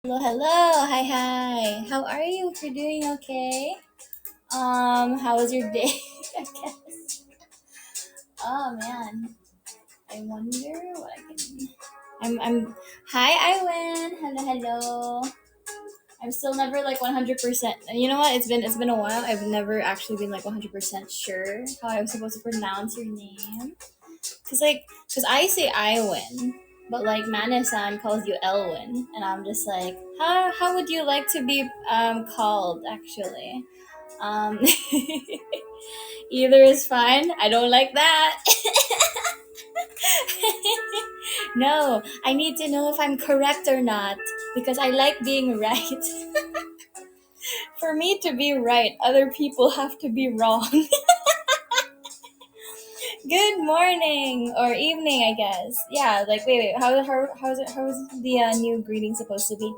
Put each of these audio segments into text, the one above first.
Hello, hello. Hi, hi. How are you? You're doing okay? How was your day? I guess. Oh man. I wonder what I can. I'm. Hi, Iwan. Hello, hello. I'm still never like 100%. You know what? It's been a while. I've never actually been like 100% sure how I'm supposed to pronounce your name. Cause I say Iwan, but like Manasan calls you Elwin, and I'm just like, how would you like to be called actually? Um, Either is fine. I don't like that. No, I need to know if I'm correct or not because I like being right. For me to be right, other people have to be wrong. Good morning or evening, I guess. Yeah, like wait. How's the new greeting supposed to be?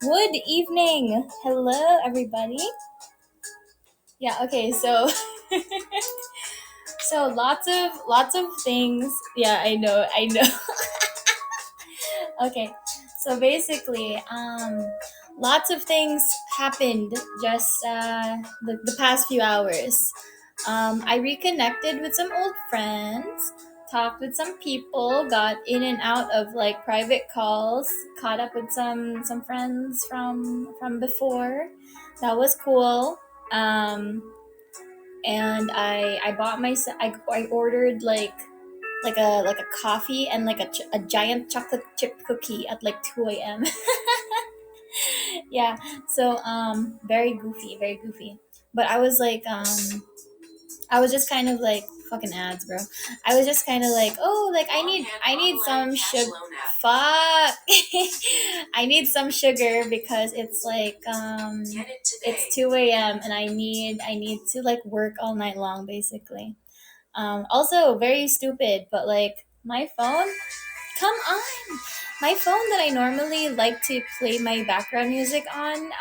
Good evening. Hello, everybody. Yeah. Okay. So so lots of things. Yeah, I know. I know. Okay. So basically, lots of things happened just the past few hours. I reconnected with some old friends, talked with some people, got in and out of like private calls, caught up with some friends from before. That was cool. And I bought myself. I ordered like a coffee and like a giant chocolate chip cookie at like 2 a.m. Yeah, so very goofy, very goofy. But I was just kind of like fucking ads, bro. I was just kind of like, oh, like I need some sugar. Fuck. I need some sugar because it's like it's 2 a.m. and I need to like work all night long basically. Also very stupid, but like my phone, come on. My phone that I normally like to play my background music on,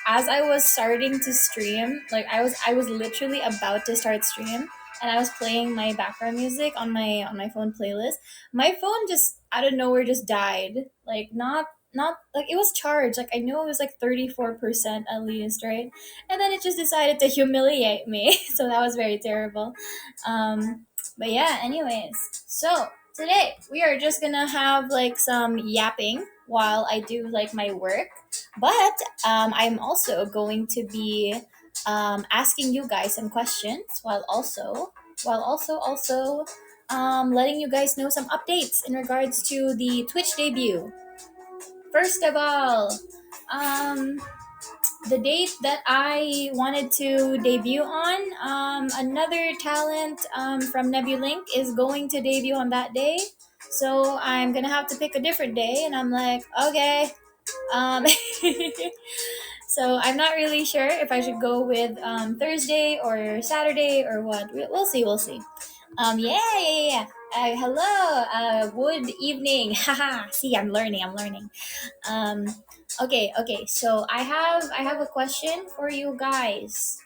as I was starting to stream, like I was literally about to start stream and I was playing my background music on my phone playlist. My phone just out of nowhere just died. Like not like it was charged. Like I knew it was like 34% at least, right? And then it just decided to humiliate me. So that was very terrible. But yeah, anyways. So today we are just gonna have like some yapping while I do like my work, but I'm also going to be asking you guys some questions while also letting you guys know some updates in regards to the Twitch debut. First of all, um, the date that I wanted to debut on, another talent from Nebulink is going to debut on that day. So I'm gonna have to pick a different day, and I'm like, okay. Um, so I'm not really sure if I should go with Thursday or Saturday or what. We'll see. We'll see. Yeah, yeah, yeah. Yeah. Hello. Good evening. Haha. See, I'm learning. I'm learning. Um, okay. So I have a question for you guys.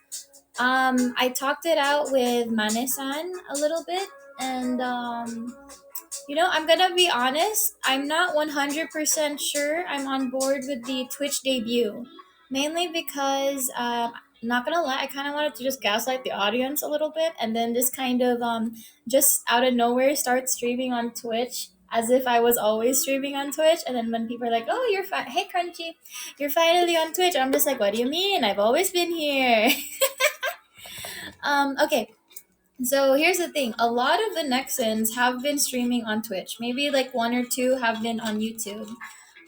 I talked it out with Manesan a little bit, and I'm gonna be honest. I'm not 100% sure I'm on board with the Twitch debut, mainly because not gonna lie, I kind of wanted to just gaslight the audience a little bit, and then just kind of just out of nowhere start streaming on Twitch as if I was always streaming on Twitch. And then when people are like, "Oh, hey Crunchy, you're finally on Twitch," I'm just like, "What do you mean? I've always been here." Okay, so here's the thing. A lot of the Nexans have been streaming on Twitch. Maybe like one or two have been on YouTube.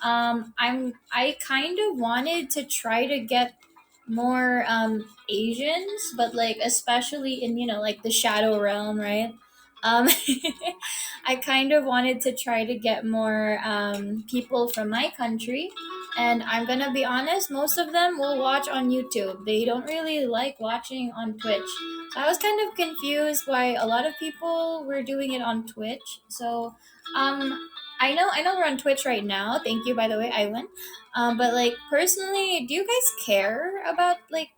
I kind of wanted to try to get more Asians, but like especially in like the Shadow Realm, right? Um, I kind of wanted to try to get more people from my country, and I'm gonna be honest, most of them will watch on YouTube. They don't really like watching on Twitch. So I was kind of confused why a lot of people were doing it on Twitch. So I know we're on Twitch right now. Thank you, by the way, Iwan. But like personally, do you guys care about like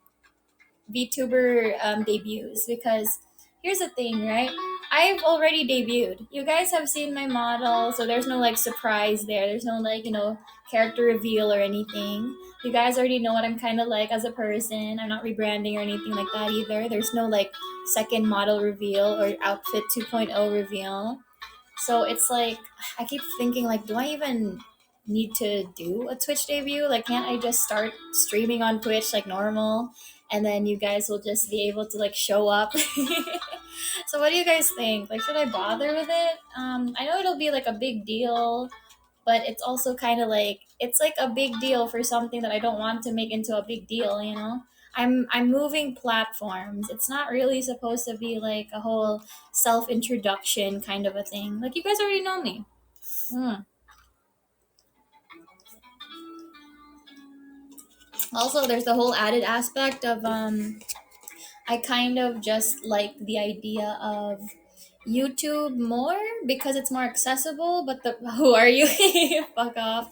VTuber debuts? Because here's the thing, right? I've already debuted. You guys have seen my model, so there's no like surprise there. There's no like, character reveal or anything. You guys already know what I'm kind of like as a person. I'm not rebranding or anything like that either. There's no like second model reveal or outfit 2.0 reveal. So it's like I keep thinking like, do I even need to do a Twitch debut? Like, can't I just start streaming on Twitch like normal, and then you guys will just be able to like show up? So what do you guys think? Like, should I bother with it? I know it'll be like a big deal, but it's also kind of like it's like a big deal for something that I don't want to make into a big deal. I'm moving platforms. It's not really supposed to be like a whole self introduction kind of a thing. Like you guys already know me. Mm. Also, there's the whole added aspect of I kind of just like the idea of YouTube more because it's more accessible. But the who are you? Fuck off.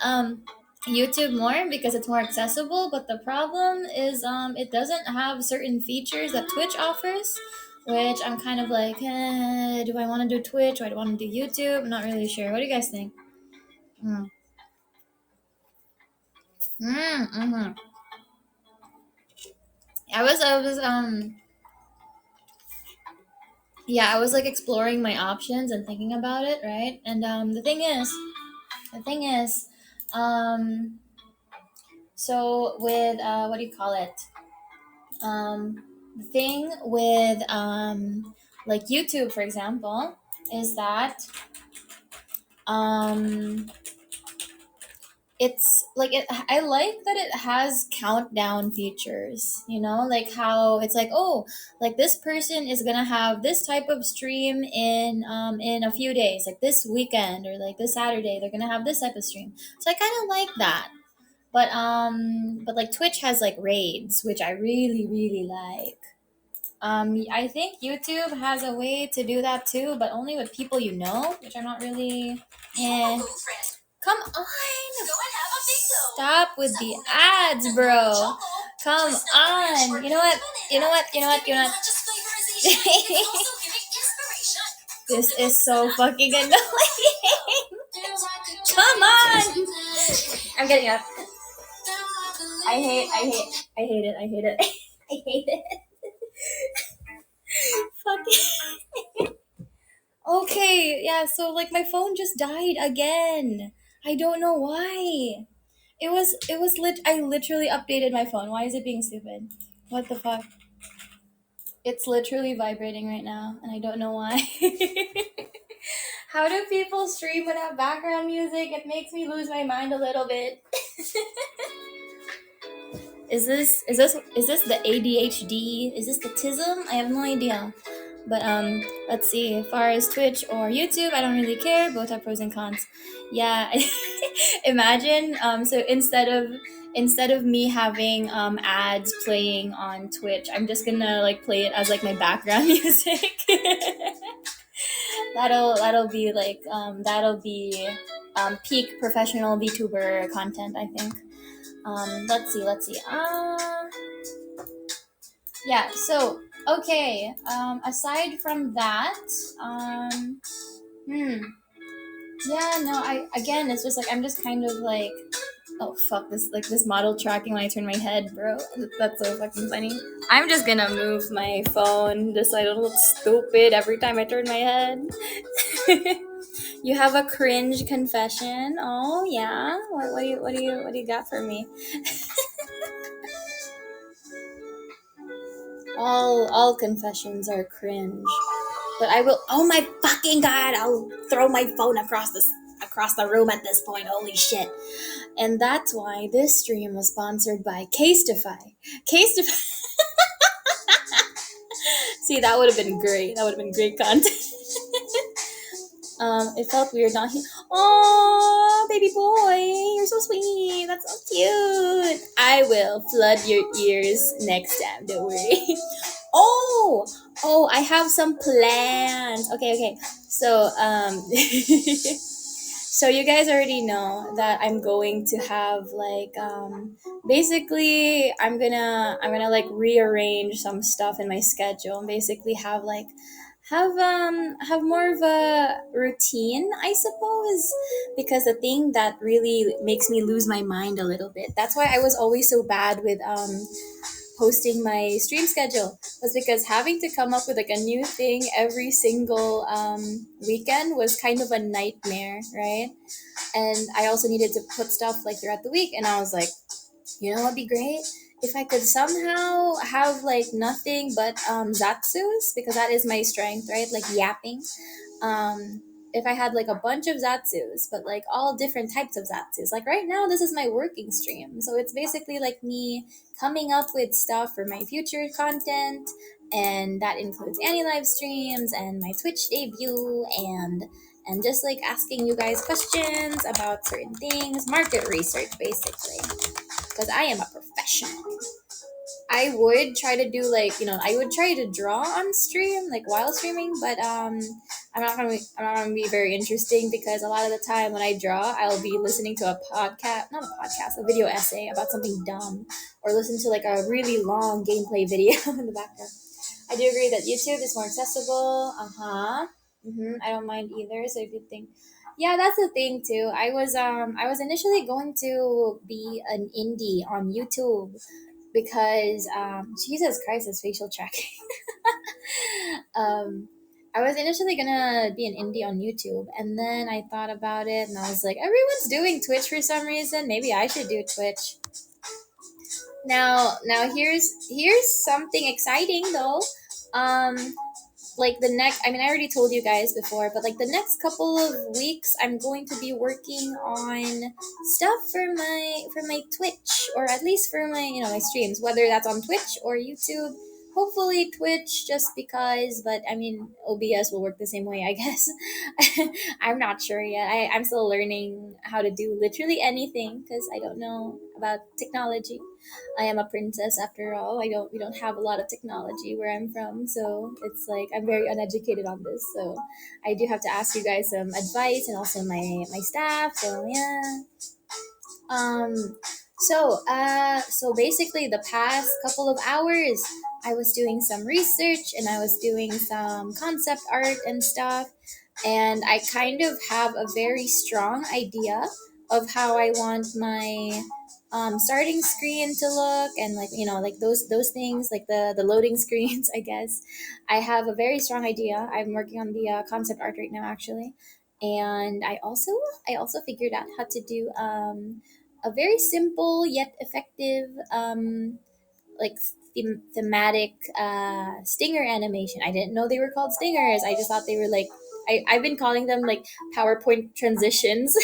um, YouTube more because it's more accessible. But the problem is it doesn't have certain features that Twitch offers. Which I'm kind of like, do I want to do Twitch? Do I want to do YouTube? I'm not really sure. What do you guys think? Mm. Mm-hmm. I was like exploring my options and thinking about it, right? And the thing is, um, so with what do you call it? The thing with like YouTube, for example, is that um it's like I like that it has countdown features, like how it's like, oh, like this person is gonna have this type of stream in a few days, like this weekend or like this Saturday they're gonna have this type of stream. So I kind of like that. But like Twitch has like raids, which I really really like. I think YouTube has a way to do that too, but only with people which I'm not really. Eh. Come on. Stop with the ads, bro. Come on. You know what? You know what? You know what? You know what? This is so fucking annoying. Come on. I'm getting up. I hate it. I hate it. I hate it. Fuck it. Okay, yeah, so like my phone just died again. I don't know why. It was I literally updated my phone. Why is it being stupid? What the fuck? It's literally vibrating right now and I don't know why. How do people stream without background music? It makes me lose my mind a little bit. Is this the ADHD? Is this the tism? I have no idea. But let's see. As far as Twitch or YouTube, I don't really care. Both have pros and cons. Yeah. Imagine so instead of me having ads playing on Twitch, I'm just gonna like play it as like my background music. That'll be peak professional VTuber content, I think. Let's see. Yeah, so okay. Aside from that, yeah, no, it's just like I'm just kind of like, oh fuck, this model tracking when I turn my head, bro. That's so fucking funny. I'm just gonna move my phone just so I don't look stupid every time I turn my head. You have a cringe confession. Oh yeah. What do you got for me? All confessions are cringe. But I will. Oh my fucking god! I'll throw my phone across the room at this point. Holy shit! And that's why this stream was sponsored by Casetify. Casetify. See, that would have been great. That would have been great content. It felt weird not here. Oh, baby boy, you're so sweet. That's so cute. I will flood your ears next time. Don't worry. Oh, I have some plans. Okay. So, So you guys already know that I'm going to have like basically I'm gonna like rearrange some stuff in my schedule and basically have more of a routine, I suppose, because the thing that really makes me lose my mind a little bit. That's why I was always so bad with posting my stream schedule, was because having to come up with like a new thing every single weekend was kind of a nightmare, right? And I also needed to put stuff like throughout the week, and I was like, you know what'd be great? If I could somehow have like nothing but zatsus, because that is my strength, right? Like yapping. Um, if I had like a bunch of zatsus, but like all different types of zatsus. Like right now, this is my working stream. So it's basically like me coming up with stuff for my future content. And that includes AniLive streams and my Twitch debut and just like asking you guys questions about certain things, market research basically, because I am a professional. I would try to do like, I would try to draw on stream like while streaming, but I'm not gonna be very interesting, because a lot of the time when I draw, I'll be listening to a podcast, not a podcast, a video essay about something dumb, or listen to like a really long gameplay video in the background. I do agree that YouTube is more accessible. I don't mind either. So if you think, yeah, that's the thing too. I was initially going to be an indie on YouTube because Jesus Christ is facial tracking. um, I was initially gonna be an indie on YouTube, and then I thought about it, and I was like, everyone's doing Twitch for some reason. Maybe I should do Twitch. Now here's something exciting though. Um, like the next, I mean, I already told you guys before, but like the next couple of weeks I'm going to be working on stuff for my Twitch, or at least for my, my streams, whether that's on Twitch or YouTube. Hopefully Twitch, just because, but I mean, OBS will work the same way, I guess. I'm not sure yet. I'm still learning how to do literally anything because I don't know about technology. I am a princess after all. We don't have a lot of technology where I'm from, so it's like I'm very uneducated on this. So I do have to ask you guys some advice, and also my staff. So yeah. Um so basically the past couple of hours I was doing some research, and I was doing some concept art and stuff, and I kind of have a very strong idea of how I want my starting screen to look, and like, like those things, like the loading screens, I guess. I have a very strong idea. I'm working on the concept art right now, actually. And I also figured out how to do a very simple yet effective like thematic stinger animation. I didn't know they were called stingers. I just thought they were like, I've been calling them like PowerPoint transitions.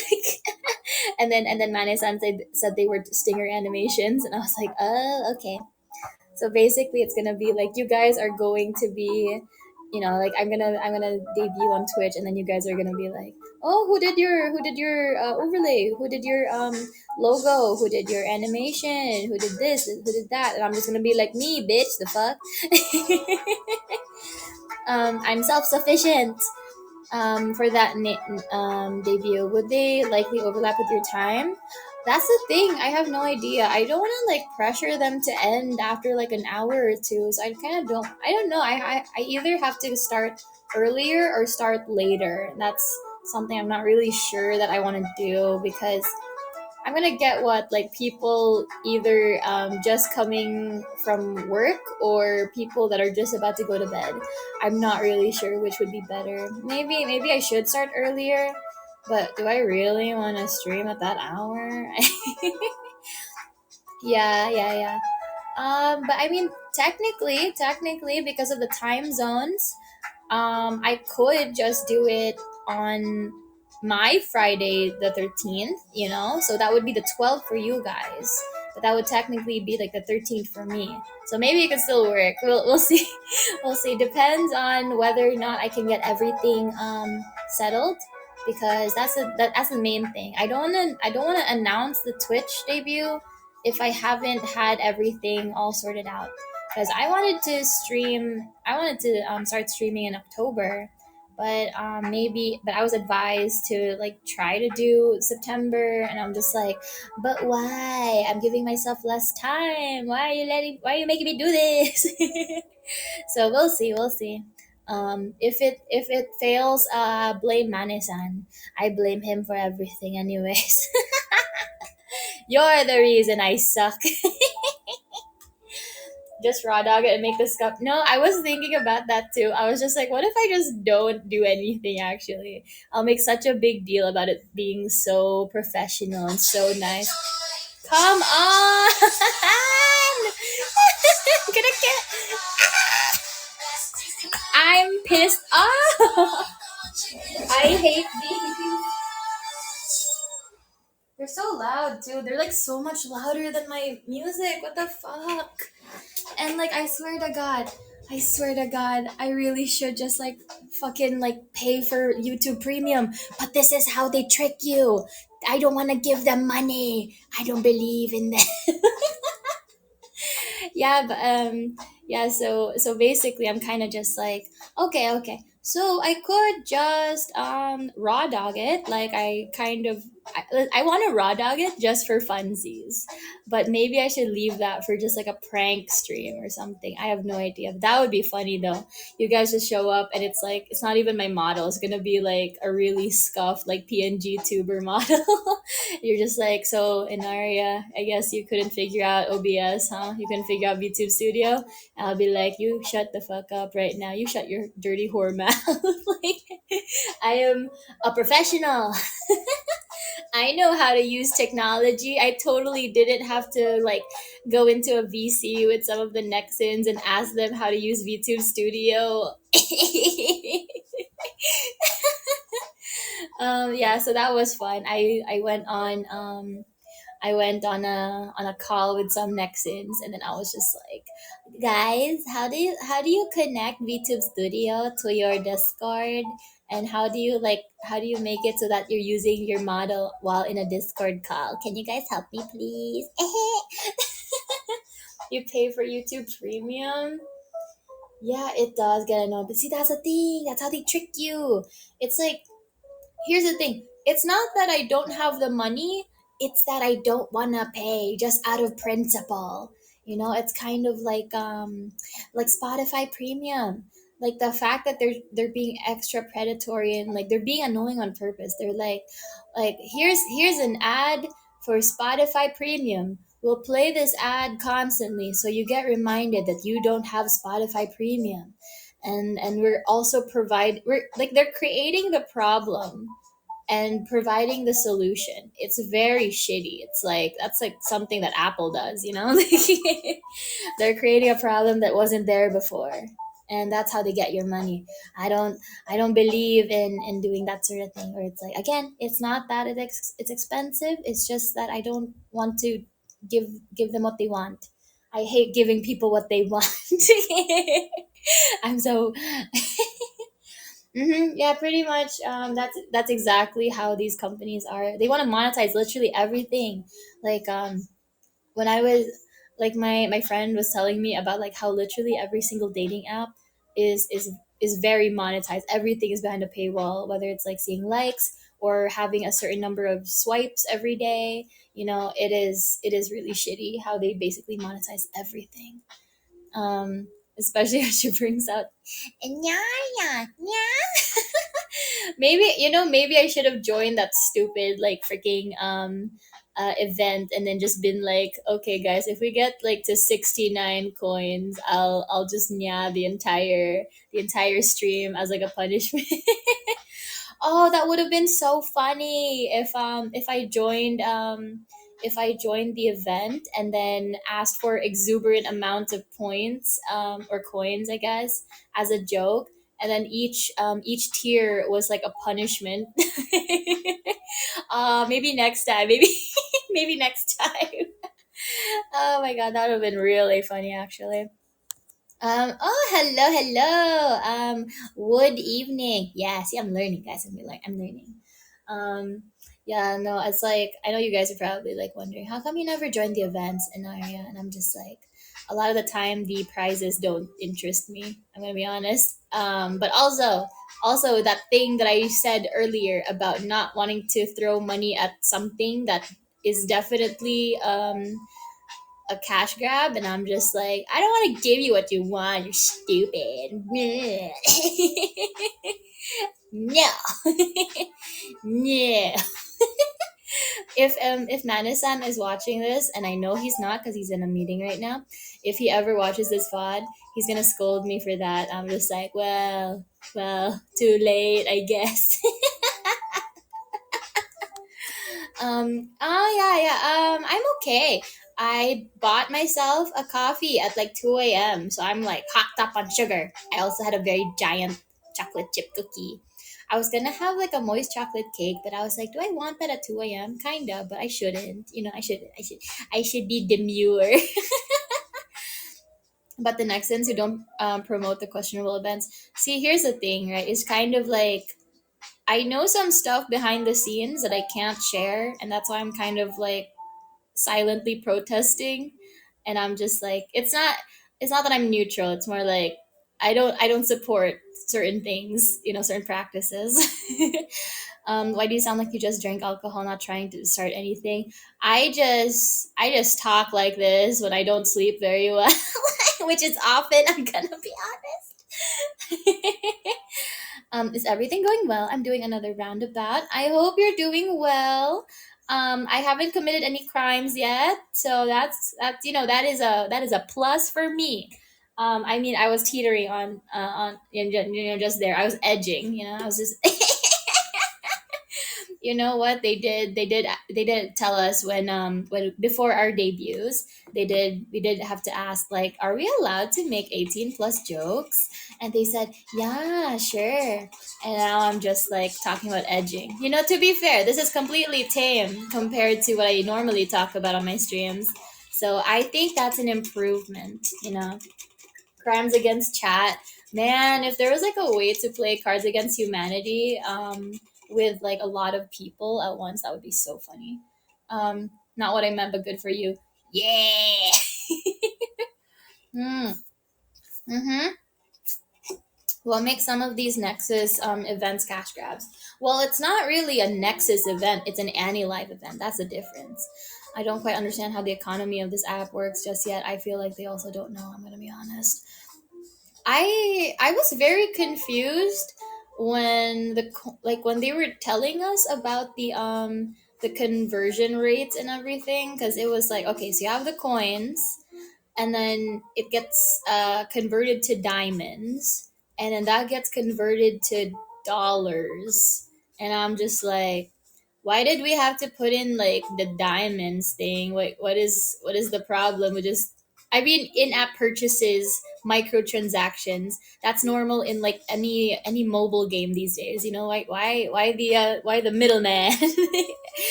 And then Mane-san said they were stinger animations, and I was like, oh, okay. So basically, it's gonna be like you guys are going to be, like I'm gonna debut on Twitch, and then you guys are gonna be like, oh, who did your overlay? Who did your logo? Who did your animation? Who did this? Who did that? And I'm just gonna be like, me, bitch. The fuck. I'm self sufficient. For that debut, would they likely overlap with your time? That's the thing. I have no idea. I don't want to like pressure them to end after like an hour or two. So I kind of don't. I don't know. I either have to start earlier or start later. That's something I'm not really sure that I want to do, because I'm gonna get what, like, people either just coming from work, or people that are just about to go to bed. I'm not really sure which would be better. Maybe I should start earlier, but do I really want to stream at that hour? Yeah. But I mean, technically, because of the time zones, I could just do it on my Friday the 13th, so that would be the 12th for you guys. But that would technically be like the 13th for me. So maybe it could still work. We'll see. We'll see. Depends on whether or not I can get everything settled, because that's the main thing. I don't want to announce the Twitch debut if I haven't had everything all sorted out, because I wanted to start streaming in October, but maybe, but I was advised to like try to do September, and I'm just like, but why? I'm giving myself less time. Why are you making me do this? So we'll see. If it fails, blame Mane-san. I blame him for everything anyways. You're the reason I suck. Just raw dog it and make this cup. No, I was thinking about that too. I was just like, what if I just don't do anything actually? I'll make such a big deal about it being so professional and so nice. Come on! I'm gonna get. I'm pissed off. I hate these. They're so loud too. They're like so much louder than my music. What the fuck? And like I swear to God, I really should just like fucking like pay for YouTube Premium. But this is how they trick you. I don't want to give them money. I don't believe in them. Yeah, but yeah, so basically I'm kind of just like, okay, so I could just raw dog it, like I want to raw dog it just for funsies, but maybe I should leave that for just like a prank stream or something. I have no idea. That would be funny though. You guys just show up and it's like, it's not even my model, it's gonna be like a really scuffed like PNG tuber model. You're just like, so Enaria, I guess you couldn't figure out OBS, huh? You couldn't figure out YouTube Studio? And I'll be like, you shut the fuck up right now. You shut your dirty whore mouth. Like, I am a professional. I know how to use technology. I totally didn't have to like go into a VC with some of the Nexans and ask them how to use VTube Studio. Yeah, so that was fun. I went on a call with some Nexans, and then I was just like, guys, how do you connect VTube Studio to your Discord, and how do you make it so that you're using your model while in a Discord call? Can you guys help me, please? You pay for YouTube Premium. Yeah, it does get annoying. But see, that's the thing. That's how they trick you. It's like, here's the thing, it's not that I don't have the money, it's that I don't want to pay just out of principle. It's kind of like Spotify Premium, like the fact that they're being extra predatory and like they're being annoying on purpose. They're like here's an ad for Spotify Premium. We'll play this ad constantly so you get reminded that you don't have Spotify Premium. And we're also we're like, they're creating the problem and providing the solution. It's very shitty. It's like, that's like something that Apple does, They're creating a problem that wasn't there before. And that's how they get your money. I don't believe in doing that sort of thing where it's like, again, it's not that it's expensive. It's just that I don't want to give give them what they want. I hate giving people what they want. I'm so yeah, pretty much. That's exactly how these companies are. They want to monetize literally everything. Like when I was like, my friend was telling me about like how literally every single dating app is very monetized. Everything is behind a paywall, whether it's like seeing likes or having a certain number of swipes every day. It is really shitty how they basically monetize everything. Especially when she brings out, yeah, yeah, yeah. Maybe I should have joined that stupid like freaking event and then just been like, okay guys, if we get like to 69 coins, I'll just the entire stream as like a punishment. Oh, that would have been so funny if I joined the event and then asked for exuberant amount of points, or coins, I guess, as a joke, and then each tier was like a punishment. Maybe next time. Maybe maybe next time. Oh my god, that would have been really funny actually. Oh, hello, hello. Good evening. Yeah, see, I'm learning, guys. I'm learning. Um, yeah, no, it's like, I know you guys are probably like wondering, how come you never joined the events in Aria? And I'm just like, a lot of the time the prizes don't interest me. I'm gonna be honest. But also that thing that I said earlier about not wanting to throw money at something that is definitely a cash grab, and I'm just like, I don't want to give you what you want. You're stupid. No. No. If Manasan is watching this, and I know he's not because he's in a meeting right now, if he ever watches this VOD, he's gonna scold me for that. I'm just like, well, too late, I guess. Oh yeah, yeah. I'm okay. I bought myself a coffee at like 2 a.m. So I'm like hopped up on sugar. I also had a very giant chocolate chip cookie. I was gonna have like a moist chocolate cake, but I was like, do I want that at 2 a.m.? Kinda, but I shouldn't. I should be demure. But the Nexans who don't promote the questionable events, see, here's the thing, right? It's kind of like I know some stuff behind the scenes that I can't share, and that's why I'm kind of like silently protesting. And I'm just like, it's not that I'm neutral. It's more like I don't support certain things, certain practices. Why do you sound like you just drank alcohol, not trying to start anything? I just talk like this when I don't sleep very well, which is often. I'm gonna be honest. Is everything going well? I'm doing another roundabout. I hope you're doing well. I haven't committed any crimes yet, so that is a plus for me. I mean, I was teetering on just there. I was edging. I was just you know what they did tell us when before our debuts, we did have to ask, like, are we allowed to make 18 plus jokes, and they said yeah, sure. And now I'm just like talking about edging. To be fair, this is completely tame compared to what I normally talk about on my streams, so I think that's an improvement. Crimes against chat. Man, if there was like a way to play Cards Against Humanity with like a lot of people at once, that would be so funny. Not what I meant, but good for you. Yeah. mm. Mm-hmm. What makes some of these Nexus events cash grabs? Well, it's not really a Nexus event, it's an AniLive event. That's the difference. I don't quite understand how the economy of this app works just yet. I feel like they also don't know, I'm going to be honest. I was very confused when when they were telling us about the conversion rates and everything, because it was like, okay, so you have the coins, and then it gets converted to diamonds, and then that gets converted to dollars, and I'm just like, why did we have to put in like the diamonds thing? What is the problem with just, I mean, in-app purchases, microtransactions, that's normal in like any mobile game these days. Why the middleman?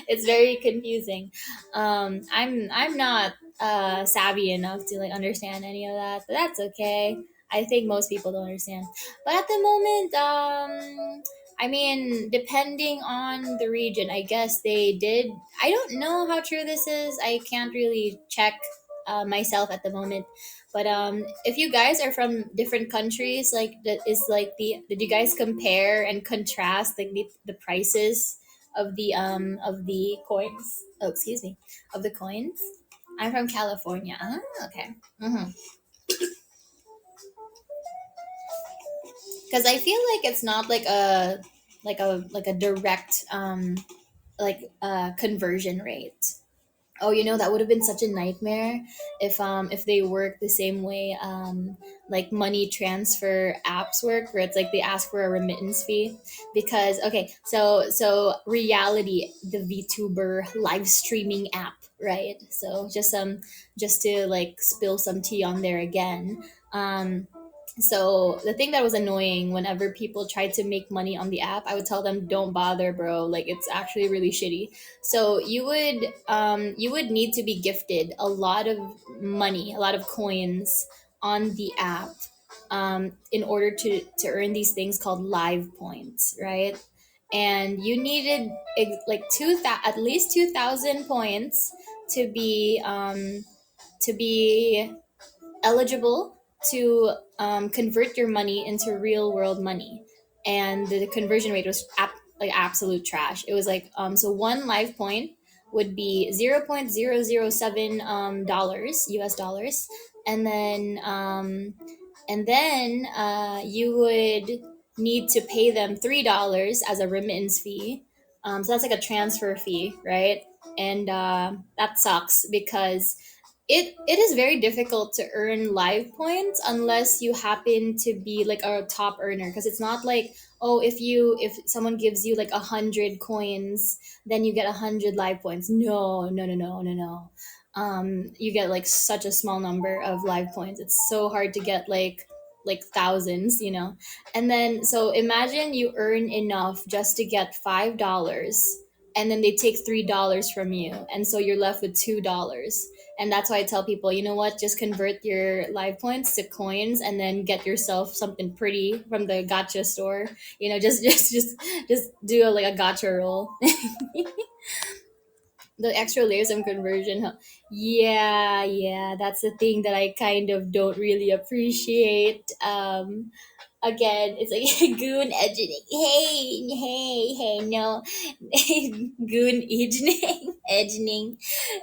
It's very confusing. I'm not savvy enough to like understand any of that, but that's okay. I think most people don't understand. But at the moment, I mean, depending on the region, I guess they did. I don't know how true this is. I can't really check myself at the moment. But if you guys are from different countries, like that is like did you guys compare and contrast like the prices of the coins? Oh, excuse me, of the coins. I'm from California. Ah, okay. Because I feel like it's not like a direct conversion rate. Oh, that would have been such a nightmare if they work the same way like money transfer apps work, where it's like they ask for a remittance fee. Because okay, so Reality, the VTuber live streaming app, right? So just to like spill some tea on there again. So the thing that was annoying, whenever people tried to make money on the app, I would tell them, don't bother, bro, like it's actually really shitty. So you would need to be gifted a lot of money, a lot of coins on the app, in order to earn these things called live points, right? And you needed like at least 2,000 points to be eligible to convert your money into real world money, and the conversion rate was like absolute trash. It was like so one live point would be 0.007 dollars, US dollars, and then you would need to pay them $3 as a remittance fee. So that's like a transfer fee, right? And that sucks because it is very difficult to earn live points unless you happen to be like a top earner, because it's not like, oh, if someone gives you like 100 coins, then you get 100 live points. No, no, no, no, no, no. You get like such a small number of live points. It's so hard to get like thousands, and then so imagine you earn enough just to get $5, and then they take $3 from you, and so you're left with $2. And that's why I tell people, you know what, just convert your live points to coins and then get yourself something pretty from the gotcha store. Just do like a gotcha roll. The extra layers of conversion. Huh? Yeah, yeah, that's the thing that I kind of don't really appreciate. Again, it's like goon edging. Hey, no, goon edging.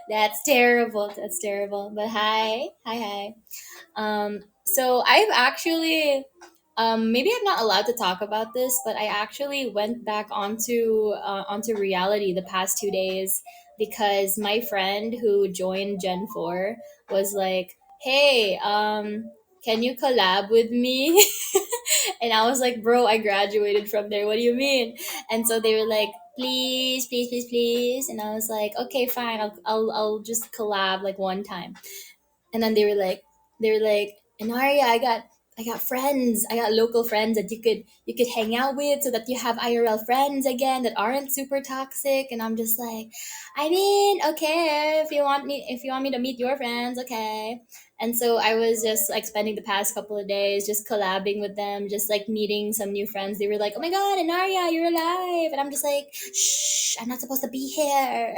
That's terrible. That's terrible. But hi. So I've actually, maybe I'm not allowed to talk about this, but I actually went back onto reality the past 2 days because my friend who joined Gen 4 was like, "Hey, can you collab with me?" And I was like, "Bro, I graduated from there. What do you mean?" And so they were like, "Please, please, please, please." And I was like, "Okay, fine. I'll just collab like one time." And then they were like, Enaria, I got friends. I got local friends that you could hang out with so that you have IRL friends again that aren't super toxic. And I'm just like, I mean, okay, if you want me to meet your friends, okay. And so I was just like spending the past couple of days just collabing with them, just like meeting some new friends. They were like, "Oh my god, Enaria, you're alive." And I'm just like, "Shh, I'm not supposed to be here."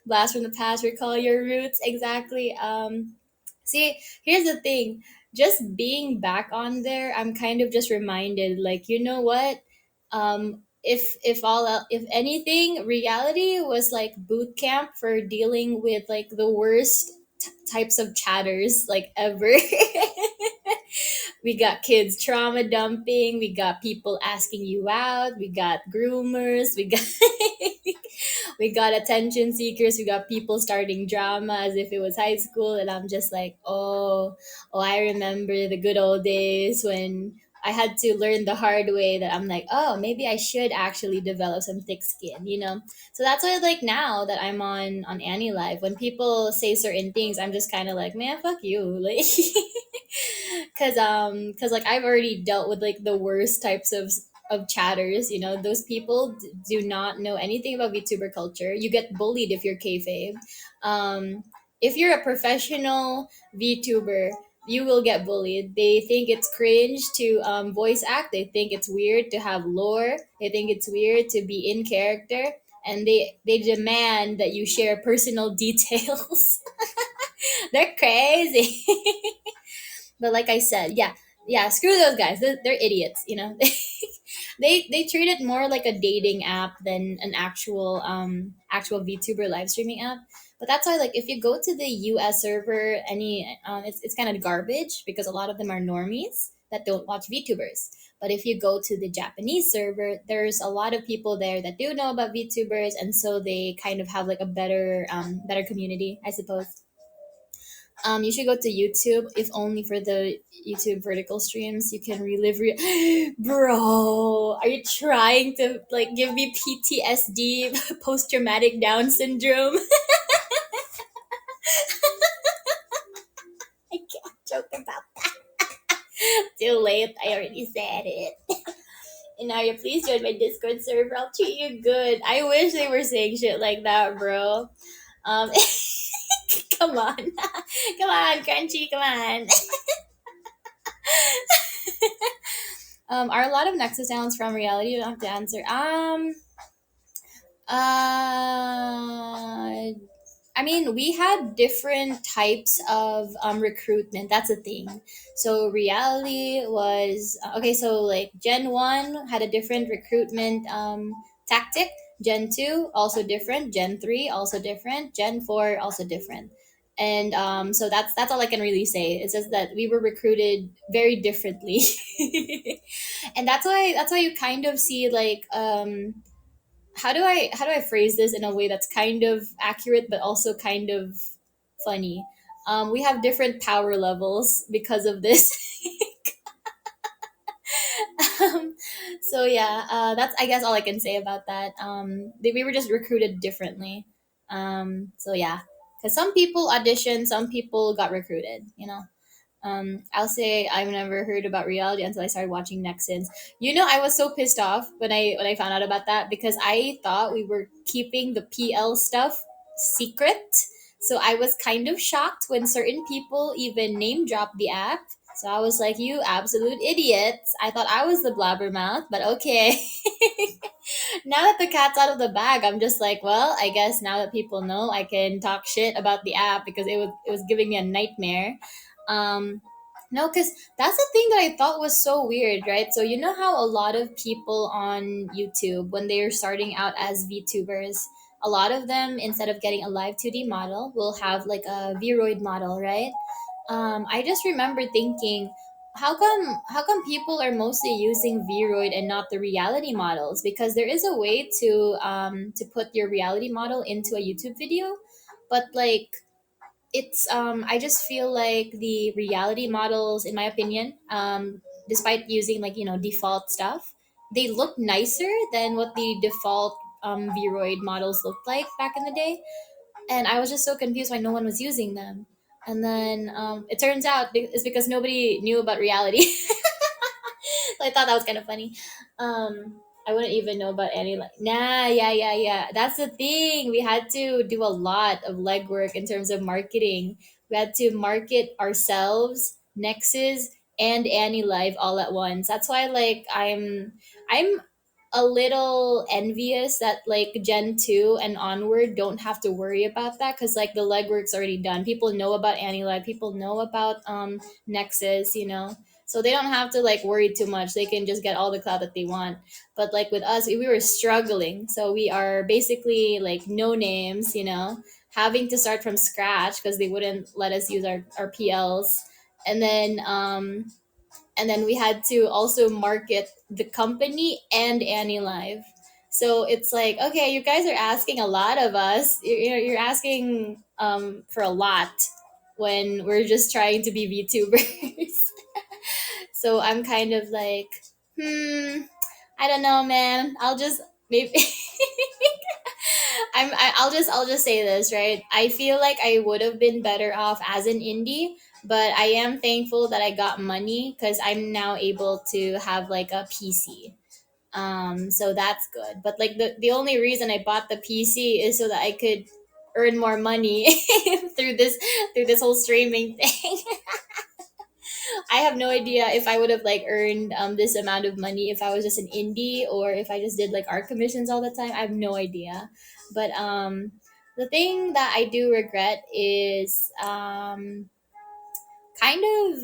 Blast from the past, recall your roots. Exactly. See, here's the thing. Just being back on there, I'm kind of just reminded, like, you know what? If anything, reality was like boot camp for dealing with like the worst types of chatters like ever. We got kids trauma dumping, we got people asking you out, we got groomers, we got we got attention seekers, we got people starting drama as if it was high school. And I'm just like, oh, I remember the good old days when I had to learn the hard way that I'm like, oh, maybe I should actually develop some thick skin. So that's why, like, now that I'm on AniLive, when people say certain things, I'm just kind of like, man, fuck you, like, cause like I've already dealt with like the worst types of chatters. Those people do not know anything about VTuber culture. You get bullied if you're kayfabe. If you're a professional VTuber, you will get bullied. They think it's cringe to voice act. They think it's weird to have lore. They think it's weird to be in character, and they demand that you share personal details. They're crazy. But like I said, yeah, yeah, screw those guys. They're idiots. They treat it more like a dating app than an actual VTuber live streaming app. But that's why, like, if you go to the US server, it's kind of garbage because a lot of them are normies that don't watch VTubers. But if you go to the Japanese server, there's a lot of people there that do know about VTubers, and so they kind of have like a better community, I suppose. You should go to YouTube, if only for the YouTube vertical streams. You can relive. Bro, are you trying to like give me PTSD, post traumatic Down syndrome? I can't joke about that. Too late. I already said it. Inaria, please join my Discord server. I'll treat you good. I wish they were saying shit like that, bro. Um, come on, come on, Crunchy, come on. Are a lot of Nexus sounds from reality? You don't have to answer. Uh, I mean, we had different types of recruitment. That's a thing. So reality was okay. So like Gen 1 had a different recruitment tactic. Gen 2 also different. Gen 3 also different. Gen 4 also different. And so that's all I can really say. It's just that we were recruited very differently, and that's why you kind of see like how do I phrase this in a way that's kind of accurate but also kind of funny? We have different power levels because of this. um, so yeah, that's I guess all I can say about that. We were just recruited differently. So yeah, because some people auditioned, some people got recruited. I'll say I've never heard about reality until I started watching Nexans. I was so pissed off when I found out about that because I thought we were keeping the PL stuff secret. So I was kind of shocked when certain people even name dropped the app. So I was like, "You absolute idiots!" I thought I was the blabbermouth, but okay. Now that the cat's out of the bag, I'm just like, well, I guess now that people know, I can talk shit about the app because it was giving me a nightmare. Um, no, because that's the thing that I thought was so weird, right? So you know how a lot of people on YouTube, when they're starting out as VTubers, a lot of them instead of getting a live 2D model, will have like a Vroid model, right? I just remember thinking, how come people are mostly using Vroid and not the reality models? Because there is a way to put your reality model into a YouTube video, but like I just feel like the reality models, in my opinion, despite using like default stuff, they look nicer than what the default Vroid models looked like back in the day, and I was just so confused why no one was using them. And then it turns out it's because nobody knew about reality. So I thought that was kind of funny. I wouldn't even know about any like nah, yeah, yeah, yeah. That's the thing. We had to do a lot of legwork in terms of marketing. We had to market ourselves, Nexus, and AniLive all at once. That's why like I'm a little envious that like Gen 2 and onward don't have to worry about that because like the legwork's already done. People know about AniLive, people know about Nexus, so they don't have to like worry too much. They can just get all the cloud that they want. But like with us, we were struggling. So we are basically like no names, having to start from scratch because they wouldn't let us use our PLs. And then we had to also market the company and AniLive. So it's like, okay, you guys are asking a lot of us. You're asking for a lot when we're just trying to be VTubers. So I'm kind of like, I don't know, man. I'll just maybe I'll just say this, right? I feel like I would have been better off as an indie, but I am thankful that I got money because I'm now able to have like a PC. So that's good. But like the only reason I bought the PC is so that I could earn more money through this whole streaming thing. I have no idea if I would have like earned this amount of money if I was just an indie or if I just did like art commissions all the time. I have no idea. But the thing that I do regret is kind of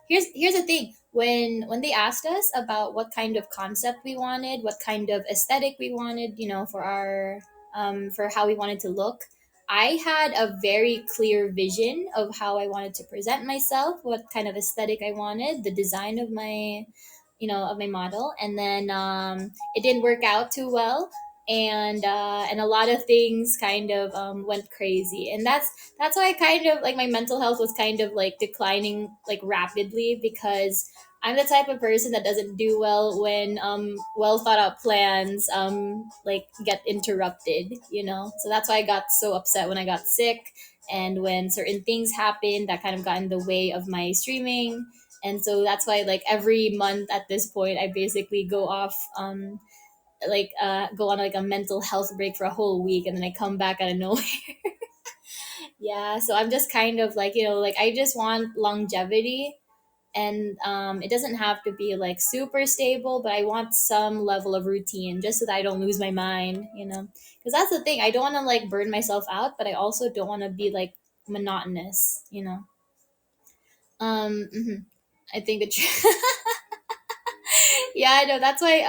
here's the thing. When they asked us about what kind of concept we wanted, what kind of aesthetic we wanted, for our for how we wanted to look, I had a very clear vision of how I wanted to present myself, what kind of aesthetic I wanted, the design of my model, and then it didn't work out too well, and a lot of things kind of went crazy, and that's why I kind of like my mental health was kind of like declining like rapidly because I'm the type of person that doesn't do well when well thought out plans like get interrupted, so that's why I got so upset when I got sick and when certain things happened that kind of got in the way of my streaming. And so that's why like every month at this point I basically go off go on like a mental health break for a whole week and then I come back out of nowhere. Yeah, so I'm just kind of like, like I just want longevity. and it doesn't have to be like super stable, but I want some level of routine just so that I don't lose my mind, because that's the thing. I don't want to like burn myself out, but I also don't want to be like monotonous. Mhm. I think it. Yeah, I know. That's why.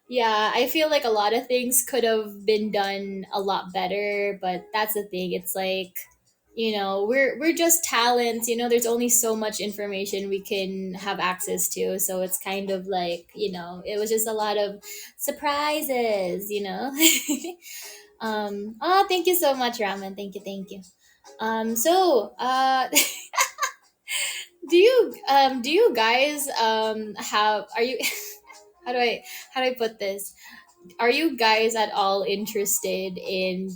Yeah, I feel like a lot of things could have been done a lot better, but that's the thing. It's like, we're just talents. There's only so much information we can have access to, so it's kind of like, it was just a lot of surprises. Oh, thank you so much, Raman. Thank you. So, do you guys have are you how do I how do I put this? Are you guys at all interested in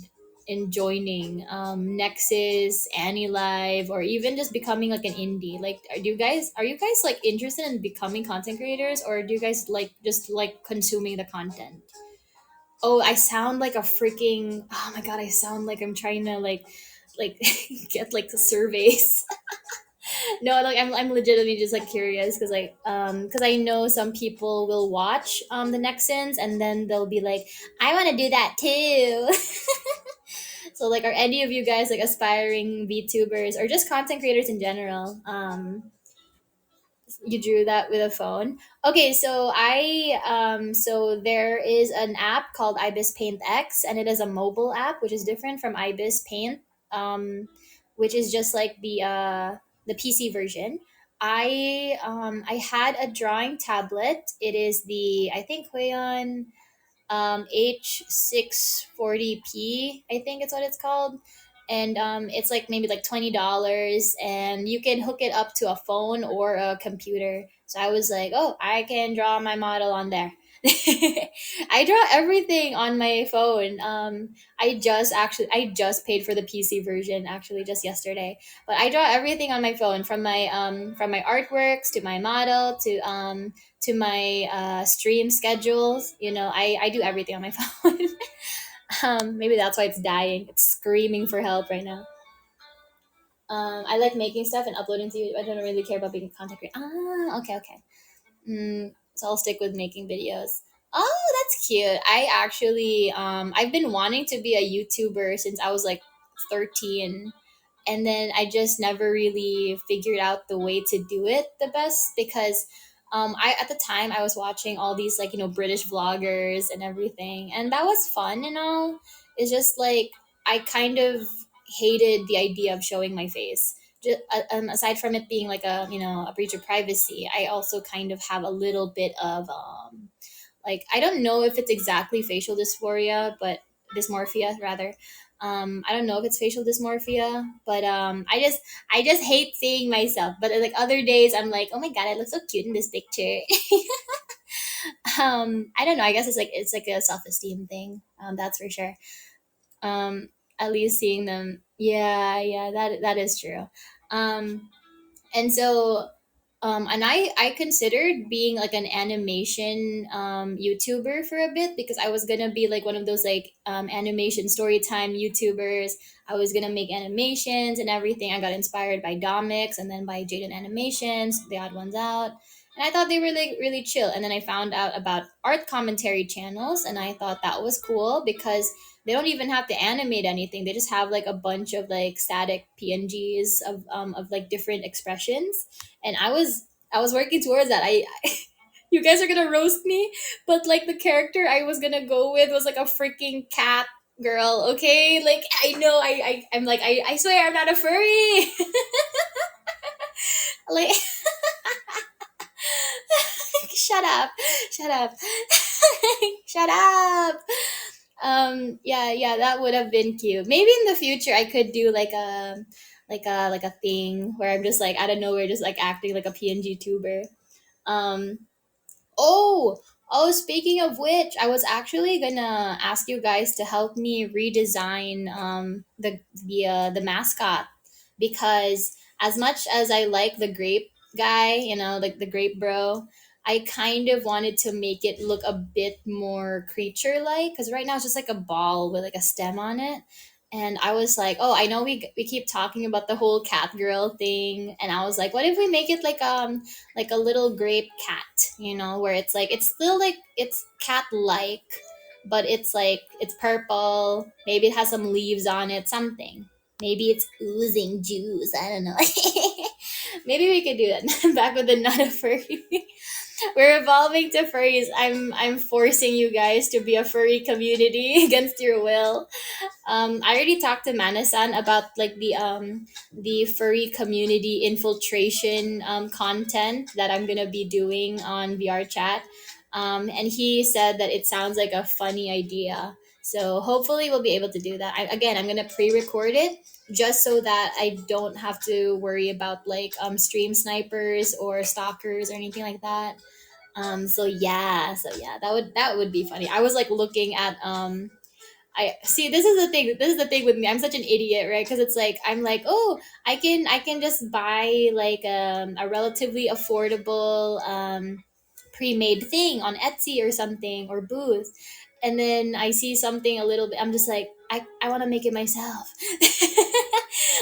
joining Nexus, AniLive, or even just becoming like an indie? Like, are you guys like interested in becoming content creators, or do you guys like just like consuming the content? Oh, I sound like a freaking, oh my god, I sound like I'm trying to like get like surveys. No, like I'm legitimately just like curious because because I know some people will watch the Nexans and then they'll be like, I want to do that too. So like, are any of you guys like aspiring VTubers or just content creators in general? You drew that with a phone. Okay, so so there is an app called Ibis Paint X, and it is a mobile app which is different from Ibis Paint, which is just like the PC version. I had a drawing tablet. It is the, I think, Huion H640p, I think it's what it's called. And it's like maybe like $20, and you can hook it up to a phone or a computer. So I was like, oh, I can draw my model on there. I draw everything on my phone. I just paid for the PC version actually just yesterday. But I draw everything on my phone, from my artworks to my model to my stream schedules. I do everything on my phone. Maybe that's why it's dying. It's screaming for help right now. I like making stuff and uploading to YouTube. I don't really care about being a content creator. Ah, okay, okay. So I'll stick with making videos. Oh, that's cute. I've been wanting to be a YouTuber since I was like 13, and then I just never really figured out the way to do it the best because I at the time I was watching all these like British vloggers and everything, and that was fun and all. It's just like I kind of hated the idea of showing my face. Aside from it being like a breach of privacy, I also kind of have a little bit of like, I don't know if it's exactly facial dysphoria, but dysmorphia rather. I don't know if it's facial dysmorphia, but I just hate seeing myself. But like other days, I'm like, oh my god, I look so cute in this picture. I don't know. I guess it's like a self esteem thing. That's for sure. Um, at least seeing them, yeah, yeah, that is true. Um, and so and I considered being like an animation YouTuber for a bit because I was gonna be like one of those like animation story time YouTubers. I was gonna make animations and everything. I got inspired by Domix and then by Jaden Animations, the odd ones out. And I thought they were like really chill. And then I found out about art commentary channels, and I thought that was cool because they don't even have to animate anything. They just have like a bunch of like static PNGs of like different expressions. And I was working towards that. You guys are gonna roast me, but like the character I was gonna go with was like a freaking cat girl. Okay, like I know I'm like I swear I'm not a furry. Like shut up, shut up, shut up. Yeah, yeah, that would have been cute. Maybe in the future I could do like a thing where I'm just like out of nowhere just like acting like a PNG tuber. Um Oh, oh, speaking of which, I was actually gonna ask you guys to help me redesign the mascot because as much as I like the grape guy, like the grape bro, I kind of wanted to make it look a bit more creature like because right now it's just like a ball with like a stem on it. and I was like, oh, I know we keep talking about the whole cat girl thing, and I was like, what if we make it like a little grape cat, where it's like it's still like it's cat like, but it's like it's purple. Maybe it has some leaves on it, something. Maybe it's oozing juice. I don't know. Maybe we could do that. Back with the not a furry. We're evolving to furries. I'm forcing you guys to be a furry community against your will. I already talked to Manasan about like the furry community infiltration content that I'm gonna be doing on VR chat, and he said that it sounds like a funny idea. So hopefully we'll be able to do that. I'm gonna pre-record it just so that I don't have to worry about like stream snipers or stalkers or anything like that. So yeah, that would be funny. I was like looking at I see. This is the thing. This is the thing with me. I'm such an idiot, right? Because it's like I'm like, oh, I can just buy like a relatively affordable pre-made thing on Etsy or something or Booth, and then I see something a little bit. I'm just like, I want to make it myself.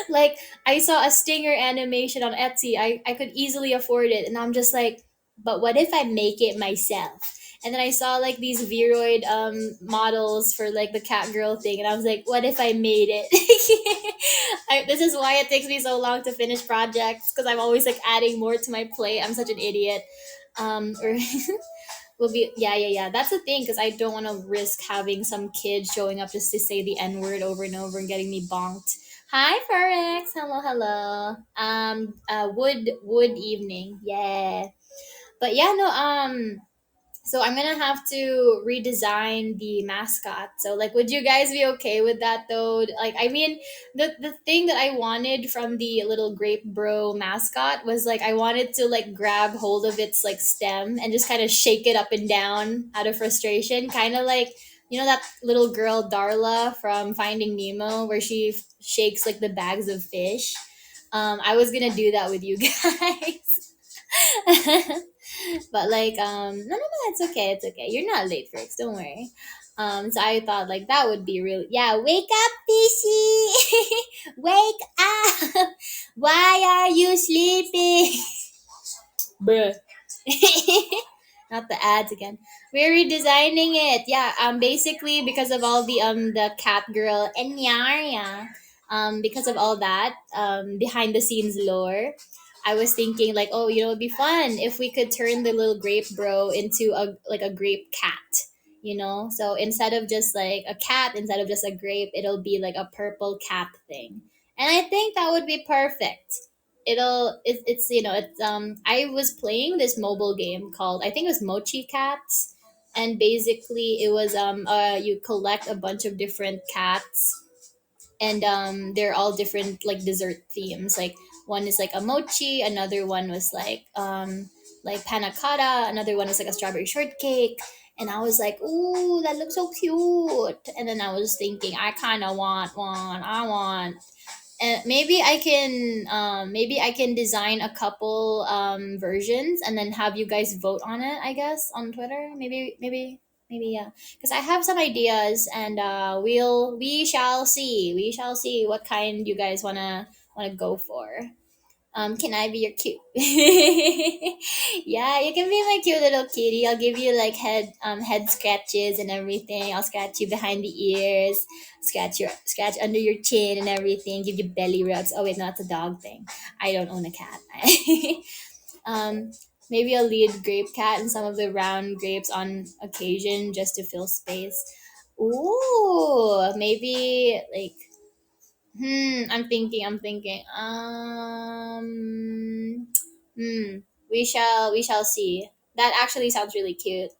Like I saw a stinger animation on Etsy. I could easily afford it, and I'm just like, but what if I make it myself? And then I saw like these Viroid models for like the cat girl thing, and I was like, what if I made it? This is why it takes me so long to finish projects, because I'm always like adding more to my plate. I'm such an idiot. Or will be yeah. That's the thing, because I don't want to risk having some kid showing up just to say the N word over and over and getting me bonked. Hi, Forex. Hello, hello. Wood evening. Yeah. But yeah, no. So I'm gonna have to redesign the mascot. So like, would you guys be okay with that though? Like, I mean, the thing that I wanted from the little grape bro mascot was like I wanted to like grab hold of its like stem and just kind of shake it up and down out of frustration, kind of like that little girl Darla from Finding Nemo, where she shakes like the bags of fish. I was gonna do that with you guys. But like no, it's okay, it's okay, you're not late, Fricks, don't worry. So I thought like that would be really, yeah, wake up, fishy. Wake up. Why are you sleeping? Bruh. Not the ads again. We're redesigning it. Yeah, basically because of all the cat girl Enaria, because of all that behind the scenes lore, I was thinking like, oh, it'd be fun if we could turn the little grape bro into a grape cat. So instead of just like a cat, instead of just a grape, it'll be like a purple cat thing. And I think that would be perfect. It's I was playing this mobile game called, I think it was Mochi Cats, and basically it was you collect a bunch of different cats, and they're all different like dessert themes. Like one is like a mochi, another one was like panna cotta, another one was like a strawberry shortcake. And I was like, ooh, that looks so cute. And then I was thinking, I kind of want one. I want, and maybe I can design a couple versions and then have you guys vote on it, I guess, on Twitter. Maybe yeah, because I have some ideas, and we shall see what kind you guys wanna go for. Can I be your cute? Yeah, you can be my cute little kitty. I'll give you like head scratches and everything. I'll scratch you behind the ears, scratch under your chin and everything. Give you belly rubs. Oh wait, no, that's a dog thing. I don't own a cat. um, Maybe I'll lead grape cat and some of the round grapes on occasion just to fill space. Ooh, maybe like I'm thinking. We shall see. That actually sounds really cute.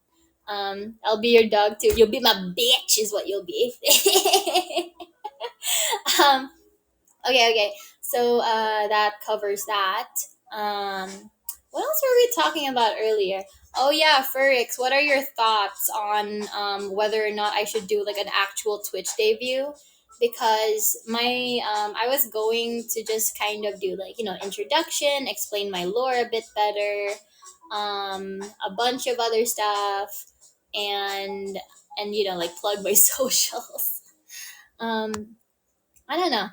I'll be your dog too. You'll be my bitch, is what you'll be. um, okay. So that covers that. Um, what else were we talking about earlier? Oh yeah, Furix. What are your thoughts on whether or not I should do like an actual Twitch debut? Because I was going to just kind of do like introduction, explain my lore a bit better, a bunch of other stuff, and like plug my socials. Um, I don't know.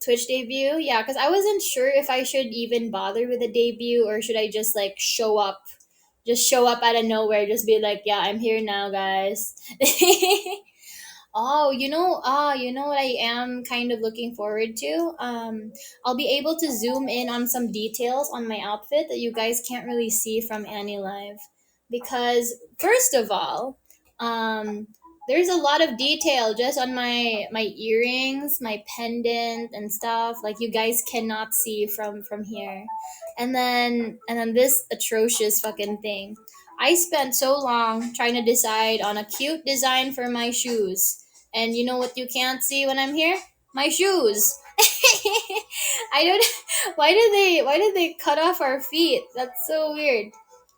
Twitch debut, yeah, because I wasn't sure if I should even bother with a debut or should I just like show up, just show up out of nowhere, just be like, yeah, I'm here now, guys. Oh, you know what I am kind of looking forward to? I'll be able to zoom in on some details on my outfit that you guys can't really see from AniLive. Because first of all, um, there's a lot of detail just on my earrings, my pendant and stuff. Like you guys cannot see from here. And then this atrocious fucking thing. I spent so long trying to decide on a cute design for my shoes. And you know what you can't see when I'm here? My shoes. I don't why did they cut off our feet? That's so weird.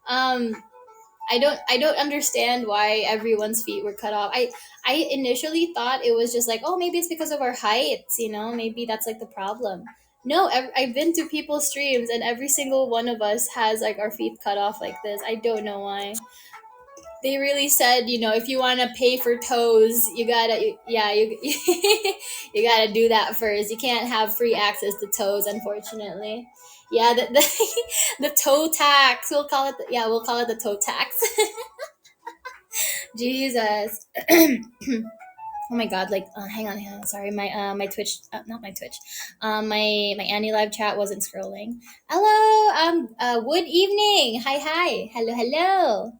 Um I don't understand why everyone's feet were cut off. I initially thought it was just like, oh, maybe it's because of our heights, maybe that's like the problem. No, I've been to people's streams and every single one of us has like our feet cut off like this. I don't know why. They really said, if you want to pay for toes, you gotta, yeah, you, you gotta do that first. You can't have free access to toes, unfortunately. Yeah, the toe tax. We'll call it, yeah, we'll call it the toe tax. Jesus. Oh my god, like hang on, sorry, my Twitch, not my Twitch, my AniLive chat wasn't scrolling. Hello, good evening, hi, hello.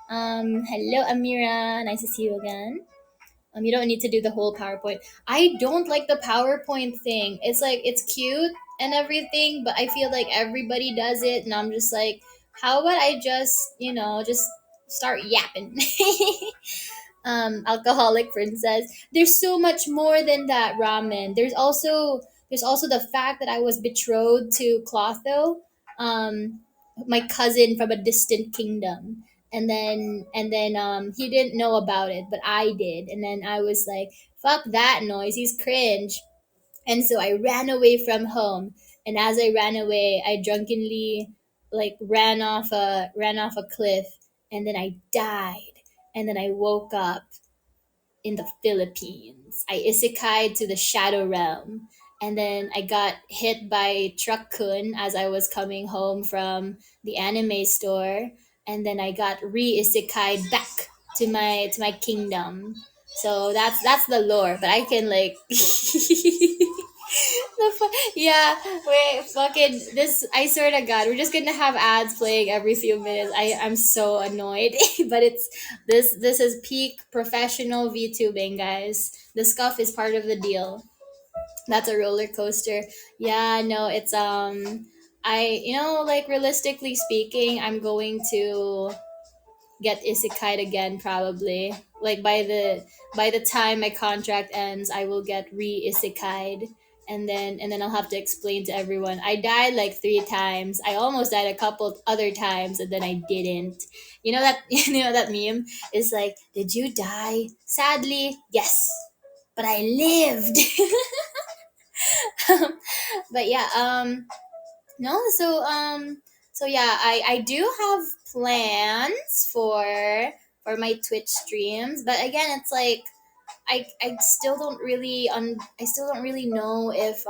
Hello, Amira. Nice to see you again. You don't need to do the whole PowerPoint. I don't like the PowerPoint thing. It's like it's cute and everything, but I feel like everybody does it, and I'm just like, how about I just, just start yapping? Alcoholic princess. There's so much more than that ramen. There's also the fact that I was betrothed to Clotho, um, my cousin from a distant kingdom. And then he didn't know about it, but I did. And then I was like, fuck that noise, he's cringe. And so I ran away from home. And as I ran away, I drunkenly like ran off a cliff, and then I died. And then I woke up in the Philippines. I isekai'd to the Shadow Realm. And then I got hit by Truck Kun as I was coming home from the anime store. And then I got re-isekai'd back to my kingdom. So that's the lore, but I can like yeah, wait, fucking this. I swear to God, we're just gonna have ads playing every few minutes. I'm so annoyed, but this is peak professional VTubing, guys. The scuff is part of the deal. That's a roller coaster. Yeah, no, it's I like realistically speaking, I'm going to get isekai again probably. Like by the time my contract ends, I will get re-isekai'd, and then I'll have to explain to everyone I died like 3 times. I almost died a couple other times, and then I didn't. You know that that meme is like, did you die? Sadly, yes, but I lived. But yeah, no, so yeah, I do have plans for my Twitch streams, but again, it's like I still don't really know if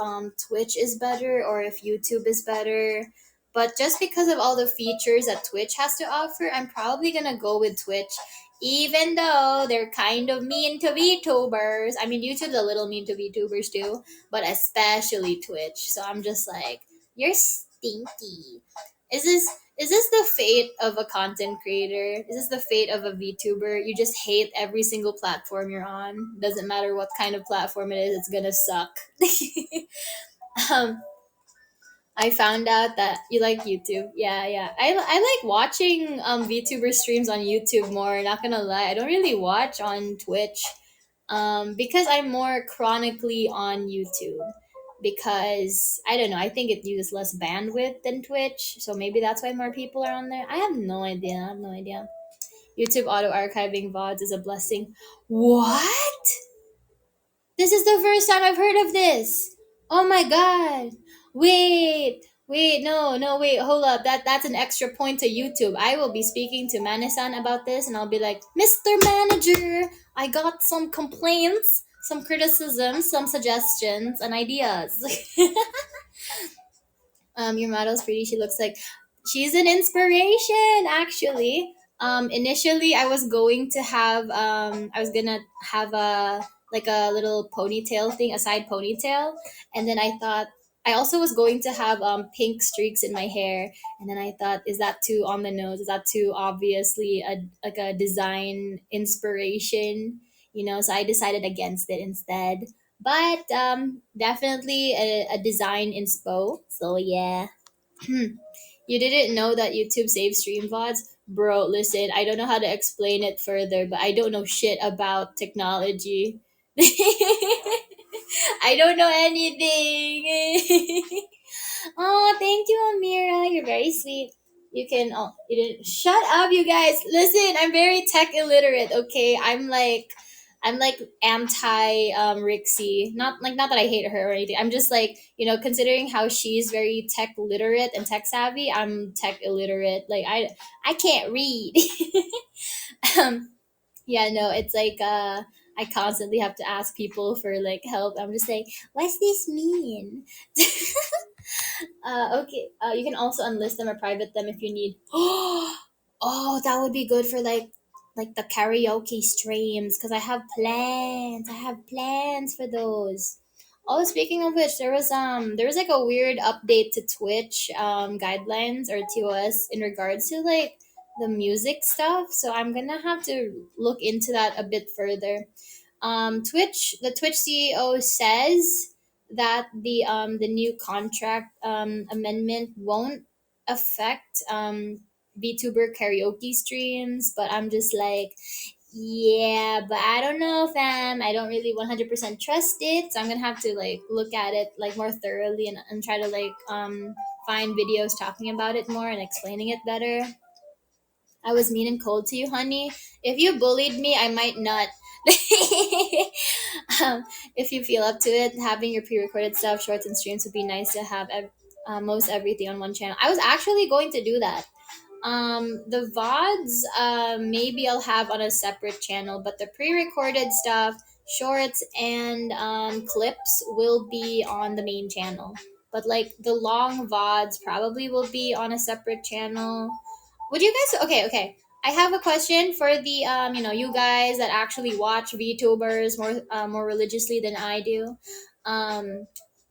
Twitch is better or if YouTube is better. But just because of all the features that Twitch has to offer, I'm probably gonna go with Twitch, even though they're kind of mean to VTubers. I mean, YouTube's a little mean to VTubers too, but especially Twitch. So I'm just like, you're stinky. Is this the fate of a content creator? Is this the fate of a VTuber? You just hate every single platform you're on. Doesn't matter what kind of platform it is, it's gonna suck. um, I found out that you like YouTube. Yeah, yeah. I like watching VTuber streams on YouTube more. Not gonna lie, I don't really watch on Twitch, because I'm more chronically on YouTube. Because I don't know, I think it uses less bandwidth than Twitch, so maybe that's why more people are on there. I have no idea. I have no idea. YouTube auto archiving VODs is a blessing. What? This is the first time I've heard of this. Oh my god. Wait, no, wait, hold up. That's an extra point to YouTube. I will be speaking to Manisan about this, and I'll be like, Mr. Manager, I got some complaints some criticisms, some suggestions, and ideas. Your model's pretty. She looks like she's an inspiration, actually. Initially, I was gonna have a like a little ponytail thing, a side ponytail, and then I thought I also was going to have pink streaks in my hair, and then I thought, is that too on the nose? Is that too obviously a design inspiration? So I decided against it instead, but definitely a design inspo. So yeah. You didn't know that YouTube saves stream VODs? Bro, listen, I don't know how to explain it further, but I don't know shit about technology. I don't know anything. Oh, thank you, Amira. You're very sweet. You can. Oh, you didn't. Shut up, you guys. Listen, I'm very tech illiterate. Okay, I'm like anti Rixie. Not that I hate her or anything. I'm just like, considering how she's very tech literate and tech savvy. I'm tech illiterate. Like I can't read. um, yeah, no, it's like I constantly have to ask people for like help. I'm just like, what's this mean? Okay. You can also unlist them or private them if you need. Oh, that would be good for like the karaoke streams because I have plans. I have plans for those. Oh, speaking of which, there was like a weird update to Twitch guidelines or TOS in regards to like the music stuff. So I'm gonna have to look into that a bit further. The Twitch CEO says that the new contract amendment won't affect VTuber karaoke streams, but I'm just like, yeah, but I don't know, fam. I don't really 100% trust it, so I'm gonna have to like look at it like more thoroughly and try to like find videos talking about it more and explaining it better. I was mean and cold to you, honey. If you bullied me, I might not. If you feel up to it, having your pre-recorded stuff, shorts and streams would be nice to have most everything on one channel. I was actually going to do that. The VODs, maybe I'll have on a separate channel, but the pre-recorded stuff, shorts and clips will be on the main channel. But like the long VODs probably will be on a separate channel. Would you guys? Okay, okay. I have a question for the you guys that actually watch VTubers more religiously than I do. Um,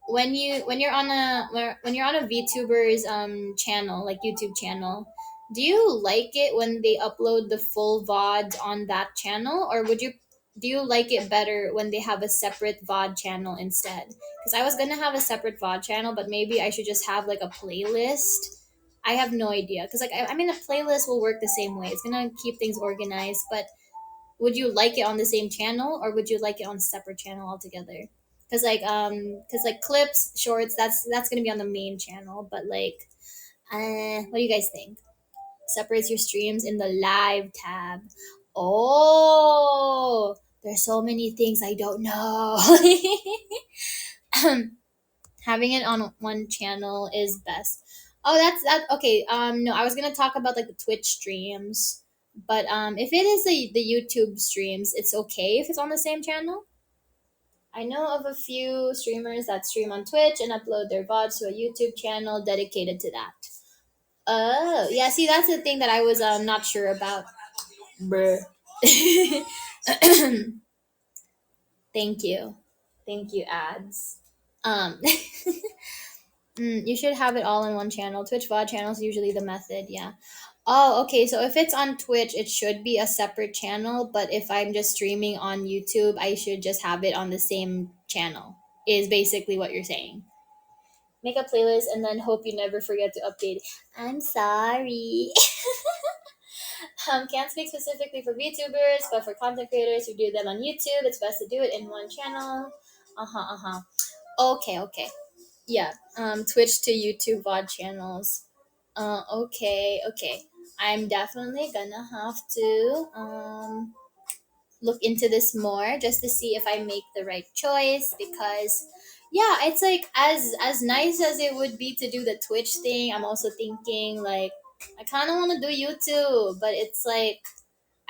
when you're on a VTuber's channel, like YouTube channel, do you like it when they upload the full VOD on that channel, or do you like it better when they have a separate VOD channel instead? Because I was gonna have a separate VOD channel, but maybe I should just have like a playlist. I have no idea because like I mean a playlist will work the same way. It's gonna keep things organized. But would you like it on the same channel or would you like it on a separate channel altogether? Because like clips, shorts, that's gonna be on the main channel. But like, what do you guys think? Separates your streams in the live tab. Oh, there's so many things I don't know. Having it on one channel is best. Oh, that's that. Okay. No, I was gonna talk about like the Twitch streams, but if it is the YouTube streams, it's okay if it's on the same channel. I know of a few streamers that stream on Twitch and upload their VODs to a YouTube channel dedicated to that. Oh, yeah. See, that's the thing that I was not sure about. Bruh. Thank you, ads. Um, you should have it all in one channel. Twitch VOD channel is usually the method. Yeah. Oh, okay. So if it's on Twitch, it should be a separate channel. But if I'm just streaming on YouTube, I should just have it on the same channel. Is basically what you're saying. Make a playlist and then hope you never forget to update. I'm sorry. Can't speak specifically for VTubers, but for content creators who do them on YouTube, it's best to do it in one channel. Okay, okay. Yeah. Twitch to YouTube VOD channels. Okay, okay. I'm definitely gonna have to look into this more just to see if I make the right choice because yeah, it's like as nice as it would be to do the Twitch thing, I'm also thinking like I kind of want to do YouTube, but it's like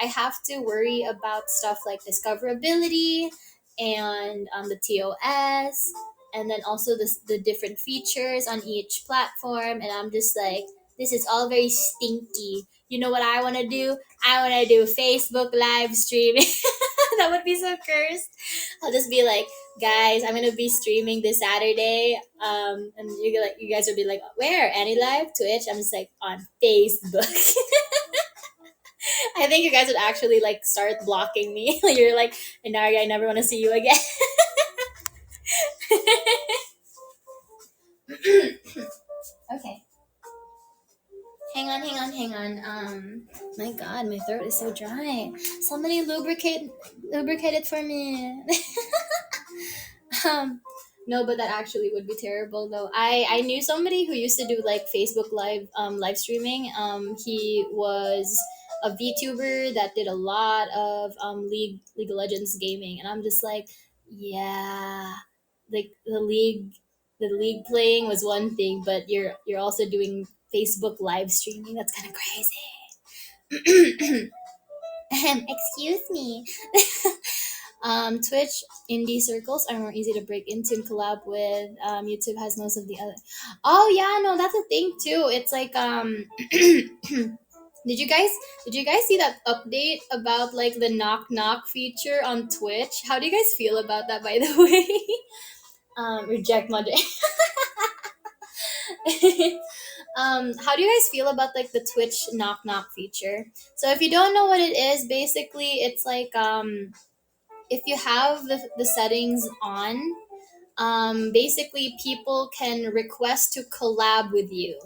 I have to worry about stuff like discoverability and the TOS, and then also the different features on each platform. And I'm just like, this is all very stinky. You know what I want to do? I want to do Facebook live streaming. That would be so cursed. I'll just be like, guys, I'm gonna be streaming this Saturday. And you guys will be like, where? AniLive, Twitch. I'm just like on Facebook. I think you guys would actually like start blocking me. You're like, Enaria, I never want to see you again. Okay. Hang on. My God, my throat is so dry. Somebody lubricate it for me. um, no, but that actually would be terrible though. I knew somebody who used to do like Facebook live streaming. He was a VTuber that did a lot of League of Legends gaming, and I'm just like, yeah, like the league playing was one thing, but you're also doing Facebook live streaming. That's kind of crazy. Excuse me. Twitch indie circles are more easy to break into and collab with. YouTube has most of the other. Oh yeah, no, that's a thing too. It's like did you guys see that update about like the knock knock feature on Twitch? How do you guys feel about that, by the way? Reject mod. How do you guys feel about like the Twitch knock knock feature? So if you don't know what it is, basically it's like if you have the settings on, basically people can request to collab with you,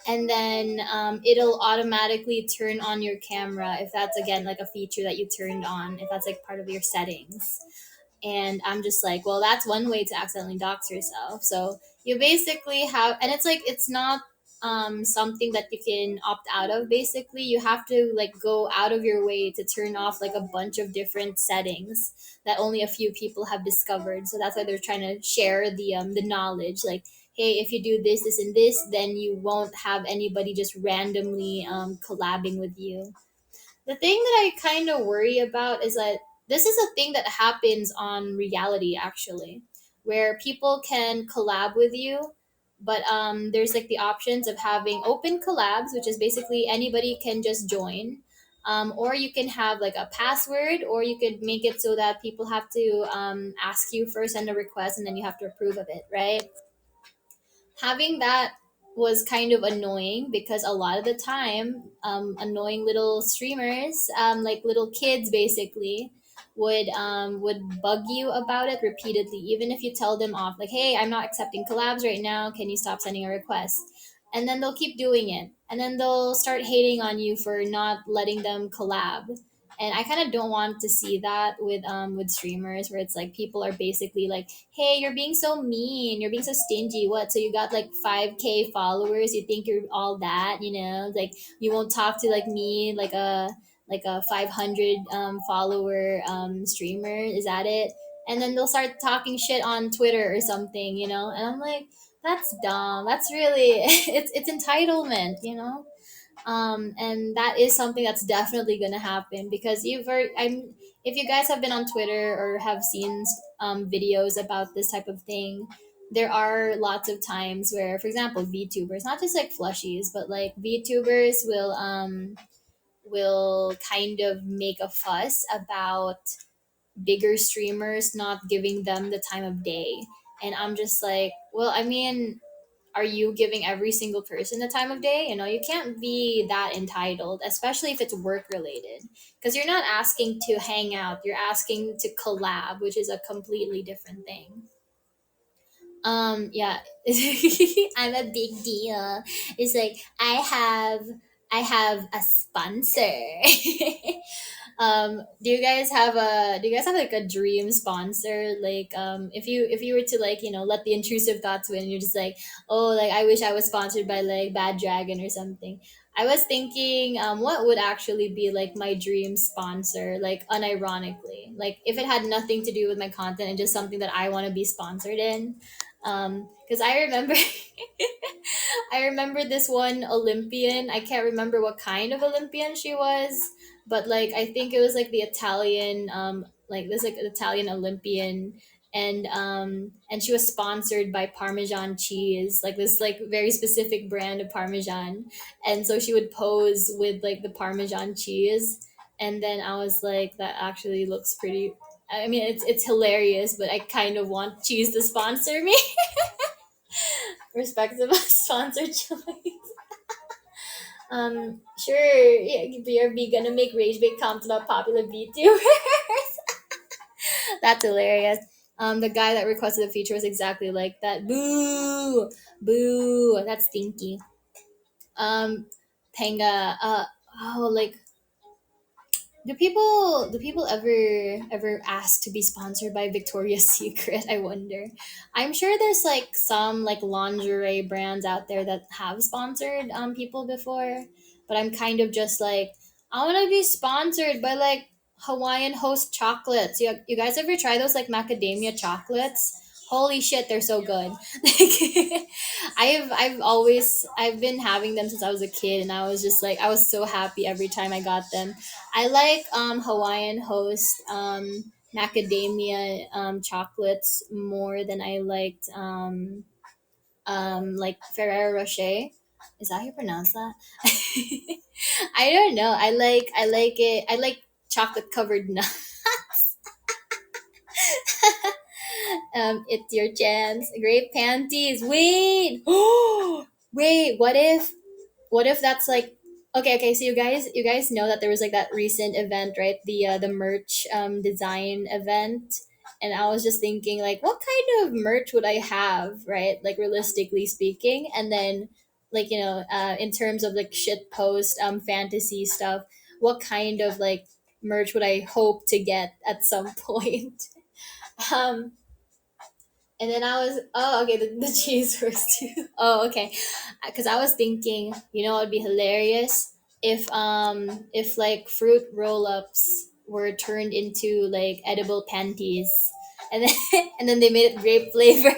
and then it'll automatically turn on your camera if that's again like a feature that you turned on, if that's like part of your settings. And I'm just like, well, that's one way to accidentally dox yourself. So you basically have, and it's like it's not something that you can opt out of. Basically you have to like go out of your way to turn off like a bunch of different settings that only a few people have discovered. So that's why they're trying to share the knowledge, like, hey, if you do this, this, and this, then you won't have anybody just randomly collabing with you. The thing that I kind of worry about is that this is a thing that happens on reality, actually, where people can collab with you, but there's like the options of having open collabs, which is basically anybody can just join. Or you can have like a password, or you could make it so that people have to ask you first, send a request, and then you have to approve of it, right? Having that was kind of annoying because a lot of the time, annoying little streamers, like little kids basically, would bug you about it repeatedly, even if you tell them off, like, hey, I'm not accepting collabs right now, can you stop sending a request? And then they'll keep doing it, and then they'll start hating on you for not letting them collab. And I kind of don't want to see that with streamers, where it's like people are basically like, hey, you're being so mean, you're being so stingy. What? So you got like 5K followers, you think you're all that, like you won't talk to like me, like a 500 follower streamer, is that it? And then they'll start talking shit on Twitter or something, and I'm like, that's dumb. That's really it's entitlement. And that is something that's definitely going to happen, because if you guys have been on Twitter or have seen videos about this type of thing, there are lots of times where, for example, VTubers, not just like flushies, but like VTubers will kind of make a fuss about bigger streamers not giving them the time of day. And I'm just like, well, I mean, are you giving every single person the time of day? You can't be that entitled, especially if it's work related, because you're not asking to hang out, you're asking to collab, which is a completely different thing. Yeah. I'm a big deal. It's like I have a sponsor. Do you guys have like a dream sponsor? Like, if you were to, like, let the intrusive thoughts win, you're just like, oh, like, I wish I was sponsored by like Bad Dragon or something. I was thinking, what would actually be like my dream sponsor, like unironically, like if it had nothing to do with my content and just something that I want to be sponsored in. Because I remember I remember this one Olympian. I can't remember what kind of Olympian she was. but like I think it was like the Italian like this like Italian Olympian, and she was sponsored by Parmesan cheese, like this like very specific brand of Parmesan. And so she would pose with like the Parmesan cheese, and then I was like, that actually looks pretty. I mean, it's hilarious, but I kind of want cheese to sponsor me. Respective of sponsored choice. Sure, yeah, BRB gonna make rage bait comments about popular VTubers. That's hilarious. The guy that requested the feature was exactly like that. Boo, boo. That's stinky. Um, Panga. Like, do people ever ask to be sponsored by Victoria's Secret? I wonder. I'm sure there's like some like lingerie brands out there that have sponsored people before, but I'm kind of just like, I want to be sponsored by like Hawaiian Host chocolates. You guys ever try those like macadamia chocolates? Holy shit, they're so good. Like, I've been having them since I was a kid, and I was just like, I was so happy every time I got them. I like Hawaiian Host macadamia chocolates more than I liked like Ferrero Rocher. Is that how you pronounce that? I don't know. I like it. I like chocolate covered nuts. It's your chance. Grape panties. Wait. Wait. What if that's like, okay, so you guys know that there was like that recent event, right? The merch design event. And I was just thinking like, what kind of merch would I have, right? Like, realistically speaking. And then, like, in terms of like shit post fantasy stuff, what kind of like merch would I hope to get at some point? um and then I was, oh, okay, the cheese first too. Oh, okay. Because I was thinking, it would be hilarious if like fruit roll ups were turned into like edible panties, and then and then they made it grape flavored.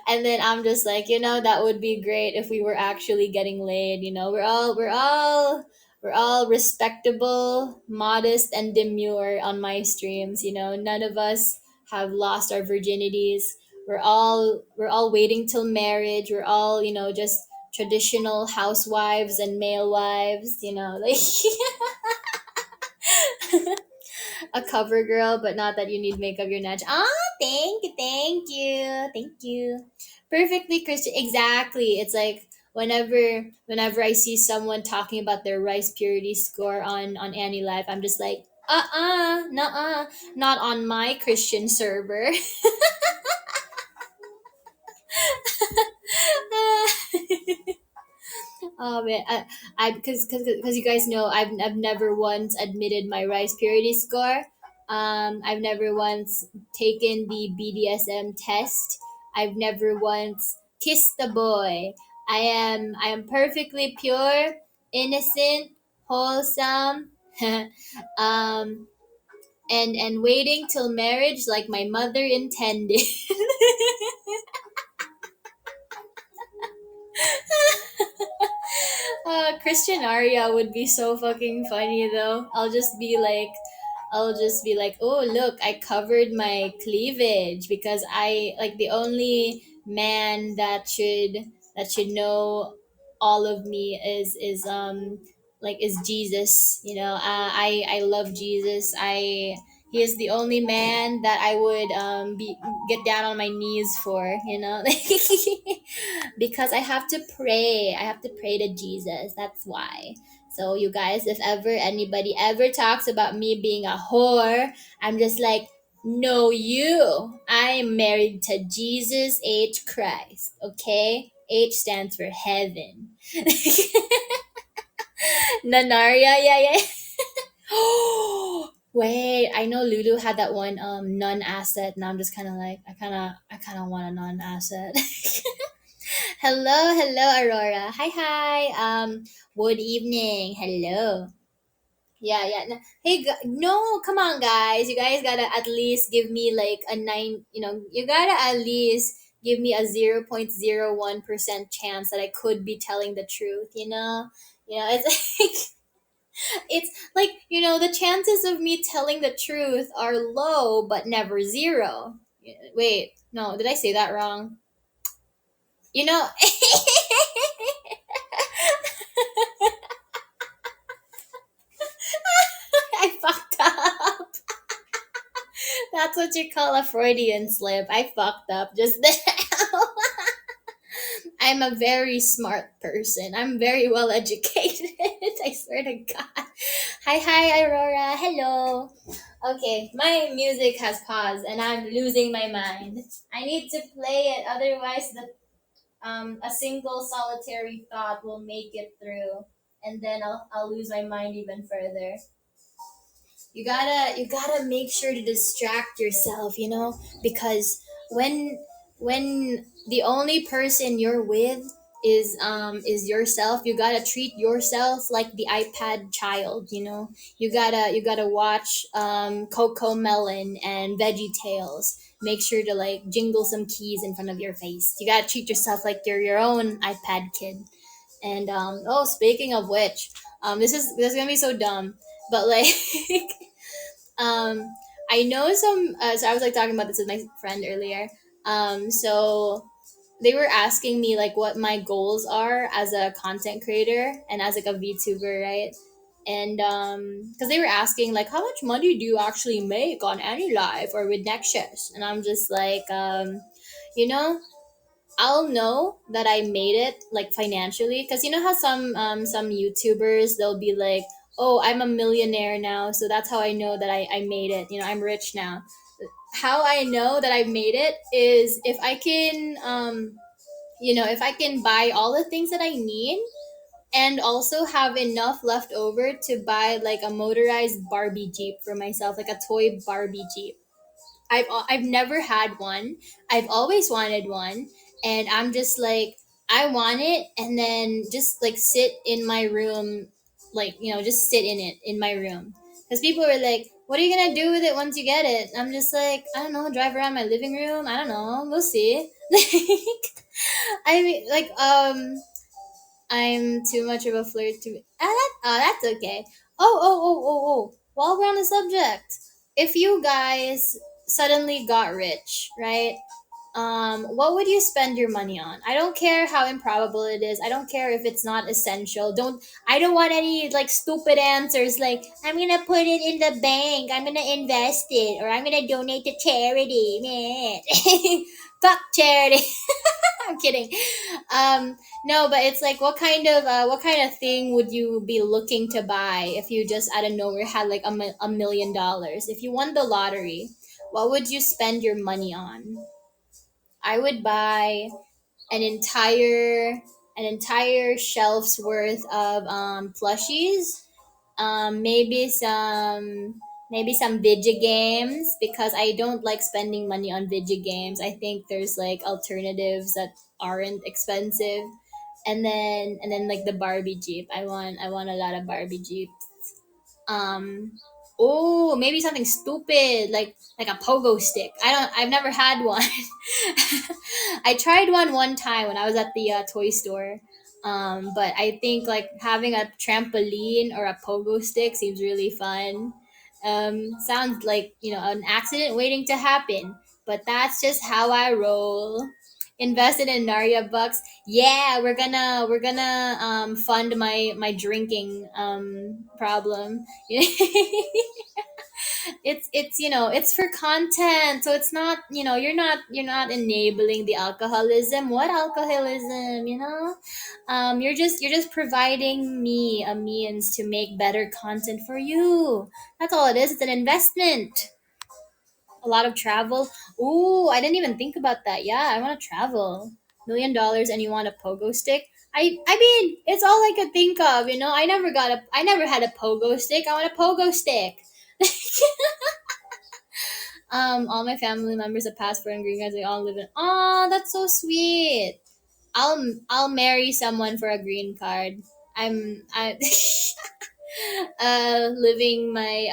And then I'm just like, that would be great if we were actually getting laid. We're all respectable, modest, and demure on my streams. None of us have lost our virginities. We're all waiting till marriage. We're all, just traditional housewives and male wives. Like a cover girl, but not that you need makeup your natch. Oh, thank you. Perfectly Christian. Exactly. It's like whenever I see someone talking about their rice purity score on AniLive, I'm just like, nuh not on my Christian server. Oh man, because you guys know, I've never once admitted my rice purity score. I've never once taken the BDSM test. I've never once kissed a boy. I am perfectly pure, innocent, wholesome, um, and waiting till marriage like my mother intended. Christian Aria would be so fucking funny though. I'll just be like, oh look, I covered my cleavage because I like the only man that should know all of me is Jesus. I love Jesus. He is the only man that I would be get down on my knees for. Because I have to pray. I have to pray to Jesus. That's why. So you guys, if ever anybody ever talks about me being a whore, I'm just like, no, you. I am married to Jesus H. Christ. Okay? H stands for heaven. Nanaria, yeah, yeah. Wait, I know Lulu had that one non asset. Now I'm just kind of like, I kind of want a non asset. Hello, Aurora. Hi. Good evening. Hello. Yeah, yeah. Hey, no, come on, guys. You guys gotta at least give me like a nine. You gotta at least give me a 0.01% chance that I could be telling the truth. It's like It's like, the chances of me telling the truth are low but never zero. Wait, no, did I say that wrong? You know, I fucked up. That's what you call a Freudian slip. I fucked up just now. I'm a very smart person. I'm very well educated. I swear to God. Hi, Aurora. Hello. Okay, my music has paused and I'm losing my mind. I need to play it, otherwise a single solitary thought will make it through, and then I'll lose my mind even further. You gotta make sure to distract yourself, because when when the only person you're with is yourself, you gotta treat yourself like the iPad child. You gotta watch Coco Melon and Veggie Tales. Make sure to like jingle some keys in front of your face. You gotta treat yourself like you're your own iPad kid. And oh, speaking of which, this is gonna be so dumb, but like um I know some so I was like talking about this with my friend earlier. So they were asking me like what my goals are as a content creator and as like a VTuber, right? And because they were asking like how much money do you actually make on AniLive or with Nexas, and I'm just like you know I'll know that I made it like financially, because you know how some YouTubers, they'll be like, "Oh, I'm a millionaire now, so that's how I know that I made it. I'm rich now." How I know that I made it is if I can if I can buy all the things that I need and also have enough left over to buy like a motorized Barbie Jeep for myself, like a toy Barbie Jeep. I've never had one. I've always wanted one, and I'm just like I want it, and then just like sit in my room, like just sit in it in my room. Because people were like, "What are you gonna do with it once you get it?" I'm just like, I don't know, drive around my living room. I don't know, we'll see. Like, I mean, like I'm too much of a flirt to. That's okay. Oh. While we're on the subject, if you guys suddenly got rich, right? What would you spend your money on? I don't care how improbable it is. I don't care if it's not essential. I don't want any like stupid answers like I'm gonna put it in the bank, I'm gonna invest it, or I'm gonna donate to charity. Man. Fuck charity. I'm kidding. No, but it's like what kind of thing would you be looking to buy if you just out of nowhere had like $1 million? If you won the lottery, what would you spend your money on? I would buy an entire shelf's worth of plushies, maybe some video games, because I don't like spending money on video games. I think there's like alternatives that aren't expensive. And then like the Barbie Jeep. I want a lot of Barbie Jeep. um oh, maybe something stupid like a pogo stick. I've never had one. I tried one time when I was at the toy store. But I think like having a trampoline or a pogo stick seems really fun. Sounds like an accident waiting to happen, but that's just how I roll. Invested in Naria bucks. Yeah, we're gonna fund my drinking problem. It's for content, so it's not, you're not enabling the alcoholism. What alcoholism? You're just providing me a means to make better content for you. That's all it is. It's an investment. A lot of travel. Ooh, I didn't even think about that. Yeah, I want to travel. $1 million and you want a pogo stick? I mean, it's all I could think of. I never had a pogo stick. I want a pogo stick. All my family members have passport and green cards. They all live in. Oh, that's so sweet. I'll marry someone for a green card. I living my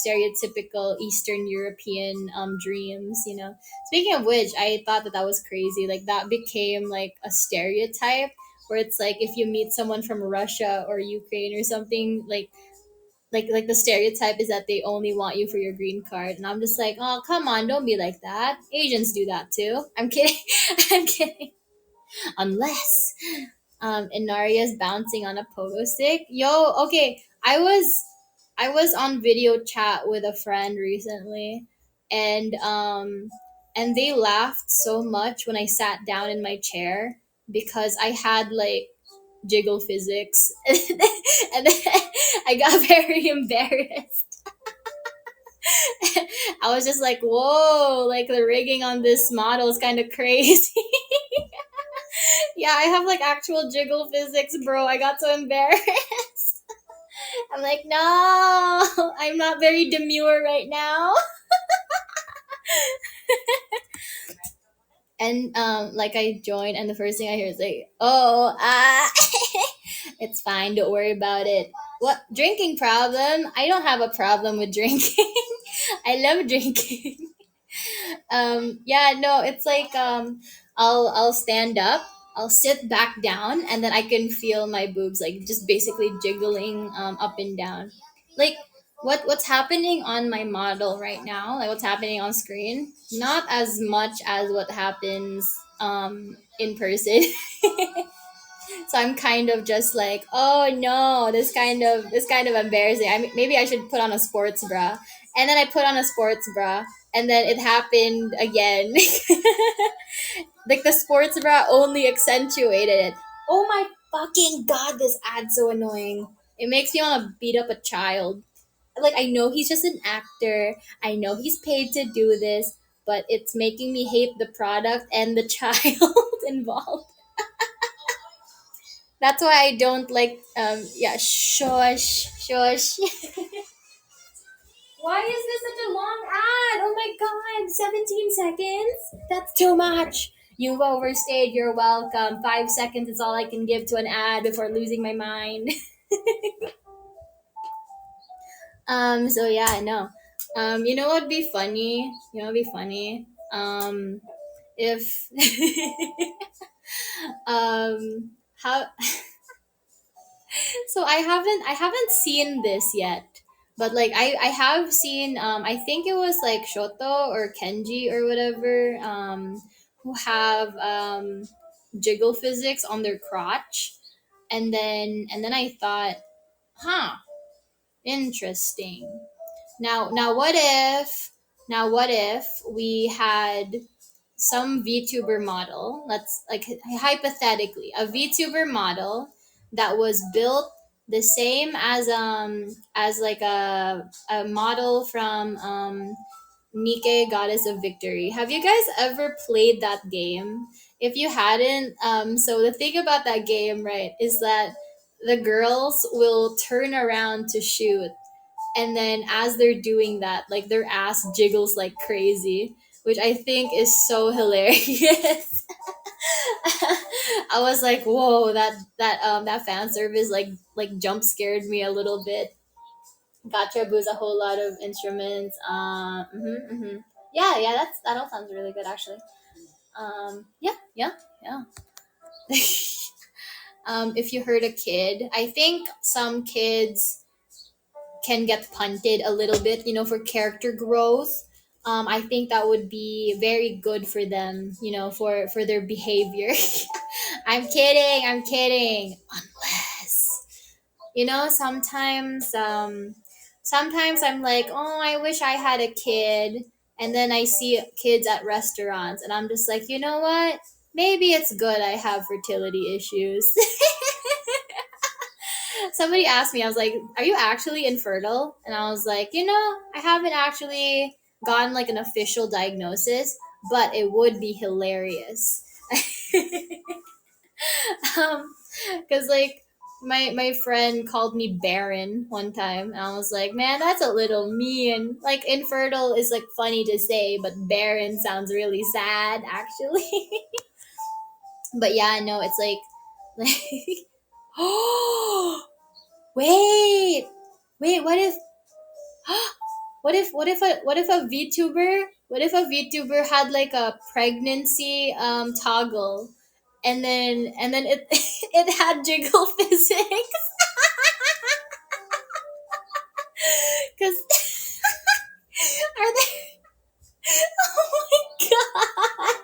stereotypical Eastern European dreams. Speaking of which, I thought that was crazy. Like that became like a stereotype where it's like if you meet someone from Russia or Ukraine or something, like the stereotype is that they only want you for your green card, and I'm just like, oh come on, don't be like that. Asians do that too. I'm kidding. I'm kidding. Unless Enaria's bouncing on a pogo stick. Yo, okay. I was on video chat with a friend recently, and they laughed so much when I sat down in my chair because I had like jiggle physics, and then I got very embarrassed. I was just like, "Whoa! Like the rigging on this model is kind of crazy." Yeah, I have like actual jiggle physics, bro. I got so embarrassed. I'm like, no, I'm not very demure right now. And like I joined, and the first thing I hear is like, oh, it's fine. Don't worry about it. What drinking problem? I don't have a problem with drinking. I love drinking. Yeah, no, it's like I'll stand up, I'll sit back down, and then I can feel my boobs like just basically jiggling up and down. Like what's happening on my model right now, like what's happening on screen, not as much as what happens in person. So I'm kind of just like, oh no, this kind of embarrassing. Maybe I should put on a sports bra, and then I put on a sports bra, and then it happened again. Like the sports bra only accentuated it. Oh my fucking god, this ad's so annoying. It makes me want to beat up a child. Like I know he's just an actor. I know he's paid to do this, but it's making me hate the product and the child involved. That's why I don't like yeah, shush, shush. Why is this such a long ad? Oh my god, 17 seconds? That's too much. You've overstayed your welcome. 5 seconds is all I can give to an ad before losing my mind. So yeah, no. You know what'd be funny? You know what'd be funny? If how so I haven't seen this yet, but like I have seen I think it was like Shoto or Kenji or whatever who have jiggle physics on their crotch, and then I thought, huh, interesting. Now what if we had some VTuber model, let's like hypothetically, a VTuber model that was built the same as like a model from Nike, Goddess of Victory. Have you guys ever played that game? If you hadn't, so the thing about that game, right, is that the girls will turn around to shoot, and then as they're doing that, like their ass jiggles like crazy, which I think is so hilarious. I was like, whoa, that fan service like jump scared me a little bit. Gotcha boo's a whole lot of instruments. Yeah, yeah, that all sounds really good actually. Yeah, yeah, yeah. If you hurt a kid, I think some kids can get punted a little bit, for character growth. I think that would be very good for them, for their behavior. I'm kidding. I'm kidding. Unless, sometimes I'm like, oh, I wish I had a kid. And then I see kids at restaurants, and I'm just like, you know what? Maybe it's good I have fertility issues. Somebody asked me, I was like, are you actually infertile? And I was like, I haven't actually gotten like an official diagnosis, but it would be hilarious. um because like my friend called me barren one time, and I was like, man, that's a little mean. Like infertile is like funny to say, but barren sounds really sad actually. But yeah, no, it's like oh, wait, what if what if a VTuber had like a pregnancy toggle, and then it it had jiggle physics because are there oh my god.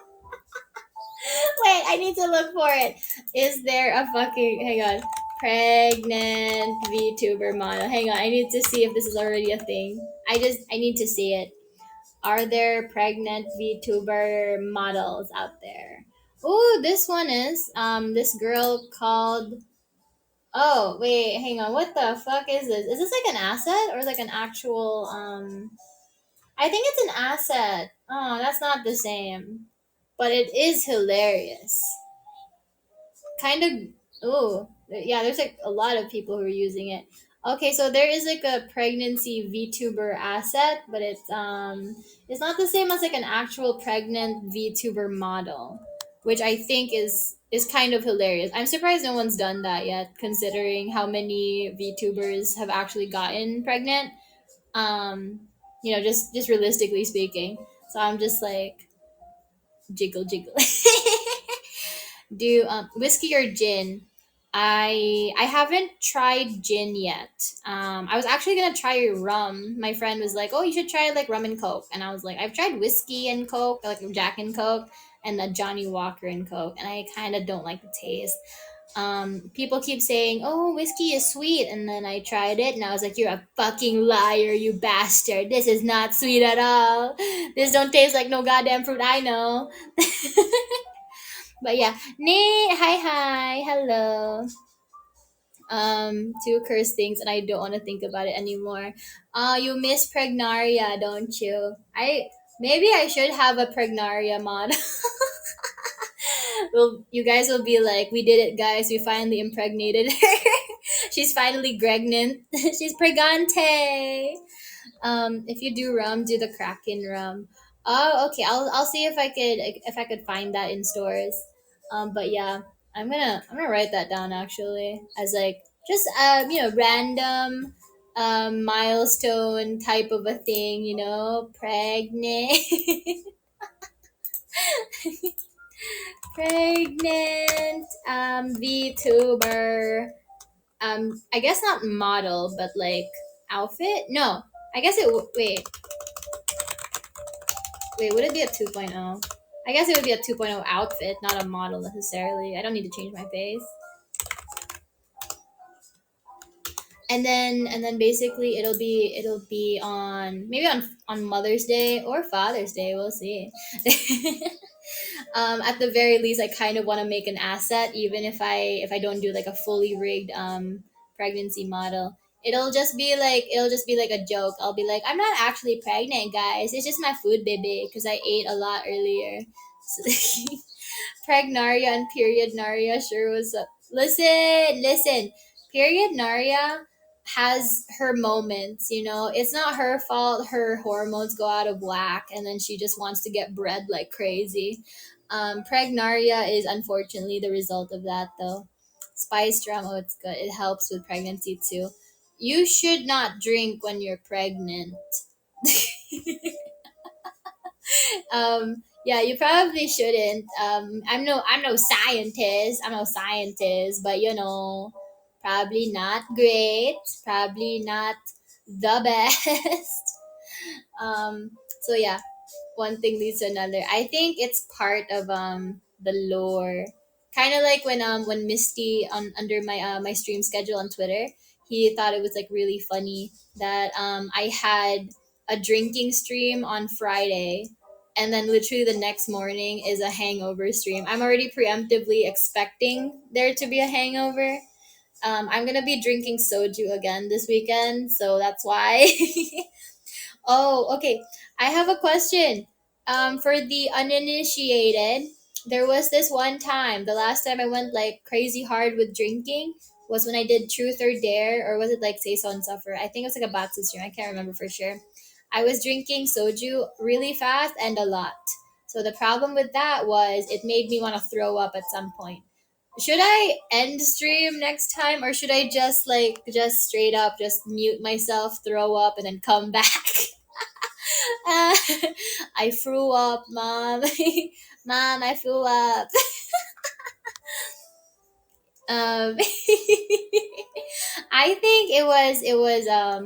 Wait, I need to look for it. Is there a fucking hang on? Pregnant VTuber model. Hang on, I need to see if this is already a thing. I need to see it. Are there pregnant VTuber models out there? Oh, this one is this girl called. Oh wait, hang on. What the fuck is this? Is this like an asset or like an actual? I think it's an asset. Oh, that's not the same, but it is hilarious. Kind of. Oh yeah, there's like a lot of people who are using it. Okay, so there is like a pregnancy VTuber asset, but it's not the same as like an actual pregnant VTuber model, which I think is kind of hilarious. I'm surprised no one's done that yet, considering how many VTubers have actually gotten pregnant. Um, just realistically speaking. So I'm just like jiggle jiggle. Do whiskey or gin? I haven't tried gin yet. I was actually gonna try rum. My friend was like, "Oh, you should try like rum and coke," and I was like, "I've tried whiskey and coke, like Jack and Coke, and the Johnny Walker and Coke, and I kind of don't like the taste." People keep saying, "Oh, whiskey is sweet," and then I tried it, and I was like, "You're a fucking liar, you bastard! This is not sweet at all. This don't taste like no goddamn fruit I know." But yeah, hi, hello. Two curse things, and I don't want to think about it anymore. You miss Pregnaria, don't you? Maybe I should have a Pregnaria mod. Well, you guys will be like, "We did it, guys. We finally impregnated her. She's finally pregnant. She's pregante." If you do rum, do the Kraken rum. Oh, okay. I'll see if I could find that in stores. But yeah, I'm gonna write that down actually as like just random milestone type of a thing. Pregnant, pregnant VTuber. I guess not model, but like outfit. No, I guess wait, would it be a 2.0? I guess it would be a 2.0 outfit, not a model necessarily. I don't need to change my face. And then basically it'll be on maybe on Mother's Day or Father's Day. We'll see. At the very least, I kind of want to make an asset, even if I don't do like a fully rigged pregnancy model. It'll just be like a joke. I'll be like, I'm not actually pregnant, guys. It's just my food, baby, because I ate a lot earlier. So, Pregnaria and period Naria sure was up. Listen. Period Naria has her moments, It's not her fault her hormones go out of whack and then she just wants to get bred like crazy. Pregnaria is unfortunately the result of that though. Spice rum, oh it's good. It helps with pregnancy too. You should not drink when you're pregnant. Yeah, you probably shouldn't. I'm no scientist, but probably not great, probably not the best. So yeah, one thing leads to another. I think it's part of the lore. Kind of like when Misty on under my stream schedule on Twitter, he thought it was like really funny that I had a drinking stream on Friday, and then literally the next morning is a hangover stream. I'm already preemptively expecting there to be a hangover. I'm gonna be drinking soju again this weekend, so that's why. Oh, okay. I have a question. For the uninitiated, there was this one time. The last time I went like crazy hard with drinking was when I did Truth or Dare, or was it like Say So and Suffer? I think it was like a Batsu stream. I can't remember for sure. I was drinking soju really fast and a lot. So the problem with that was it made me want to throw up at some point. Should I end stream next time, or should I just straight up just mute myself, throw up, and then come back? Uh, I threw up, mom. Mom, I threw up. Um, I think it was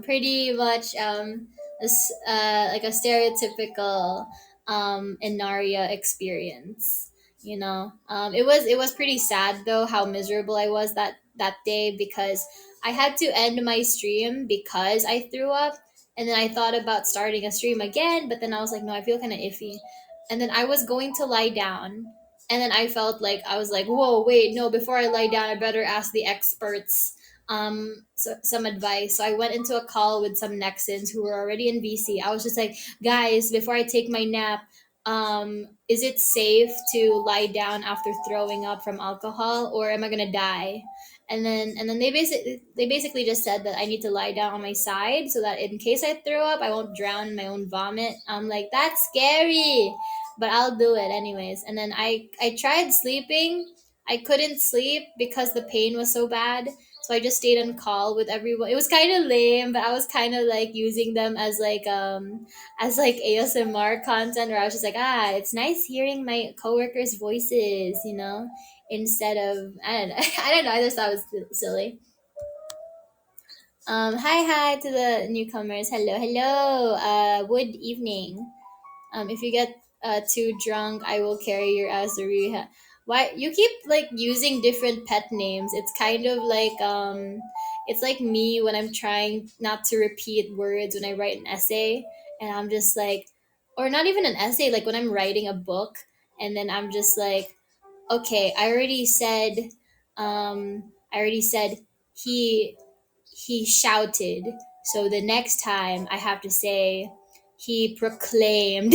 pretty much like a stereotypical Enaria experience. It was pretty sad though how miserable I was that day because I had to end my stream because I threw up, and then I thought about starting a stream again, but then I was like, no, I feel kind of iffy, and then I was going to lie down, and then I felt like I was like, whoa, wait, no, before I lie down, I better ask the experts some advice. So I went into a call with some Nexans who were already in VC. I was just like, guys, before I take my nap, is it safe to lie down after throwing up from alcohol, or am I gonna die? And then they basically just said that I need to lie down on my side so that in case I throw up, I won't drown in my own vomit. I'm like, that's scary, but I'll do it anyways. And then I tried sleeping. I couldn't sleep because the pain was so bad. So I just stayed on call with everyone. It was kind of lame, but I was kind of like using them as like ASMR content, where I was just like, it's nice hearing my coworkers' voices, instead of, I don't know. I don't know. I just thought it was silly. Hi to the newcomers. Hello, hello. Good evening. If you get too drunk, I will carry your Azaruha. Why you keep like using different pet names? It's like me when I'm trying not to repeat words when I write an essay, and I'm just like, or not even an essay, like when I'm writing a book, and then I'm just like, okay, I already said he shouted. So the next time I have to say he proclaimed.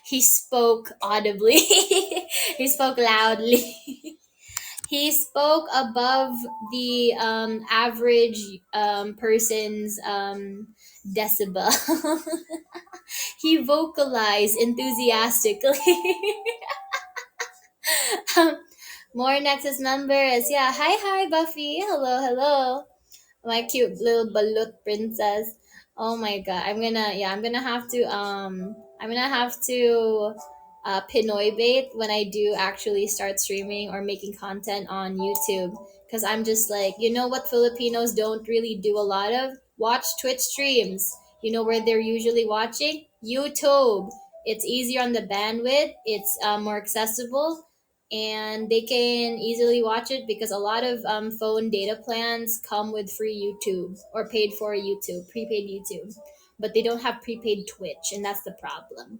He spoke audibly. He spoke loudly. He spoke above the average person's decibel. He vocalized enthusiastically. More Nexus members. Yeah. Hi, Buffy. Hello, hello. My cute little balut princess. Oh my god. I'm gonna have to Pinoy bait when I do actually start streaming or making content on YouTube. Because I'm just like, you know what Filipinos don't really do a lot of? Watch Twitch streams. You know where they're usually watching? YouTube. It's easier on the bandwidth, it's more accessible, and they can easily watch it because a lot of phone data plans come with free YouTube or paid for YouTube, prepaid YouTube. But they don't have prepaid Twitch, and that's the problem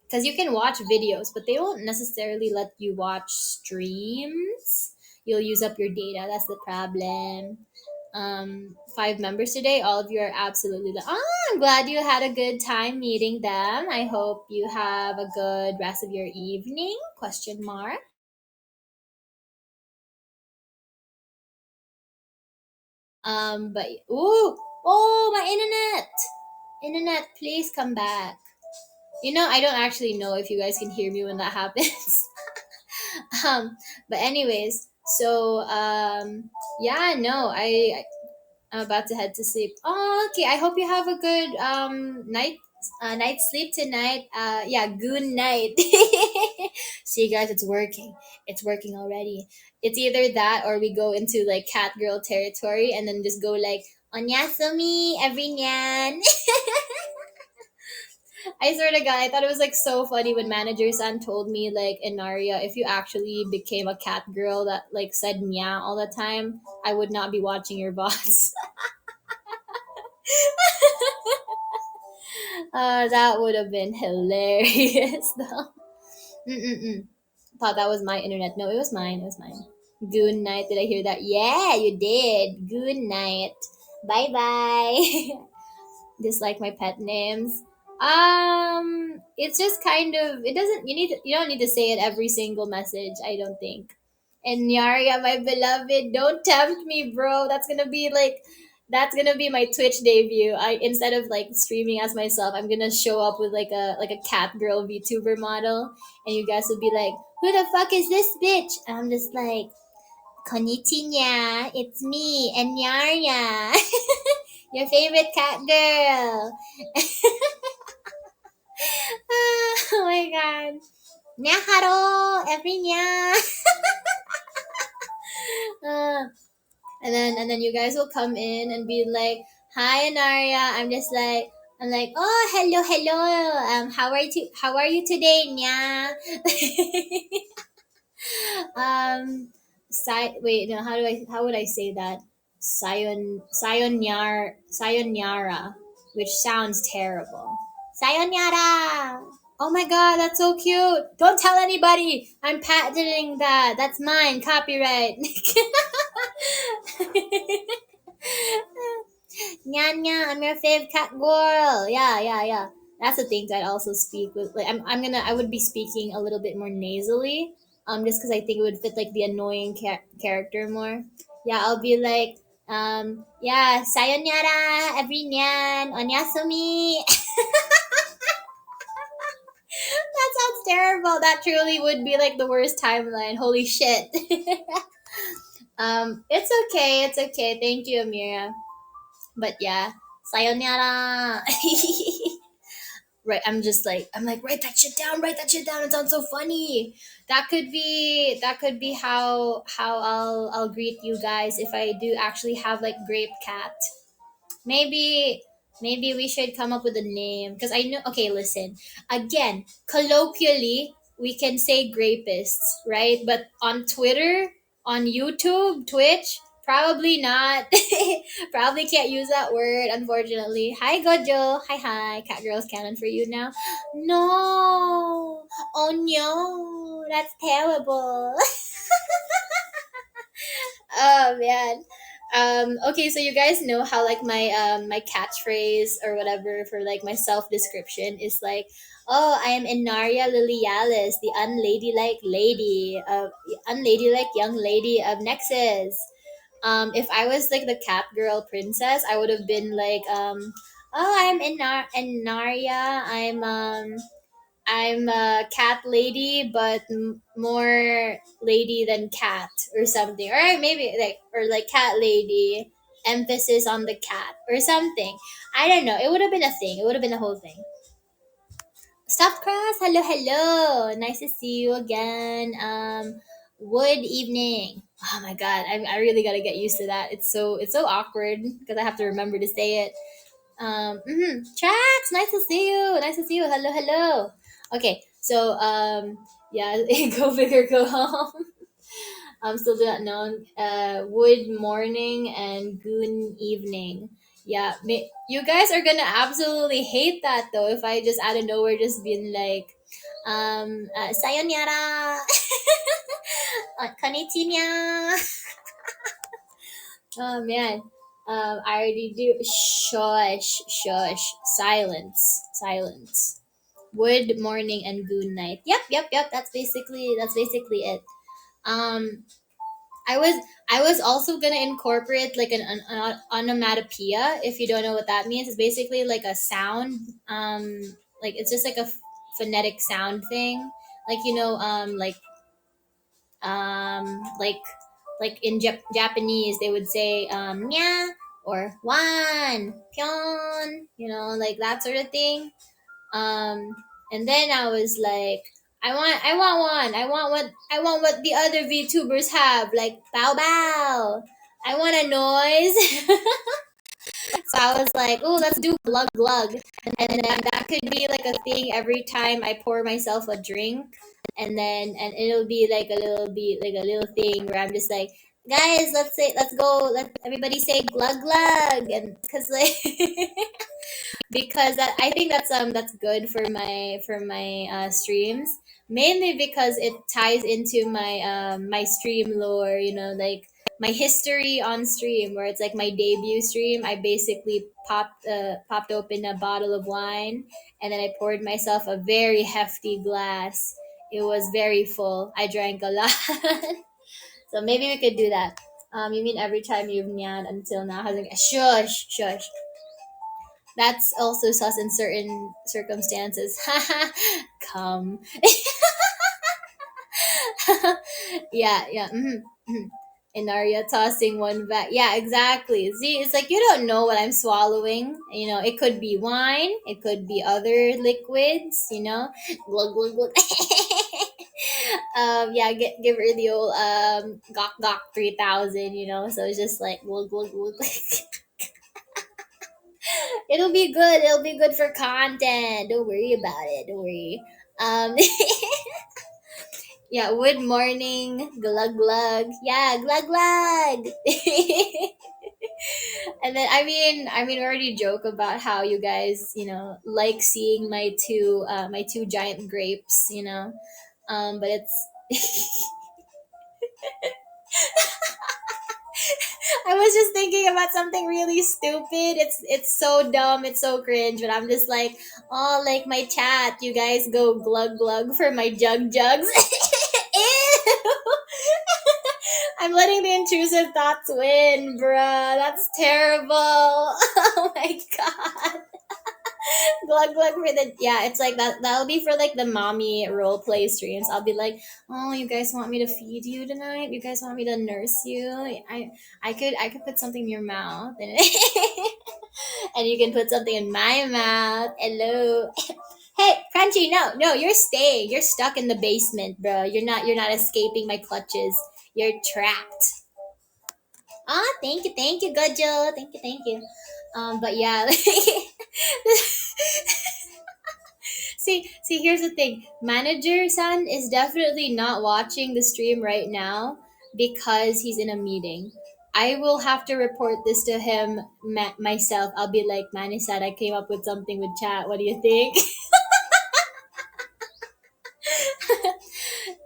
because you can watch videos, but they won't necessarily let you watch streams. You'll use up your data. That's the problem. Five members today. All of you are absolutely. I'm glad you had a good time meeting them. I hope you have a good rest of your evening. Question mark. But my internet, please come back. I don't actually know if you guys can hear me when that happens. But anyways, so yeah, no, I'm about to head to sleep. Oh, okay. I hope you have a good night sleep tonight. Yeah, good night. See, guys, it's working. It's working already. It's either that or we go into like cat girl territory and then just go like onyasumi every nyan. I swear to God, I thought it was like so funny when manager san told me like in Naria, if you actually became a cat girl that like said nya all the time, I would not be watching your bots. That would have been hilarious though. Mm-mm-mm. Thought that was my internet. No, it was mine. It was mine. Good night. Did I hear that? Yeah, you did. Good night. Bye bye. Dislike my pet names. It's just kind of it doesn't you don't need to say it every single message, I don't think. And Nyaria, my beloved, don't tempt me, bro. That's gonna be my Twitch debut. I instead of like streaming as myself, I'm gonna show up with like a cat girl VTuber model, and you guys will be like, "Who the fuck is this bitch?" And I'm just like, "Konnichiwa, it's me, and Nyaria, your favorite cat girl." Oh my god. Nyaharo, every nya. Uh, and then you guys will come in and be like, "Hi, Anaria." I'm like, "Oh, hello, hello. How are you today, nya?" um, wait, no. How would I say that? Sayonara, which sounds terrible. Sayonara. Oh my god, that's so cute. Don't tell anybody. I'm patenting that. That's mine. Copyright. Nyanya, I'm your fave cat girl. Yeah, yeah, yeah. That's the things I'd also speak with. Like, I would be speaking a little bit more nasally, just because I think it would fit like the annoying character more. Yeah, I'll be like, yeah, sayonara, every nyan, onyasumi. That sounds terrible. That truly would be like the worst timeline. Holy shit. It's okay. It's okay. Thank you, Amira. But yeah, sayonara. Right, I'm like, write that shit down. Write that shit down. It sounds so funny. That could be how I'll greet you guys if I do actually have like grape cat. Maybe we should come up with a name because I know. Okay, listen. Again, colloquially, we can say grapists, right? But on Twitter, on YouTube, Twitch, probably not. Probably can't use that word, unfortunately. Hi, Gojo. Hi. Cat Girls Canon for you now. No. Oh no. That's terrible. Oh man. Okay, so you guys know how like my catchphrase or whatever for like my self description is like, oh, I am Enaria Liliales, the unladylike young lady of Nexas. If I was like the cat girl princess, I would have been like, oh, I'm Enaria. I'm a cat lady, but more lady than cat or something. Or maybe like cat lady, emphasis on the cat or something. I don't know. It would have been a thing. It would have been a whole thing. Stop cross. Hello, hello. Nice to see you again. Wood evening. Oh my god, I really gotta get used to that. It's so awkward because I have to remember to say it. Tracks, nice to see you. Nice to see you. Hello, hello. Okay, so yeah, go big or go home. I'm still do not known. Wood morning and goon evening. Yeah, you guys are gonna absolutely hate that though if I just out of nowhere just been like, sayonara, konnichiwa. Oh man. I already do. Shush, shush. Silence. Wood, morning, and goon night. Yep. That's basically it. Um, I was also gonna incorporate like an onomatopoeia. If you don't know what that means, it's basically like a sound. Like it's just like a phonetic sound thing. Like like in Japanese they would say nya or wan pyon, like that sort of thing. And then I was like, I want one. I want what the other VTubers have, like bow bow. I want a noise. So I was like, oh, let's do glug glug. And then that could be like a thing every time I pour myself a drink. And it'll be like a little thing where I'm just like, guys, let's go, let everybody say glug glug. And because like because I think that's good for my streams, mainly because it ties into my stream lore, like my history on stream, where it's like my debut stream. I basically popped open a bottle of wine, and then I poured myself a very hefty glass. It was very full. I drank a lot. So maybe we could do that. You mean every time you've nyan until now hasn't? Shush. That's also sus in certain circumstances. Come. Yeah. Enaria tossing one back. Yeah, exactly. See, it's like you don't know what I'm swallowing. It could be wine, it could be other liquids. Glug glug glug. Yeah, give her the old gok gok 3000. So it's just like glug glug glug. It'll be good. It'll be good for content. Don't worry about it. Don't worry. Um, yeah. Good morning. Glug glug. Yeah, glug glug. And then we already joke about how you guys like seeing my two giant grapes. But it's I was just thinking about something really stupid. It's so dumb, it's so cringe, but I'm just like, oh, like my chat, you guys go glug glug for my jug jugs. Ew. I'm letting the intrusive thoughts win, bruh. That's terrible. Oh my god. Glug glug for the yeah, it's like that'll be for like the mommy role play streams. I'll be like, oh, you guys want me to feed you tonight? You guys want me to nurse you? I could put something in your mouth and and you can put something in my mouth. Hello. Hey, Crunchy, no, you're staying. You're stuck in the basement, bro. You're not escaping my clutches. You're trapped. Ah, thank you, good Joe. Thank you. But yeah, see, here's the thing. Manager San is definitely not watching the stream right now because he's in a meeting. I will have to report this to him myself. I'll be like, Manny said I came up with something with chat. What do you think?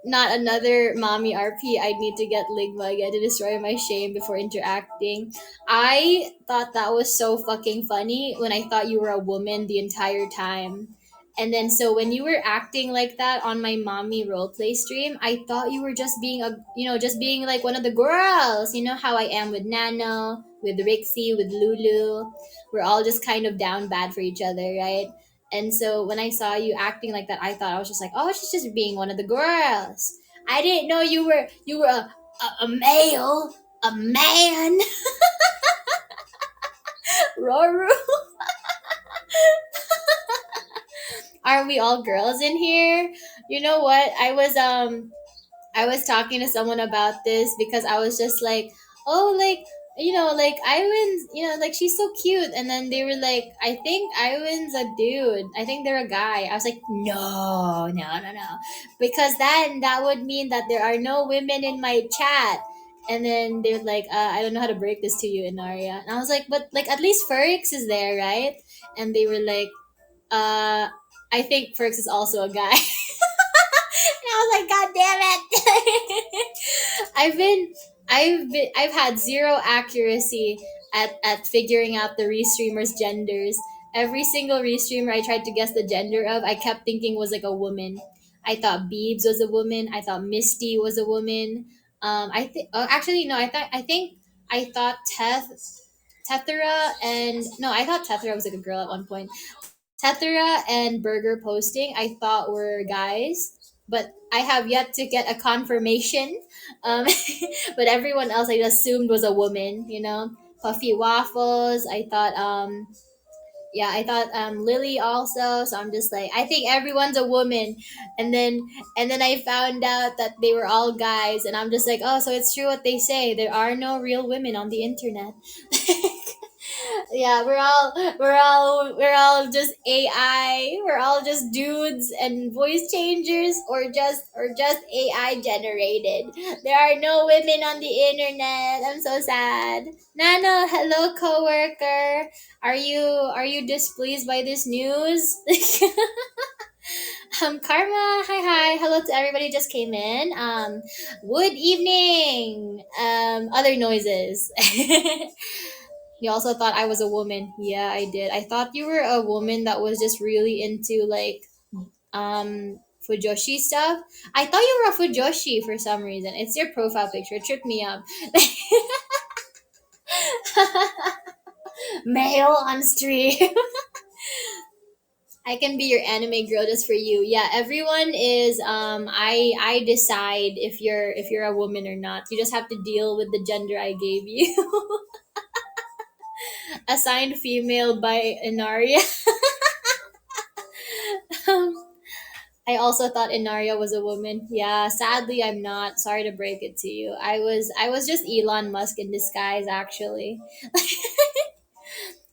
Not another mommy RP. I need to get Ligma again to destroy my shame before interacting. I thought that was so fucking funny when I thought you were a woman the entire time. And then so when you were acting like that on my mommy roleplay stream, I thought you were just being like one of the girls. You know how I am with Nano, with Rixie, with Lulu. We're all just kind of down bad for each other, right? And so when I saw you acting like that, I thought I was just like, oh, she's just being one of the girls. I didn't know you were a male, a man. Roru. Are we all girls in here? You know what? I was talking to someone about this because I was just like, oh, like, like Iwan's, like she's so cute. And then they were like, I think Iwan's a dude. I think they're a guy. I was like, no, no, no, no. Because then that would mean that there are no women in my chat. And then they're like, I don't know how to break this to you, Inaria. And I was like, but like at least Ferix is there, right? And they were like, I think Ferix is also a guy. And I was like, God damn it! I've had zero accuracy at figuring out the restreamers' genders. Every single restreamer I tried to guess the gender of, I kept thinking was like a woman. I thought Beebs was a woman. I thought Misty was a woman. I think. Oh, actually, no. I thought Tethera and no, I thought Tethera was like a girl at one point. Tethera and Burger Posting, I thought were guys, but I have yet to get a confirmation. Um, but everyone else I assumed was a woman. Puffy Waffles. I thought Lily also. So I'm just like, I think everyone's a woman, and then I found out that they were all guys, and I'm just like, oh, so it's true what they say. There are no real women on the internet. Yeah, we're all just AI. We're all just dudes and voice changers, or just AI generated. There are no women on the internet. I'm so sad. Nano, hello coworker. Are you displeased by this news? Karma, hi, hello to everybody who just came in. Good evening. Other noises. You also thought I was a woman. Yeah, I did. I thought you were a woman that was just really into like Fujoshi stuff. I thought you were a Fujoshi for some reason. It's your profile picture. It tripped me up. Male on stream. I can be your anime girl just for you. Yeah, everyone is I decide if you're a woman or not. You just have to deal with the gender I gave you. Assigned female by Enaria. I also thought Enaria was a woman. Yeah, sadly I'm not. Sorry to break it to you. I was just Elon Musk in disguise actually.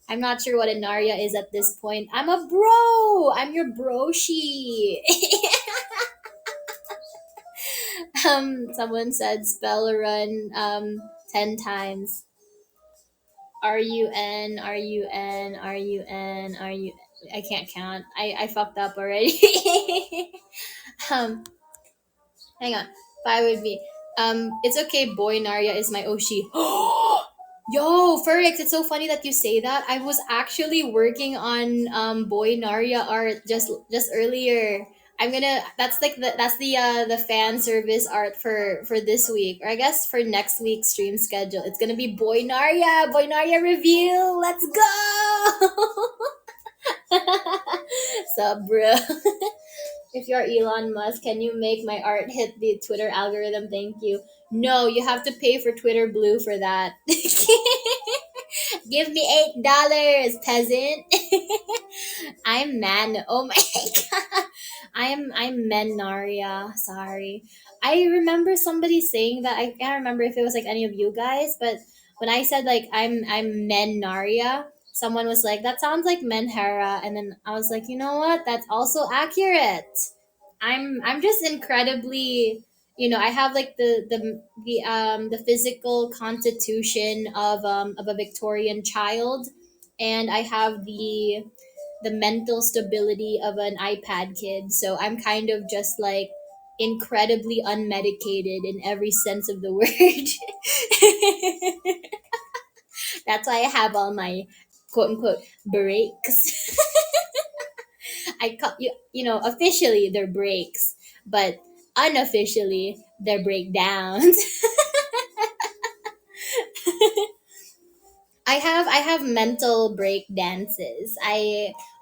I'm not sure what Enaria is at this point. I'm a bro. I'm your broshi. Someone said spell run 10 times. RUN. I can't count. I fucked up already. um Hang on. Five would be it's okay, boy Narya is my Oshi. Yo, Furix, it's so funny that you say that. I was actually working on boy Narya art just earlier. I'm gonna that's the fan service art for this week, or I guess for next week's stream schedule. It's gonna be Boy Narya review. Let's go. Sup, bro? If you're Elon Musk, can you make my art hit the Twitter algorithm? Thank you. No, you have to pay for Twitter Blue for that. Give me $8, peasant. I'm man. Oh my god. I'm Menaria. Sorry. I remember somebody saying that. I can't remember if it was like any of you guys, but when I said like I'm Menaria, someone was like, that sounds like Menhera, and then I was like, you know what? That's also accurate. I'm just incredibly, I have like the physical constitution of a Victorian child, and I have the mental stability of an iPad kid. So I'm kind of just like incredibly unmedicated in every sense of the word. That's why I have all my quote unquote breaks. I call officially they're breaks, but unofficially they're breakdowns. I have mental break dances.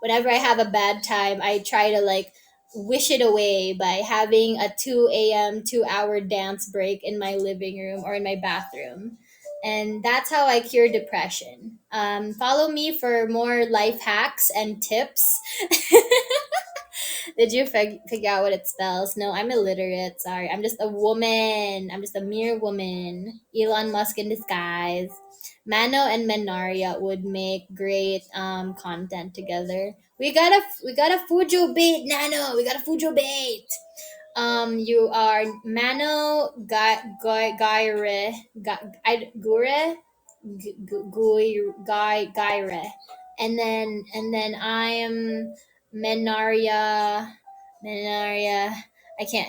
Whenever I have a bad time, I try to like wish it away by having a 2 a.m. 2 hour dance break in my living room or in my bathroom. And that's how I cure depression. Follow me for more life hacks and tips. Did you figure out what it spells? No, I'm illiterate. Sorry. I'm just a woman. I'm just a mere woman. Elon Musk in disguise. Mano and Menaria would make great content together. We got a Fujo bait, Nano. We got a Fujo bait. You are Mano Gaire Gure Gaire, and then I am Menaria. Menaria. I can't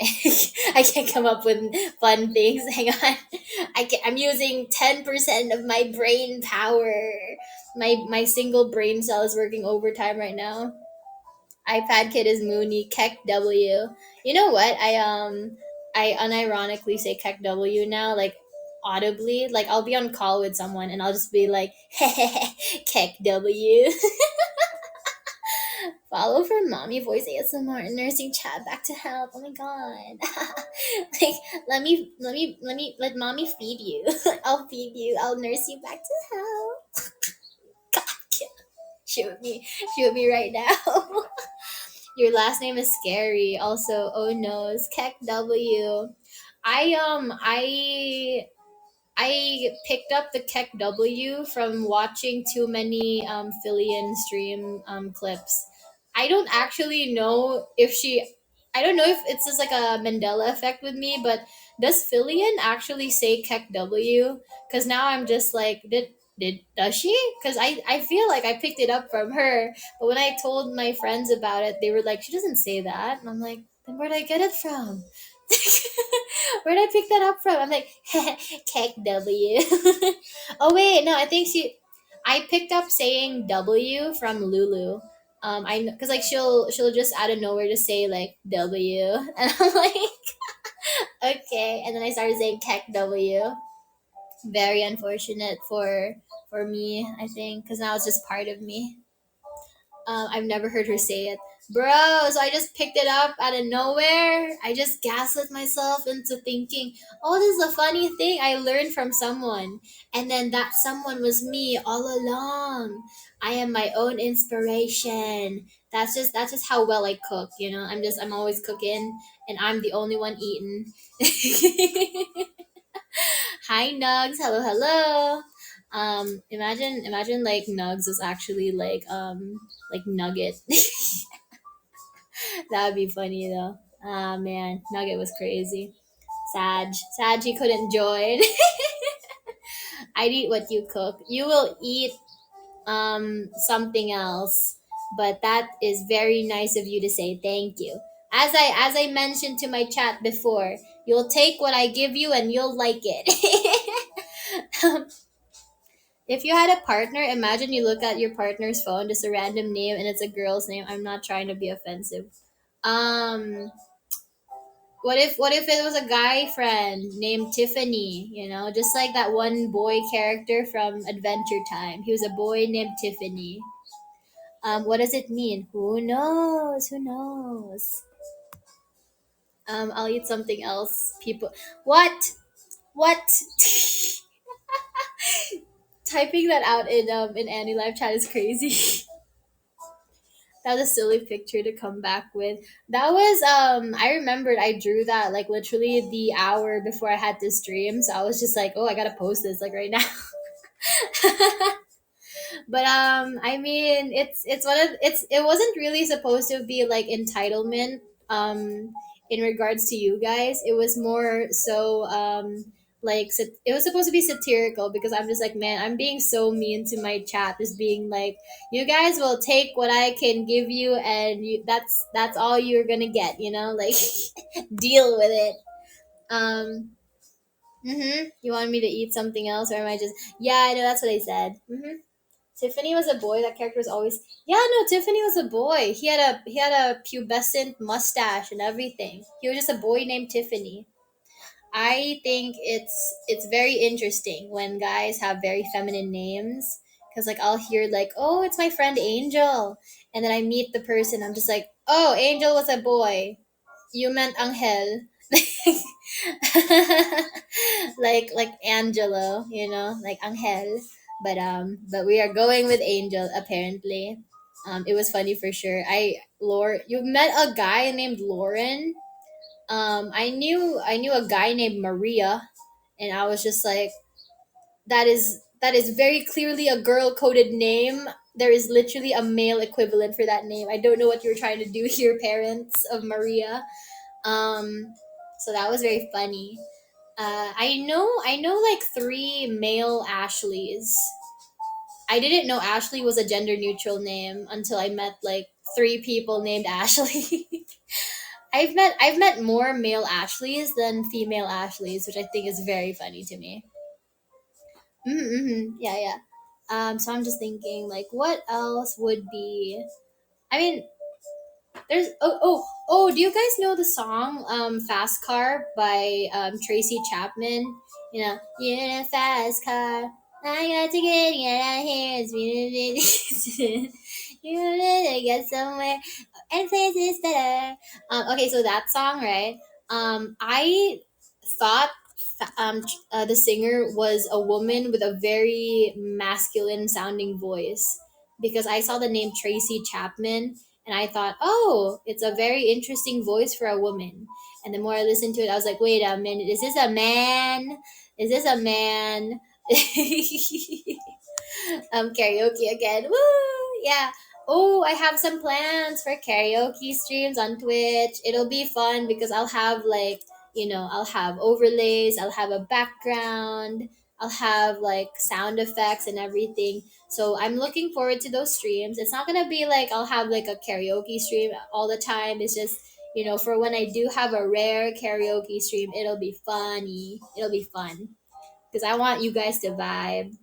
I can't come up with fun things. Hang on. I'm using 10% of my brain power. My single brain cell is working overtime right now. iPad kid is Mooney. Keck W. You know what? I unironically say Keck W now, like audibly. Like I'll be on call with someone and I'll just be like Keck W. Follow for mommy voice ASMR and nursing chat back to health. Oh my god. Like let mommy feed you. I'll feed you. I'll nurse you back to health. God, shoot me right now. Your last name is scary. Also, oh no, Keck W. I picked up the Keck W from watching too many Fillion stream clips. I don't actually know if she. I don't know if it's just like a Mandela effect with me, but does Fillion actually say Keck W? Because now I'm just like, does she? Because I feel like I picked it up from her, but when I told my friends about it, they were like, she doesn't say that, and I'm like, then where did I get it from? Where did I pick that up from? I'm like, Keck W. Oh wait, no, I think I picked up saying W from Lulu. I because like she'll just out of nowhere just say like W, and I'm like, okay, and then I started saying Keck W. Very unfortunate for me, I think, because now it's just part of me. I've never heard her say it. Bro, so I just picked it up out of nowhere. I just gaslit myself into thinking, oh, this is a funny thing I learned from someone. And then that someone was me all along. I am my own inspiration. That's just how well I cook, you know? I'm always cooking and I'm the only one eating. Hi Nugs, hello, hello. Imagine like Nugs was actually like Nugget. That would be funny though. Ah man, Nugget was crazy. Sag, he couldn't join. I'd eat what you cook. You will eat something else, but that is very nice of you to say. Thank you. As I mentioned to my chat before, you'll take what I give you and you'll like it. If you had a partner, imagine you look at your partner's phone, just a random name, and it's a girl's name. I'm not trying to be offensive. Um, what if it was a guy friend named Tiffany? You know, just like that one boy character from Adventure Time. He was a boy named Tiffany. What does it mean? Who knows? Who knows? I'll eat something else. People, what? What? Typing that out in AniLive chat is crazy. That was a silly picture to come back with. That was I remembered I drew that like literally the hour before I had this dream. So I was just like, oh, I gotta post this like right now. But I mean it's one of it wasn't really supposed to be like entitlement in regards to you guys. It was more so it was supposed to be satirical because I'm just like, man, I'm being so mean to my chat, just being like, you guys will take what I can give you and that's all you're gonna get, you know, like deal with it. You want me to eat something else or am I just, yeah, I know, that's what I said. Tiffany was a boy. That character was always, yeah, no, Tiffany was a boy. He had a pubescent mustache and everything. He was just a boy named Tiffany. I think it's very interesting when guys have very feminine names because like I'll hear like, oh, it's my friend Angel, and then I meet the person. I'm just like, oh, Angel was a boy. You meant Angel. Like Angelo, you know, like Angel. But we are going with Angel apparently. It was funny for sure. You met a guy named Lauren. I knew a guy named Maria, and I was just like, that is very clearly a girl coded name. There is literally a male equivalent for that name. I don't know what you were trying to do here, parents of Maria. Um, so that was very funny. I know like three male Ashleys. I didn't know Ashley was a gender neutral name until I met like three people named Ashley. I've met more male Ashleys than female Ashleys, which I think is very funny to me. Yeah, yeah. So I'm just thinking like, what else would be? I mean, there's oh. Do you guys know the song "Fast Car" by Tracy Chapman? You know, you're in a fast car. I got to get out of here. It's been you to get somewhere and places better. Okay, so that song, right? I thought the singer was a woman with a very masculine sounding voice because I saw the name Tracy Chapman and I thought, oh, it's a very interesting voice for a woman. And the more I listened to it, I was like, wait a minute, is this a man? Is this a man? Karaoke again. Woo! Yeah. Oh, I have some plans for karaoke streams on Twitch. It'll be fun because I'll have like, I'll have overlays, I'll have a background, I'll have like sound effects and everything. So I'm looking forward to those streams. It's not gonna be like I'll have like a karaoke stream all the time. It's just, for when I do have a rare karaoke stream, it'll be funny. It'll be fun because I want you guys to vibe.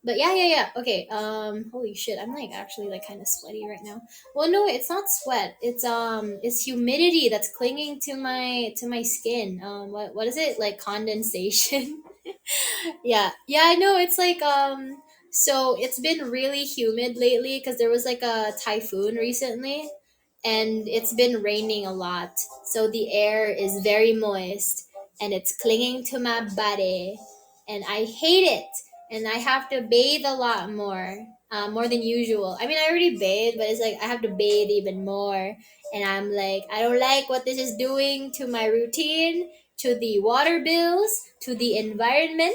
But yeah, yeah, yeah. Okay. Holy shit, I'm like actually like kind of sweaty right now. Well, no, it's not sweat. It's humidity that's clinging to my skin. What is it like condensation? Yeah, yeah. I know. It's like So it's been really humid lately because there was like a typhoon recently, and it's been raining a lot. So the air is very moist and it's clinging to my body, and I hate it. And I have to bathe a lot more than usual. I mean, I already bathe, but it's like I have to bathe even more. And I'm like, I don't like what this is doing to my routine, to the water bills, to the environment.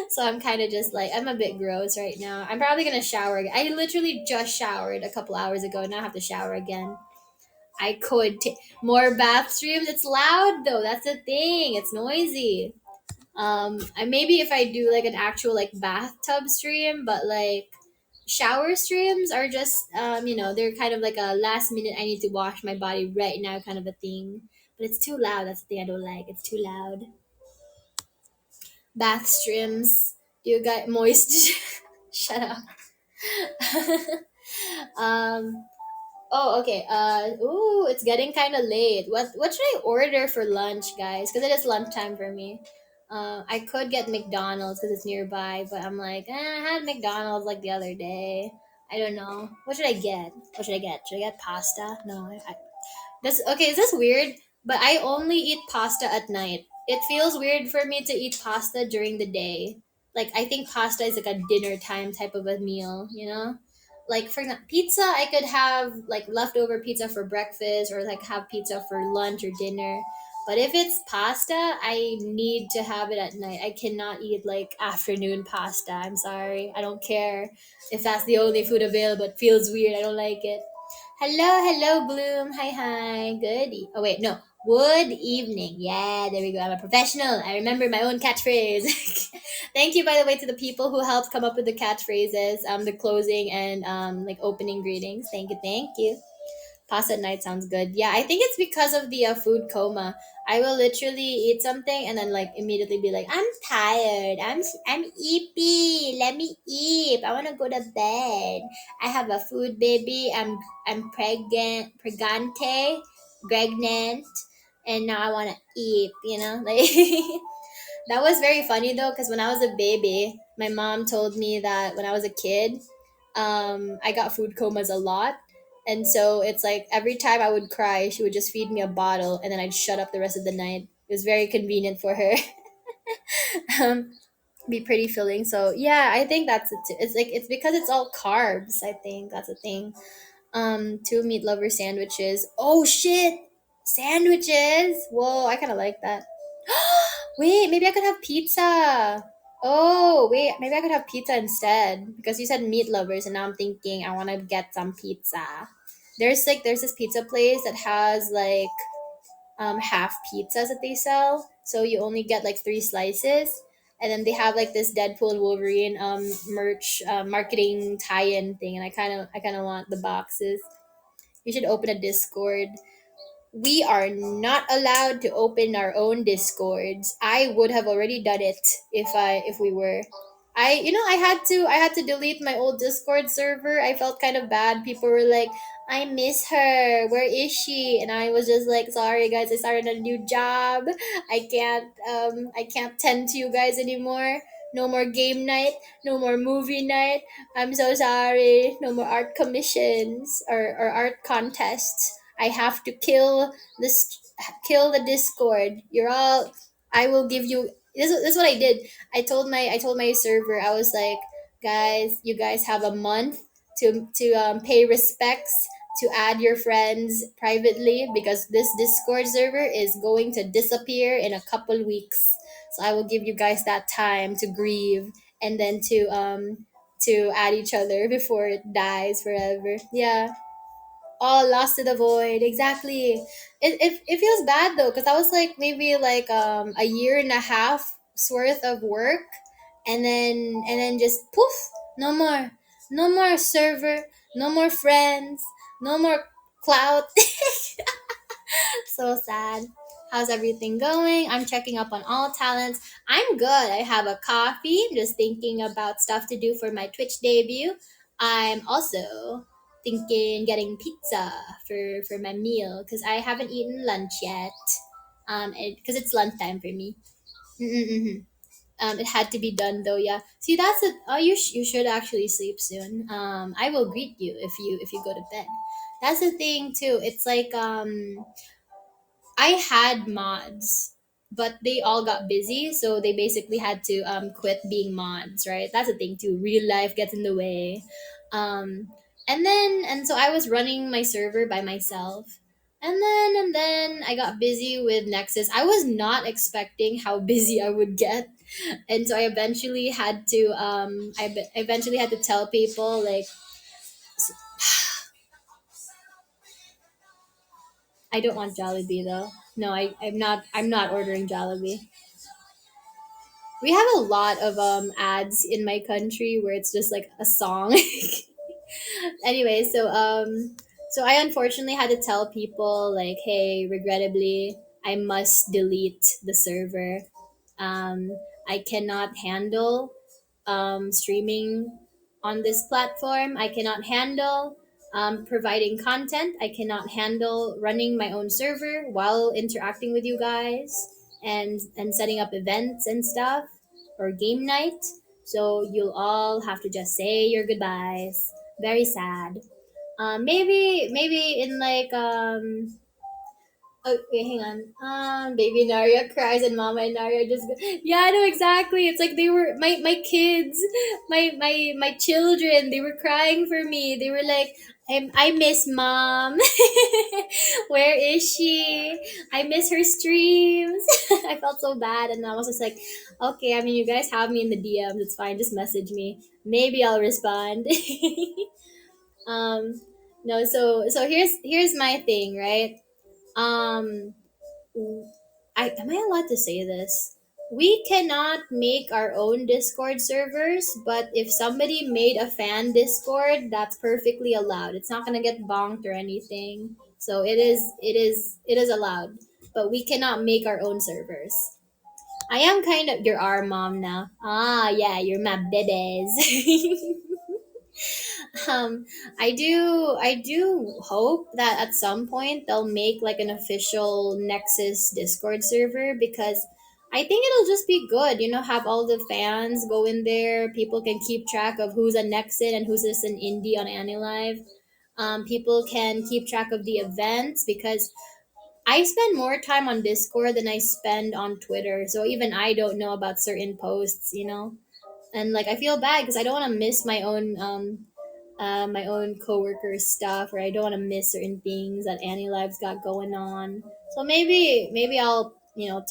So I'm kind of just like, I'm a bit gross right now. I'm probably gonna shower. I literally just showered a couple hours ago, and now I have to shower again. I could more bath streams. It's loud though. That's the thing. It's noisy. I maybe if I do like an actual like bathtub stream, but like shower streams are just they're kind of like a last minute. I need to wash my body right now kind of a thing. But it's too loud. That's the thing I don't like. It's too loud. Bath streams. Do you got moist? Shut up. um. Oh, okay. Ooh, it's getting kind of late. What should I order for lunch, guys? Because it is lunchtime for me. I could get McDonald's because it's nearby, but I'm like, I had McDonald's like the other day. I don't know. What should I get? What should I get? Should I get pasta? No, this okay, is this weird? But I only eat pasta at night. It feels weird for me to eat pasta during the day. Like I think pasta is like a dinner time type of a meal, you know? Like for example, pizza, I could have like leftover pizza for breakfast or like have pizza for lunch or dinner. But if it's pasta, I need to have it at night. I cannot eat like afternoon pasta. I'm sorry. I don't care if that's the only food available. It feels weird. I don't like it. Hello, Bloom. Hi. Oh wait, no. Good evening. Yeah, there we go. I'm a professional. I remember my own catchphrase. Thank you, by the way, to the people who helped come up with the catchphrases, the closing and like opening greetings. Thank you. Pasta at night sounds good. Yeah, I think it's because of the food coma. I will literally eat something and then like immediately be like, I'm tired. I'm eepy. Let me eat. I want to go to bed. I have a food baby. I'm pregnant, and now I want to eat. You know, like that was very funny though, because when I was a baby, my mom told me that when I was a kid, I got food comas a lot. And so it's like every time I would cry, she would just feed me a bottle and then I'd shut up the rest of the night. It was very convenient for her. um, be pretty filling. So yeah, I think that's it. It's like it's because it's all carbs. I think that's a thing. Two meat lover sandwiches. Oh shit, sandwiches. Whoa, I kind of like that. Wait, maybe I could have pizza. Oh, wait, maybe I could have pizza instead because you said meat lovers, and now I'm thinking I want to get some pizza. There's this pizza place that has like half pizzas that they sell, so you only get like three slices, and then they have like this Deadpool and Wolverine merch marketing tie-in thing, and I kind of want the boxes. You should open a Discord. We are not allowed to open our own discords. I would have already done it if we were. I had to delete my old Discord server. I felt kind of bad. People were like, I miss her. Where is she? And I was just like, sorry guys, I started a new job. I can't tend to you guys anymore. No more game night, no more movie night. I'm so sorry. No more art commissions or art contests. I have to kill the Discord. You're all. I will give you. This is what I did. I told my server. I was like, guys, you guys have a month to pay respects, to add your friends privately, because this Discord server is going to disappear in a couple weeks. So I will give you guys that time to grieve, and then to add each other before it dies forever. Yeah. Oh, lost to the void. Exactly. It feels bad though, because I was like maybe like a year and a half worth of work, and then just poof, no more, no more server, no more friends, no more clout. So sad. How's everything going? I'm checking up on all talents. I'm good. I have a coffee. Just thinking about stuff to do for my Twitch debut. I'm also thinking getting pizza for my meal because I haven't eaten lunch yet. Because it's lunchtime for me. Mm-mm-mm. It had to be done though. Yeah. See, that's it. Oh, you should actually sleep soon. I will greet you if you go to bed. That's the thing too. It's like I had mods, but they all got busy, so they basically had to quit being mods, right? That's the thing too. Real life gets in the way. Um, and so I was running my server by myself. And then I got busy with Nexus. I was not expecting how busy I would get. And so I eventually had to eventually had to tell people like I don't want Jollibee though. No, I'm not ordering Jollibee. We have a lot of ads in my country where it's just like a song. Anyway, so I unfortunately had to tell people like, hey, regrettably, I must delete the server. Um, I cannot handle streaming on this platform. I cannot handle providing content. I cannot handle running my own server while interacting with you guys and setting up events and stuff or game night. So you'll all have to just say your goodbyes. Very sad. Maybe in like oh, wait, hang on. Baby Naria cries and Mama and Naria just yeah, I know exactly. It's like they were my kids, my children. They were crying for me. They were like, I miss Mom. Where is she? I miss her streams. I felt so bad, and I was just like, okay. I mean, you guys have me in the DMs. It's fine. Just message me. Maybe I'll respond. um, no. So here's my thing, right? Um, am I allowed to say this? We cannot make our own Discord servers, but if somebody made a fan Discord, that's perfectly allowed. It's not gonna get bonked or anything. So it is allowed. But we cannot make our own servers. I am kind of you're our mom now. Ah yeah, you're my babies. um I do hope that at some point they'll make like an official Nexus Discord server because I think it'll just be good, have all the fans go in there. People can keep track of who's a Nexus and who's just an indie on AniLive. People can keep track of the events because I spend more time on Discord than I spend on Twitter, so even I don't know about certain posts. And like I feel bad because I don't want to miss my own coworkers stuff, or I don't want to miss certain things that Annie Live's got going on. So maybe I'll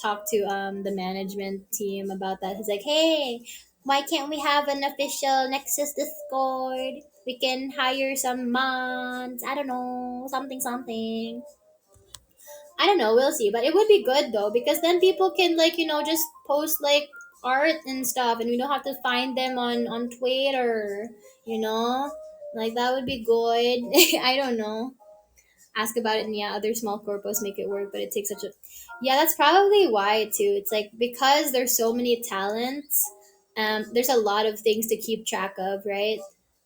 talk to the management team about that. It's like, hey, why can't we have an official Nexus Discord? We can hire some mods. I don't know, something. I don't know. We'll see, but it would be good though because then people can like just post like art and stuff, and we don't have to find them on Twitter. You know, like that would be good. I don't know. Ask about it, and yeah, other small corpos make it work, but it takes such a yeah. That's probably why too. It's like because there's so many talents. There's a lot of things to keep track of, right?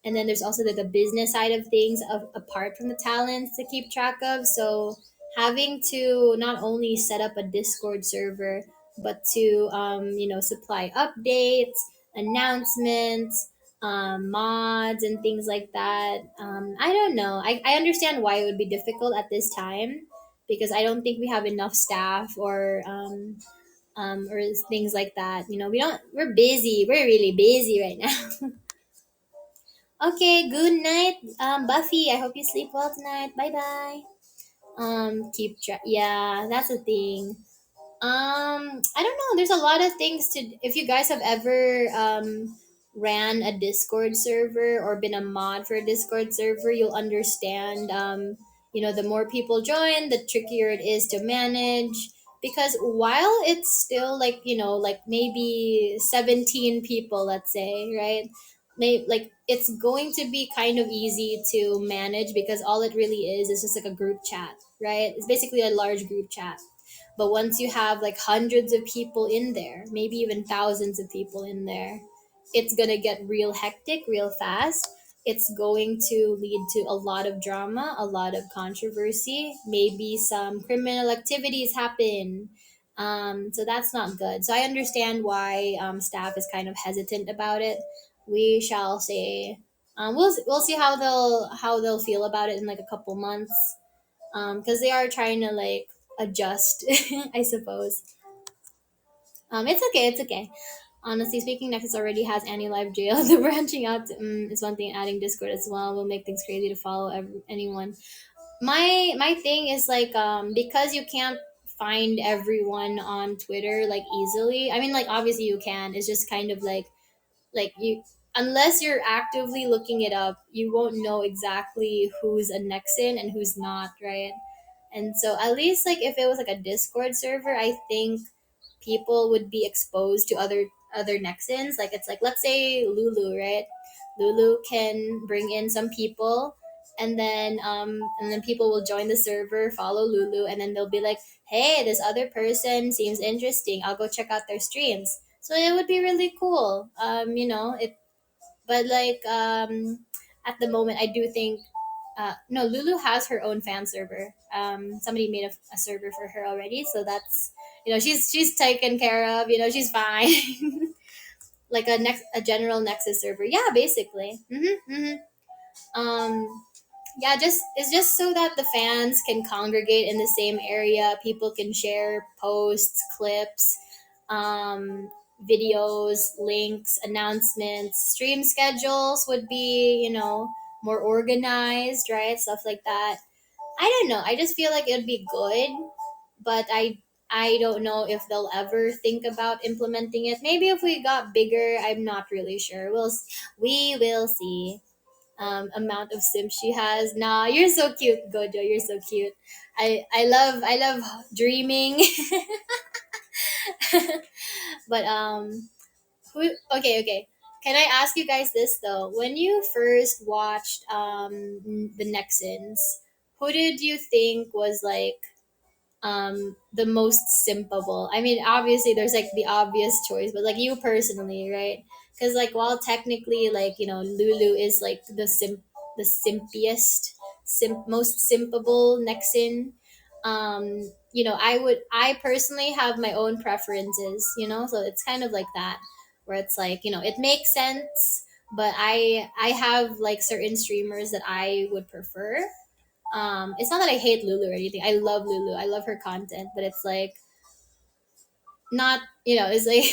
And then there's also the business side of things apart from the talents to keep track of. So having to not only set up a Discord server, but to supply updates, announcements, mods, and things like that. I don't know. I understand why it would be difficult at this time because I don't think we have enough staff or things like that. We don't. We're busy. We're really busy right now. Okay. Good night, Buffy. I hope you sleep well tonight. Bye bye. Keep track. Yeah, that's a thing. I don't know. There's a lot of things to. If you guys have ever ran a Discord server or been a mod for a Discord server, you'll understand. The more people join, the trickier it is to manage. Because while it's still like like maybe 17 people, let's say, right? Like it's going to be kind of easy to manage because all it really is just like a group chat, right? It's basically a large group chat. But once you have like hundreds of people in there, maybe even thousands of people in there, it's going to get real hectic real fast. It's going to lead to a lot of drama, a lot of controversy, maybe some criminal activities happen. So that's not good. So I understand why staff is kind of hesitant about it. We shall say, we'll see how they'll feel about it in like a couple months, because they are trying to like adjust, I suppose. It's okay. It's okay. Honestly speaking, Nexus already has AniLive jail. The branching out is one thing. Adding Discord as well will make things crazy to follow anyone. My thing is like because you can't find everyone on Twitter like easily. I mean, like obviously you can. It's just kind of like you, unless you're actively looking it up, you won't know exactly who's a Nexan and who's not, right? And so at least like if it was like a Discord server, I think people would be exposed to other Nexans. Like it's like, let's say Lulu, right? Lulu can bring in some people, and then people will join the server, follow Lulu, and then they'll be like, hey, this other person seems interesting, I'll go check out their streams. So it would be really cool. It but like at the moment I do think no, Lulu has her own fan server. Somebody made a server for her already, so that's, she's taken care of. She's fine. Like a general Nexus server. Yeah, basically. Yeah, just it's just so that the fans can congregate in the same area. People can share posts, clips, um, videos, links, announcements, stream schedules would be, more organized, right? Stuff like that. I don't know. I just feel like it would be good, but I don't know if they'll ever think about implementing it. Maybe if we got bigger, I'm not really sure. We will see. Amount of sims she has. Nah, you're so cute, Gojo. You're so cute. I love dreaming. But okay. Can I ask you guys this though? When you first watched the Nexans, who did you think was like the most simpable? I mean, obviously there's like the obvious choice, but like you personally, right? Because like while technically like Lulu is like the simpiest, most simpable Nexin. I personally have my own preferences, so it's kind of like that, where it's like it makes sense, but I have like certain streamers that I would prefer. It's not that I hate Lulu or anything. I love Lulu. I love her content, but it's like not, it's like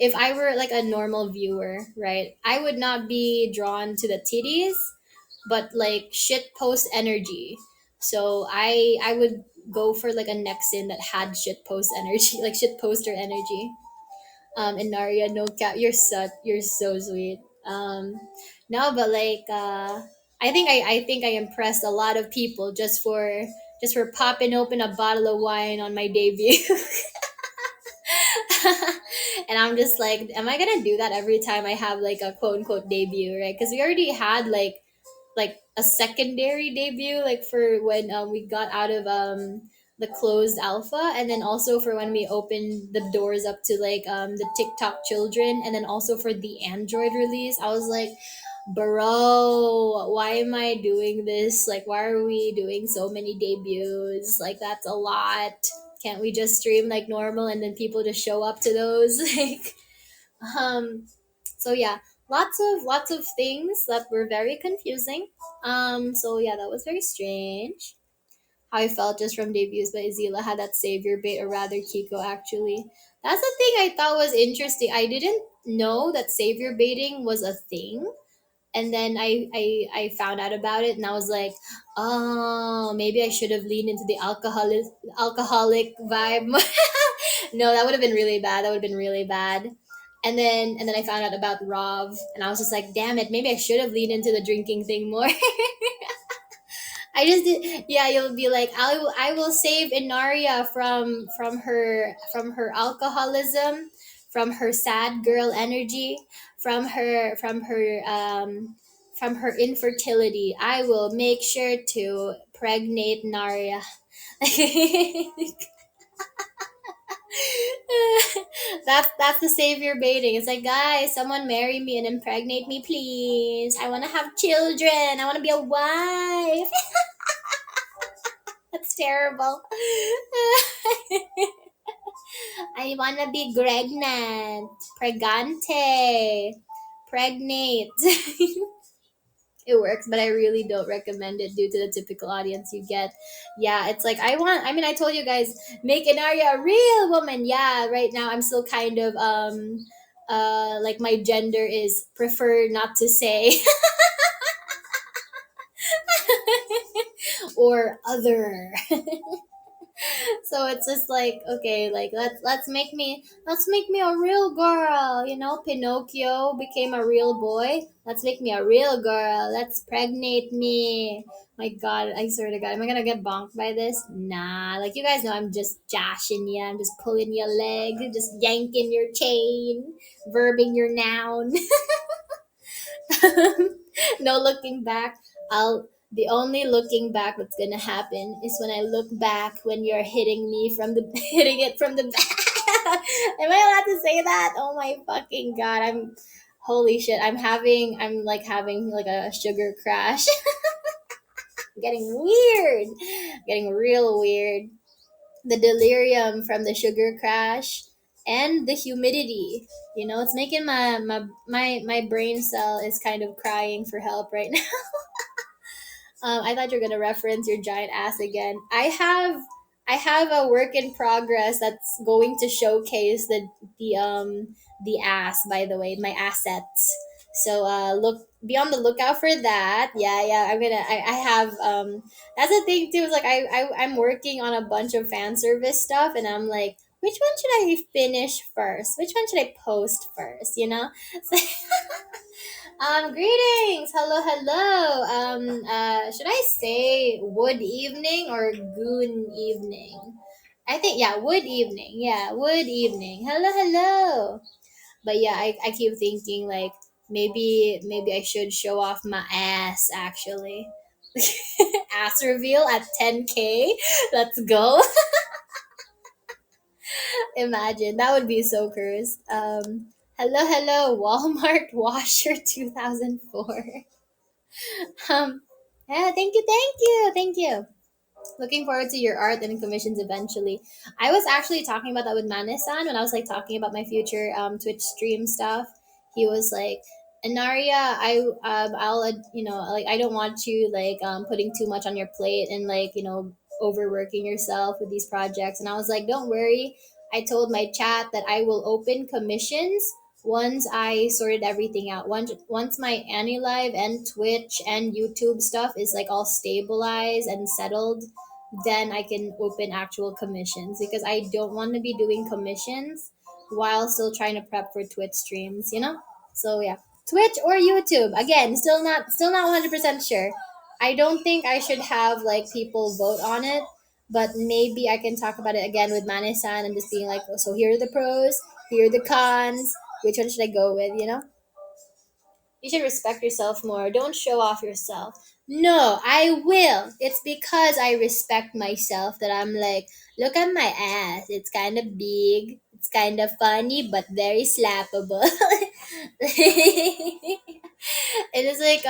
if I were like a normal viewer, right? I would not be drawn to the titties, but like shit post energy. So I would go for like a Nexin that had shit post energy, like shit poster energy. Enaria, no cap, you're so sweet. No, but like I think I impressed a lot of people just for popping open a bottle of wine on my debut. And I'm just like, am I gonna do that every time I have like a quote unquote debut, right? Because we already had like a secondary debut, like for when we got out of the closed alpha, and then also for when we opened the doors up to like the TikTok children, and then also for the Android release. I was like, bro, why am I doing this? Like, why are we doing so many debuts? Like, that's a lot. Can't we just stream like normal and then people just show up to those? Like, um, so yeah, lots of things that were very confusing. So yeah, that was very strange. How I felt just from debuts, but Azila had that savior bait, or rather Kiko actually. That's the thing I thought was interesting. I didn't know that savior baiting was a thing. And then I found out about it, and I was like, oh, maybe I should have leaned into the alcoholic vibe. No, that would have been really bad. That would have been really bad. And then I found out about Rav, and I was just like, damn it, maybe I should have leaned into the drinking thing more. I just did. Yeah, you'll be like, I will save Inaria from her alcoholism, from her sad girl energy, from her infertility. I will make sure to pregnate Naria. That's the savior baiting. It's like, guys, someone marry me and impregnate me, please. I want to have children. I want to be a wife. That's terrible. I wanna be pregnant, pregante, pregnate. It works, but I really don't recommend it due to the typical audience you get. Yeah, it's like I mean I told you guys, make Enaria a real woman. Yeah, right now I'm still kind of like my gender is prefer not to say or other. So it's just like, okay, like let's make me a real girl, Pinocchio became a real boy, let's make me a real girl, let's pregnate me. My god, I swear to god, am I gonna get bonked by this? Nah, like you guys know, I'm just joshing you, I'm just pulling your leg, just yanking your chain, verbing your noun. No looking back. I'll The only looking back that's gonna happen is when I look back when you're hitting me from the hitting it from the back. Am I allowed to say that? Oh my fucking god! Holy shit! I'm like having like a sugar crash. Getting weird, getting real weird. The delirium from the sugar crash and the humidity. It's making my brain cell is kind of crying for help right now. I thought you were gonna reference your giant ass again. I have a work in progress that's going to showcase the ass. By the way, my assets. So look, be on the lookout for that. Yeah, yeah. I have that's the thing too. Is like I'm working on a bunch of fan service stuff, and I'm like, which one should I finish first? Which one should I post first? So, greetings. Hello, hello. Should I say wood evening or goon evening? I think, yeah, wood evening. Yeah, wood evening. Hello, hello. But yeah, I keep thinking like maybe I should show off my ass actually. Ass reveal at 10K. Let's go. Imagine that would be so cursed. Hello, hello. Walmart washer 2004. Yeah, thank you. Looking forward to your art and commissions eventually. I was actually talking about that with Manesan when I was like talking about my future Twitch stream stuff. He was like, Enaria, I'll like I don't want you like putting too much on your plate and like overworking yourself with these projects. And I was like, don't worry. I told my chat that I will open commissions once I sorted everything out. Once my AniLive and Twitch and YouTube stuff is like all stabilized and settled, then I can open actual commissions because I don't want to be doing commissions while still trying to prep for Twitch streams. So yeah, Twitch or YouTube. Again, still not 100% sure. I don't think I should have like people vote on it, but maybe I can talk about it again with Mane-san and just being like, so here are the pros, here are the cons. Which one should I go with? You should respect yourself more. Don't show off yourself. No, I will. It's because I respect myself that I'm like, look at my ass. It's kind of big. It's kind of funny, but very slappable. It is like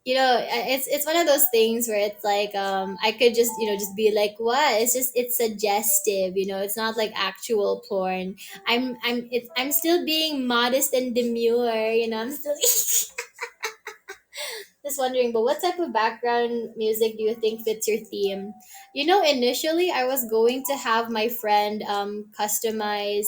it's one of those things where it's like I could just just be like, what? It's suggestive. It's not like actual porn. I'm still being modest and demure. I'm still just wondering, but what type of background music do you think fits your theme? Initially I was going to have my friend customize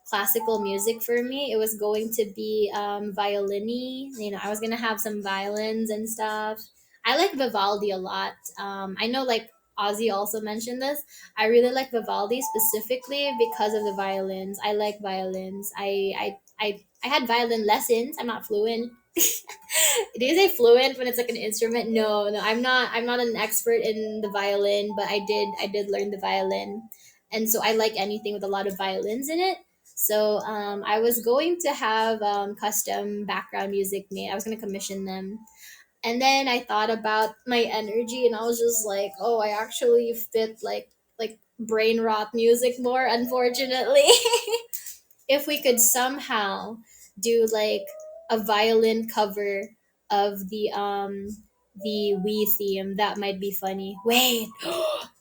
classical music for me. It was going to be violin-y. I was gonna have some violins and stuff. I like Vivaldi a lot. I know like Ozzy also mentioned this. I really like Vivaldi specifically because of the violins. I like violins. I had violin lessons. I'm not fluent. Do you say fluent when it's like an instrument? No, no, I'm not an expert in the violin, but I did learn the violin. And so I like anything with a lot of violins in it. So I was going to have custom background music made. I was going to commission them. And then I thought about my energy and I was just like, oh, I actually fit like brain rot music more, unfortunately. If we could somehow do like a violin cover of the Wii theme, that might be funny. Wait,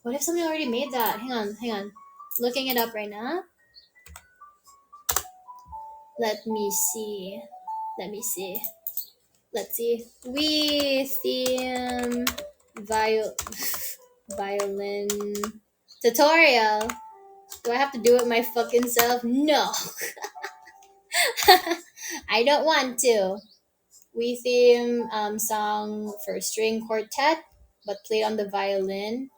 what if somebody already made that? Hang on. Looking it up right now. Let me see. Let me see. Let's see. We theme viol violin tutorial. Do I have to do it my fucking self? No. I don't want to. We theme song for string quartet, but played on the violin.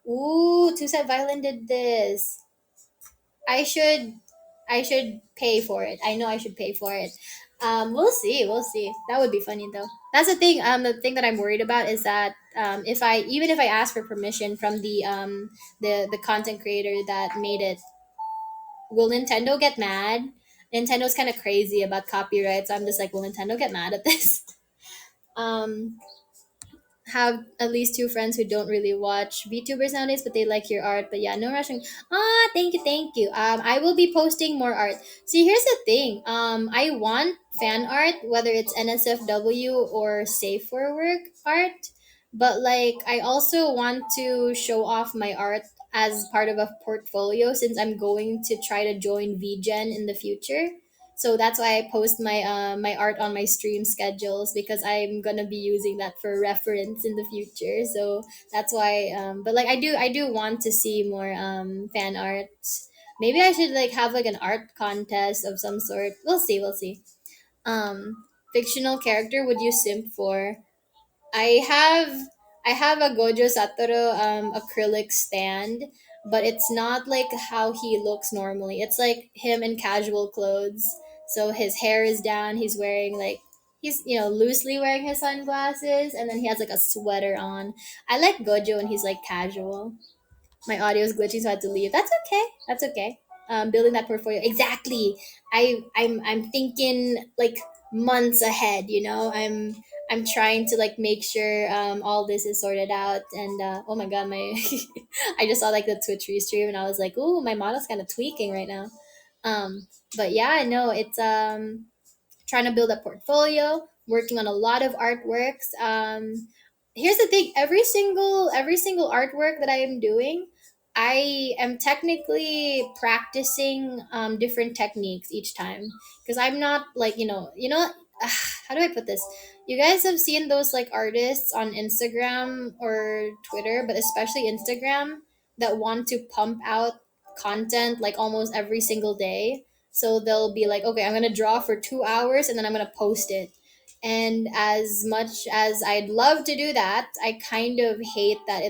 Ooh, two set violin did this. I should I should pay for it. I know I should pay for it. We'll see. We'll see. That would be funny though. That's the thing. The thing that I'm worried about is that if I even if I ask for permission from the content creator that made it, will Nintendo get mad? Nintendo's kind of crazy about copyright, so I'm just like, will Nintendo get mad at this? um, have at least two friends who don't really watch VTubers nowadays, but they like your art. But yeah, no rushing. Ah, thank you, thank you. I will be posting more art. See, here's the thing. I want fan art, whether it's NSFW or Safe for Work art, but like I also want to show off my art as part of a portfolio since I'm going to try to join VGen in the future. So that's why I post my art on my stream schedules because I'm gonna be using that for reference in the future. So that's why. But like I do want to see more fan art. Maybe I should like have like an art contest of some sort. We'll see. We'll see. Fictional character would you simp for? I have I have a Gojo Satoru acrylic stand, but it's not like how he looks normally. It's like him in casual clothes. So his hair is down, he's wearing like he's loosely wearing his sunglasses and then he has like a sweater on. I like Gojo when he's like casual. My audio is glitching, so I had to leave. That's okay. That's okay. Building that portfolio exactly. I'm thinking like months ahead. I'm trying to like make sure all this is sorted out. And oh my god, my I just saw like the Twitch restream, and I was like, ooh, my model's kind of tweaking right now. But yeah, no, it's trying to build a portfolio, working on a lot of artworks. Here's the thing: every single artwork that I am doing, I am technically practicing different techniques each time because I'm not like how do I put this? You guys have seen those like artists on Instagram or Twitter, but especially Instagram that want to pump out content like almost every single day, so they'll be like, okay, I'm going to draw for 2 hours and then I'm going to post it. And as much as I'd love to do that, I kind of hate that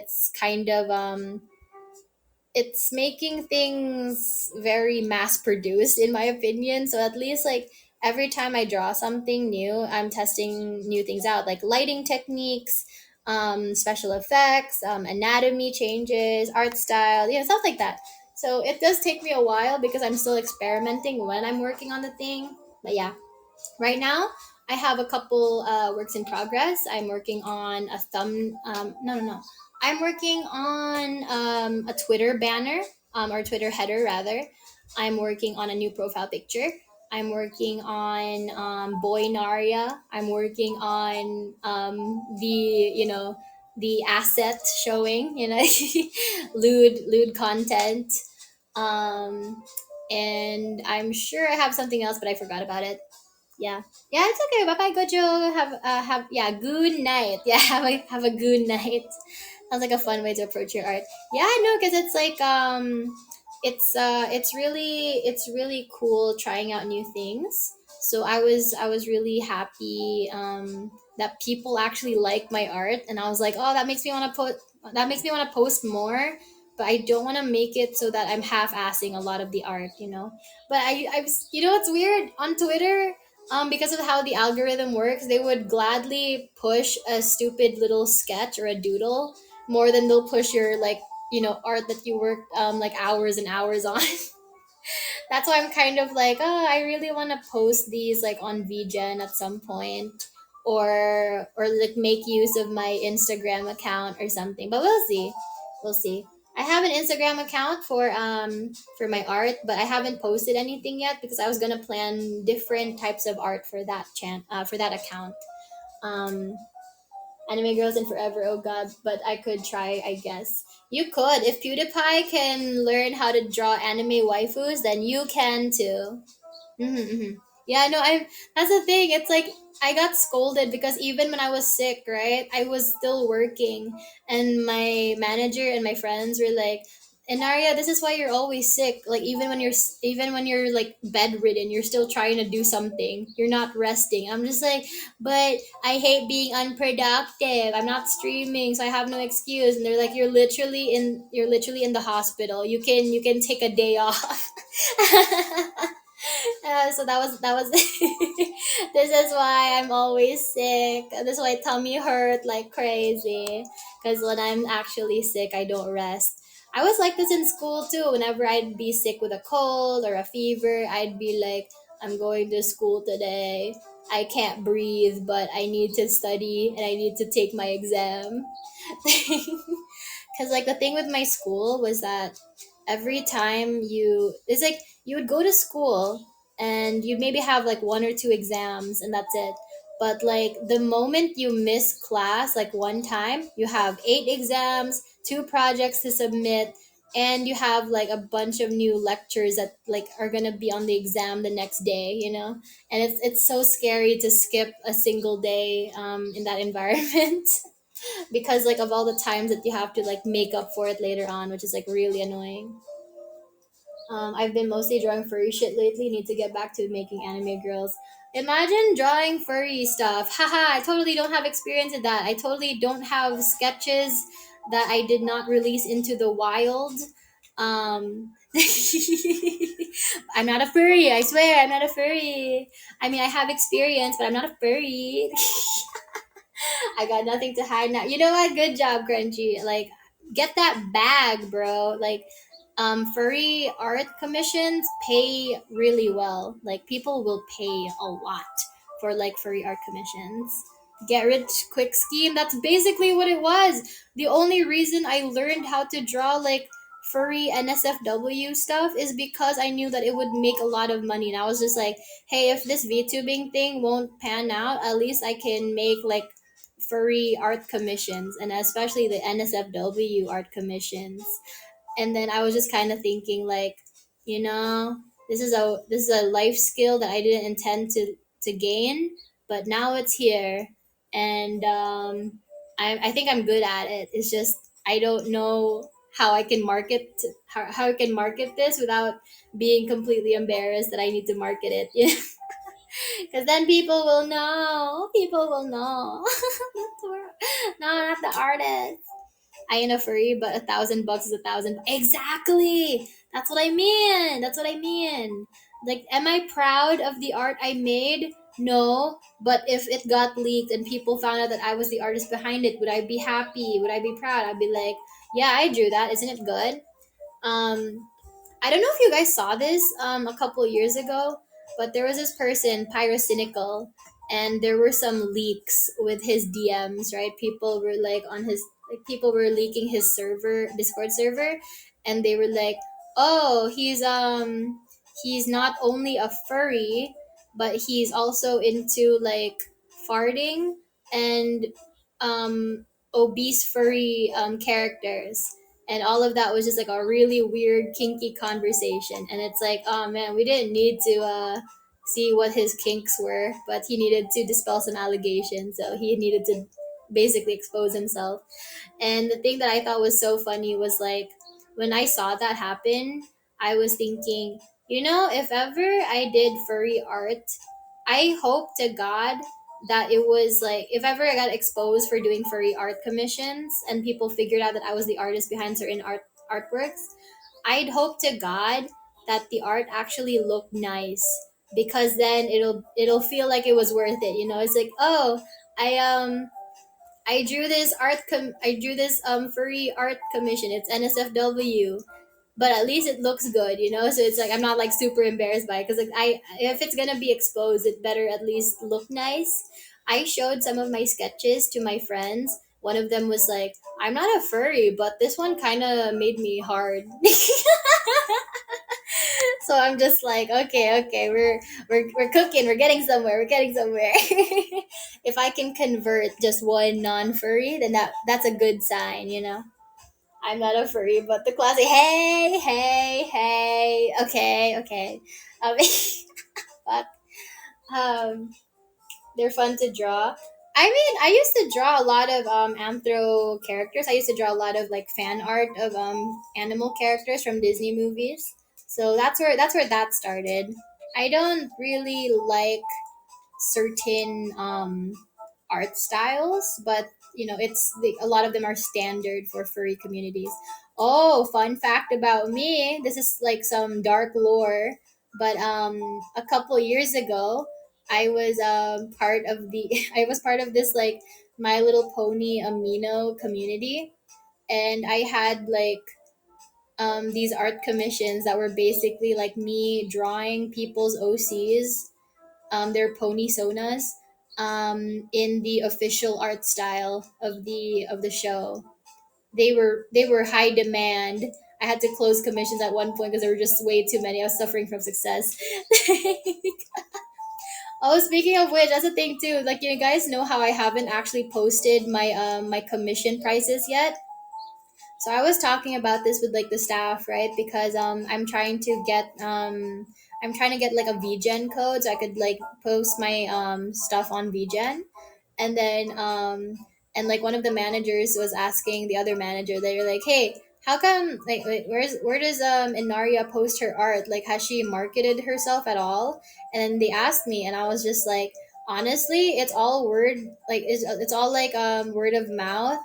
it's making things very mass produced in my opinion. So at least like every time I draw something new, I'm testing new things out, like lighting techniques, special effects, anatomy changes, art style, stuff like that. So it does take me a while because I'm still experimenting when I'm working on the thing. But yeah, right now I have a couple works in progress. I'm working on a no, I'm working on a Twitter banner, or Twitter header rather. I'm working on a new profile picture. I'm working on boy Naria. I'm working on the asset showing, lewd content. um and I'm sure I have something else, but I forgot about it. Yeah. Yeah, it's okay. Bye bye, Gojo. Have yeah, good night. Yeah, have a good night. Sounds like a fun way to approach your art. Yeah, no, because it's like it's really cool trying out new things. So I was really happy that people actually like my art, and I was like, oh, that makes me want to post more, but I don't want to make it so that I'm half-assing a lot of the art. But it's weird on Twitter, because of how the algorithm works, they would gladly push a stupid little sketch or a doodle more than they'll push your like art that you worked like hours and hours on. That's why I'm kind of like, oh, I really want to post these like on VGen at some point, or like make use of my Instagram account or something. But we'll see, we'll see. I have an Instagram account for my art, but I haven't posted anything yet because I was gonna plan different types of art for that account. Um, Anime girls in forever. Oh god, but I could try, I guess. You could. If PewDiePie can learn how to draw anime waifus, then you can too. Mm-hmm. Yeah, no, I. That's the thing. It's like I got scolded because even when I was sick, right, I was still working, and my manager and my friends were like, "Enaria, this is why you're always sick. Like even when you're like bedridden, you're still trying to do something. You're not resting." I'm just like, but I hate being unproductive. I'm not streaming, so I have no excuse. And they're like, you're literally in the hospital. You can take a day off." So that was this is why I'm always sick. This is why tummy hurt like crazy. Because when I'm actually sick, I don't rest. I was like this in school too. Whenever I'd be sick with a cold or a fever, I'd be like, I'm going to school today. I can't breathe, but I need to study and I need to take my exam. Because like the thing with my school was that every time it's like you would go to school and you'd maybe have like one or two exams and that's it. But like the moment you miss class like one time, you have eight exams, two projects to submit, and you have like a bunch of new lectures that like are gonna be on the exam the next day, and it's so scary to skip a single day in that environment. Because like of all the times that you have to like make up for it later on, which is like really annoying. I've been mostly drawing furry shit lately. Need to get back to making anime girls. Imagine drawing furry stuff. Haha, I totally don't have experience in that. I totally don't have sketches that I did not release into the wild. Um, I'm not a furry, I swear, I'm not a furry. I mean, I have experience, but I'm not a furry. I got nothing to hide now. You know what? Good job, Crunchy. Like, get that bag, bro. Like, furry art commissions pay really well. Like, people will pay a lot for like furry art commissions. Get rich quick scheme. That's basically what it was. The only reason I learned how to draw like furry NSFW stuff is because I knew that it would make a lot of money. And I was just like, hey, if this VTubing thing won't pan out, at least I can make like furry art commissions and especially the NSFW art commissions. And then I was just kind of thinking like, you know, this is a life skill that I didn't intend to gain, but now it's here, and I think I'm good at it. It's just I don't know how I can market this without being completely embarrassed that I need to market it. Because then people will know. People will know. No, not the artist. I ain't a furry, but $1,000 is 1,000. Exactly. That's what I mean. That's what I mean. Like, am I proud of the art I made? No. But if it got leaked and people found out that I was the artist behind it, would I be happy? Would I be proud? I'd be like, yeah, I drew that. Isn't it good? Um, I don't know if you guys saw this a couple years ago, but there was this person, Pyrocynical, and there were some leaks with his DMs, right? People were like people were leaking his Discord server, and they were like, "Oh, he's not only a furry, but he's also into like farting and obese furry characters." And all of that was just like a really weird kinky conversation, and it's like, oh man, we didn't need to see what his kinks were, but he needed to dispel some allegations, so he needed to basically expose himself. And the thing that I thought was so funny was like when I saw that happen, I was thinking, if ever I did furry art, I hope to God that it was like if ever I got exposed for doing furry art commissions and people figured out that I was the artist behind certain artworks, I'd hope to God that the art actually looked nice, because then it'll feel like it was worth it. It's like, oh, I I drew this furry art commission. It's NSFW, but at least it looks good, so it's like I'm not like super embarrassed by it, because like I if it's gonna be exposed, it better at least look nice. I showed some of my sketches to my friends. One of them was like, I'm not a furry, but this one kind of made me hard. So I'm just like, okay, okay, we're cooking, we're getting somewhere, we're getting somewhere. If I can convert just one non-furry, then that's a good sign, you know. I'm not a furry, but the classic, hey, hey, hey, okay, okay. Um, but, um, they're fun to draw. I mean, I used to draw a lot of anthro characters. I used to draw a lot of like fan art of animal characters from Disney movies. So that's where that started. I don't really like certain art styles, but a lot of them are standard for furry communities. Oh, fun fact about me! This is like some dark lore, but a couple years ago, I was part of the I was part of this like My Little Pony amino community, and I had like these art commissions that were basically like me drawing people's OCs, their pony sonas, in the official art style of the show. They were high demand. I had to close commissions at one point because there were just way too many. I was suffering from success. Oh, speaking of which, that's a thing too. Like, you guys know how I haven't actually posted my commission prices yet. So I was talking about this with like the staff, right? Because I'm trying to get like a VGen code so I could like post my stuff on VGen. And then and like one of the managers was asking the other manager, they were like, "Hey, how come like where does Inaria post her art? Like, has she marketed herself at all?" And they asked me, and I was just like, honestly, it's all word, like it's all like word of mouth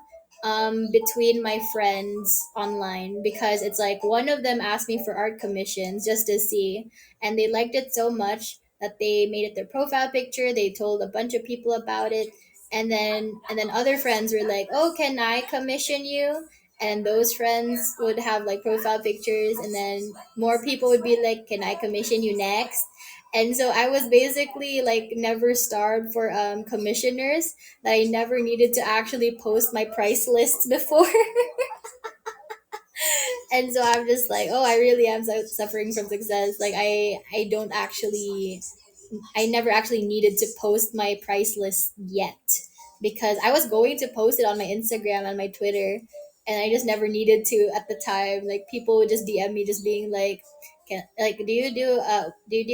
between my friends online, because it's like one of them asked me for art commissions just to see, and they liked it so much that they made it their profile picture. They told a bunch of people about it, and then other friends were like, "Oh, can I commission you?" And those friends would have like profile pictures, and then more people would be like, "Can I commission you next?" And so I was basically like never starved for commissioners, that I never needed to actually post my price lists before. And so I'm just like, oh, I really am suffering from success. Like, I don't actually, I never actually needed to post my price list yet, because I was going to post it on my Instagram and my Twitter, and I just never needed to at the time. Like, people would just DM me, just being like, like, do you do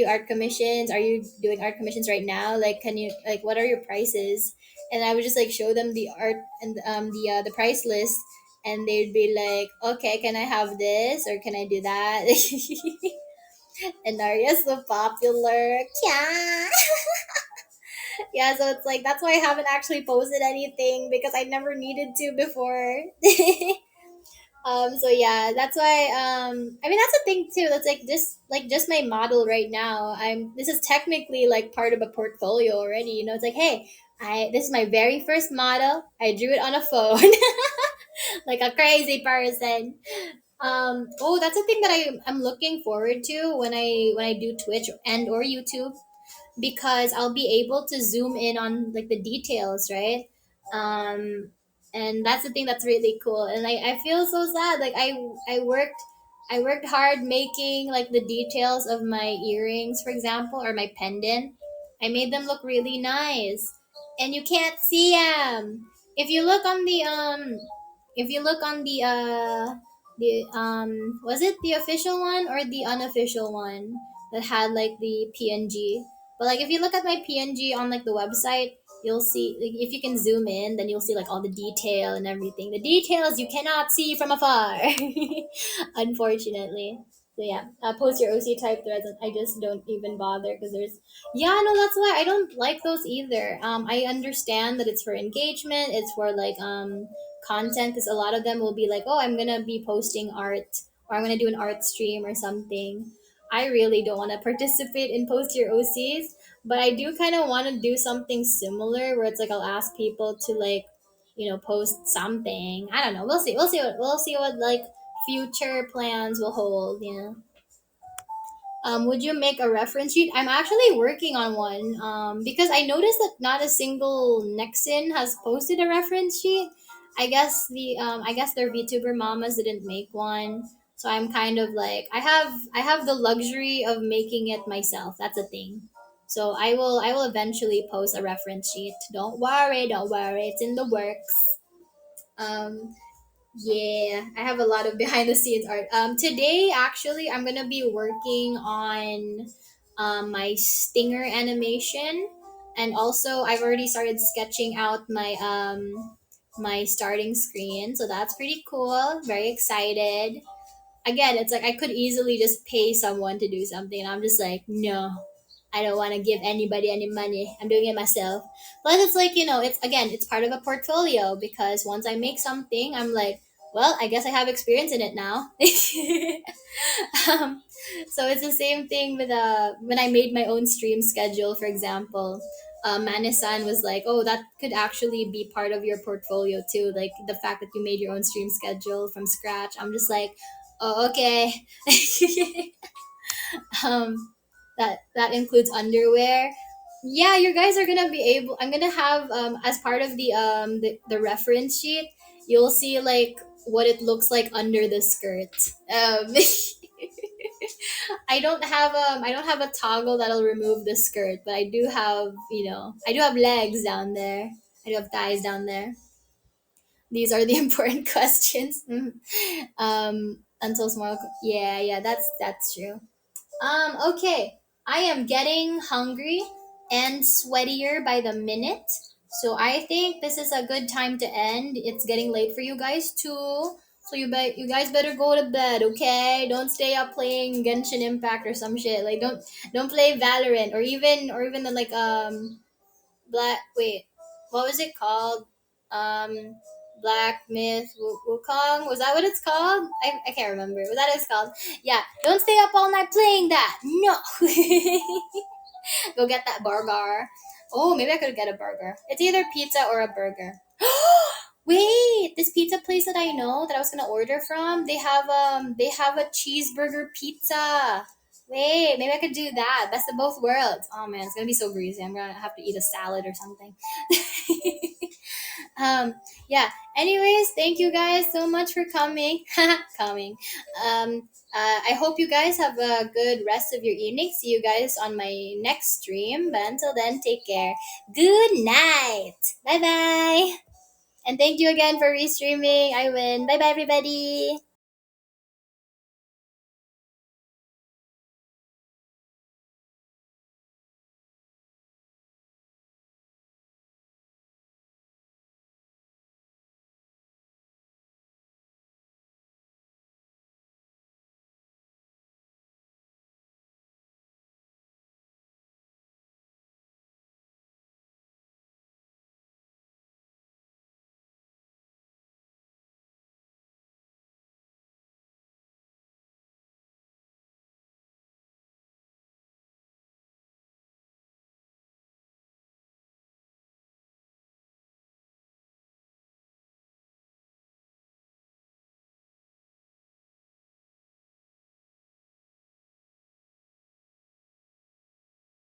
art commissions? Are you doing art commissions right now? Like, can you, like, what are your prices? And I would just like show them the art and the price list, and they'd be like, okay, can I have this, or can I do that? And Narya's so popular. Yeah. Yeah, so it's like that's why I haven't actually posted anything, because I never needed to before. So yeah, that's why I mean, that's a thing too. That's like just my model right now. This is technically like part of a portfolio already. It's like, hey, I this is my very first model. I drew it on a phone. Like a crazy person. Oh, that's a thing that I'm looking forward to when I do Twitch and or YouTube, because I'll be able to zoom in on like the details, right? Um, and that's the thing that's really cool. And I feel so sad. Like, I worked hard making like the details of my earrings, for example, or my pendant. I made them look really nice, and you can't see them. If you look on the was it the official one or the unofficial one that had like the PNG? But like, if you look at my PNG on like the website, you'll see, like, if you can zoom in, then you'll see like all the detail and everything. The details you cannot see from afar, unfortunately. So yeah, post your OC type threads. I just don't even bother, because yeah, no, that's why I don't like those either. I understand that it's for engagement, it's for like content, because a lot of them will be like, oh, I'm gonna be posting art, or I'm gonna do an art stream or something. I really don't want to participate in post your OCs, but I do kind of want to do something similar, where it's like I'll ask people to like, post something. I don't know. We'll see. We'll see what like future plans will hold. Would you make a reference sheet? I'm actually working on one. Because I noticed that not a single Nexin has posted a reference sheet. I guess their VTuber mamas didn't make one. So I'm kind of like I have the luxury of making it myself. That's a thing. So I will eventually post a reference sheet. Don't worry, it's in the works. Um, yeah, I have a lot of behind the scenes art. Today actually I'm gonna be working on my stinger animation, and also I've already started sketching out my starting screen. So that's pretty cool. Very excited. Again, it's like I could easily just pay someone to do something, and I'm just like, no, I don't want to give anybody any money. I'm doing it myself. But it's like, it's again, it's part of a portfolio, because once I make something, I'm like, well, I guess I have experience in it now. um, so it's the same thing with when I made my own stream schedule, for example. Manisan was like, "Oh, that could actually be part of your portfolio too. Like the fact that you made your own stream schedule from scratch." I'm just like, "Oh, okay." That includes underwear. Yeah, you guys are gonna be able. I'm gonna have as part of the reference sheet. You'll see like what it looks like under the skirt. I don't have a toggle that'll remove the skirt, but I do have legs down there. I do have thighs down there. These are the important questions. Until tomorrow. Yeah, yeah, that's true. Okay. I am getting hungry and sweatier by the minute. So I think this is a good time to end. It's getting late for you guys too. So you guys better go to bed, okay? Don't stay up playing Genshin Impact or some shit. Like don't play Valorant, or even the, like Black wait, what was it called? Um Black Myth Wukong? Was that what it's called? I can't remember. Was that what it's called? Yeah, don't stay up all night playing that. No. Go get that burger. Oh, maybe I could get a burger. It's either pizza or a burger. Wait, this pizza place that I know that I was gonna order from, they have a cheeseburger pizza. Wait, maybe I could do that. Best of both worlds. Oh man, it's gonna be so greasy. I'm gonna have to eat a salad or something. um, yeah. Anyways, thank you guys so much for coming. Coming. I hope you guys have a good rest of your evening. See you guys on my next stream. But until then, take care. Good night. Bye bye. And thank you again for restreaming. I win. Bye bye, everybody.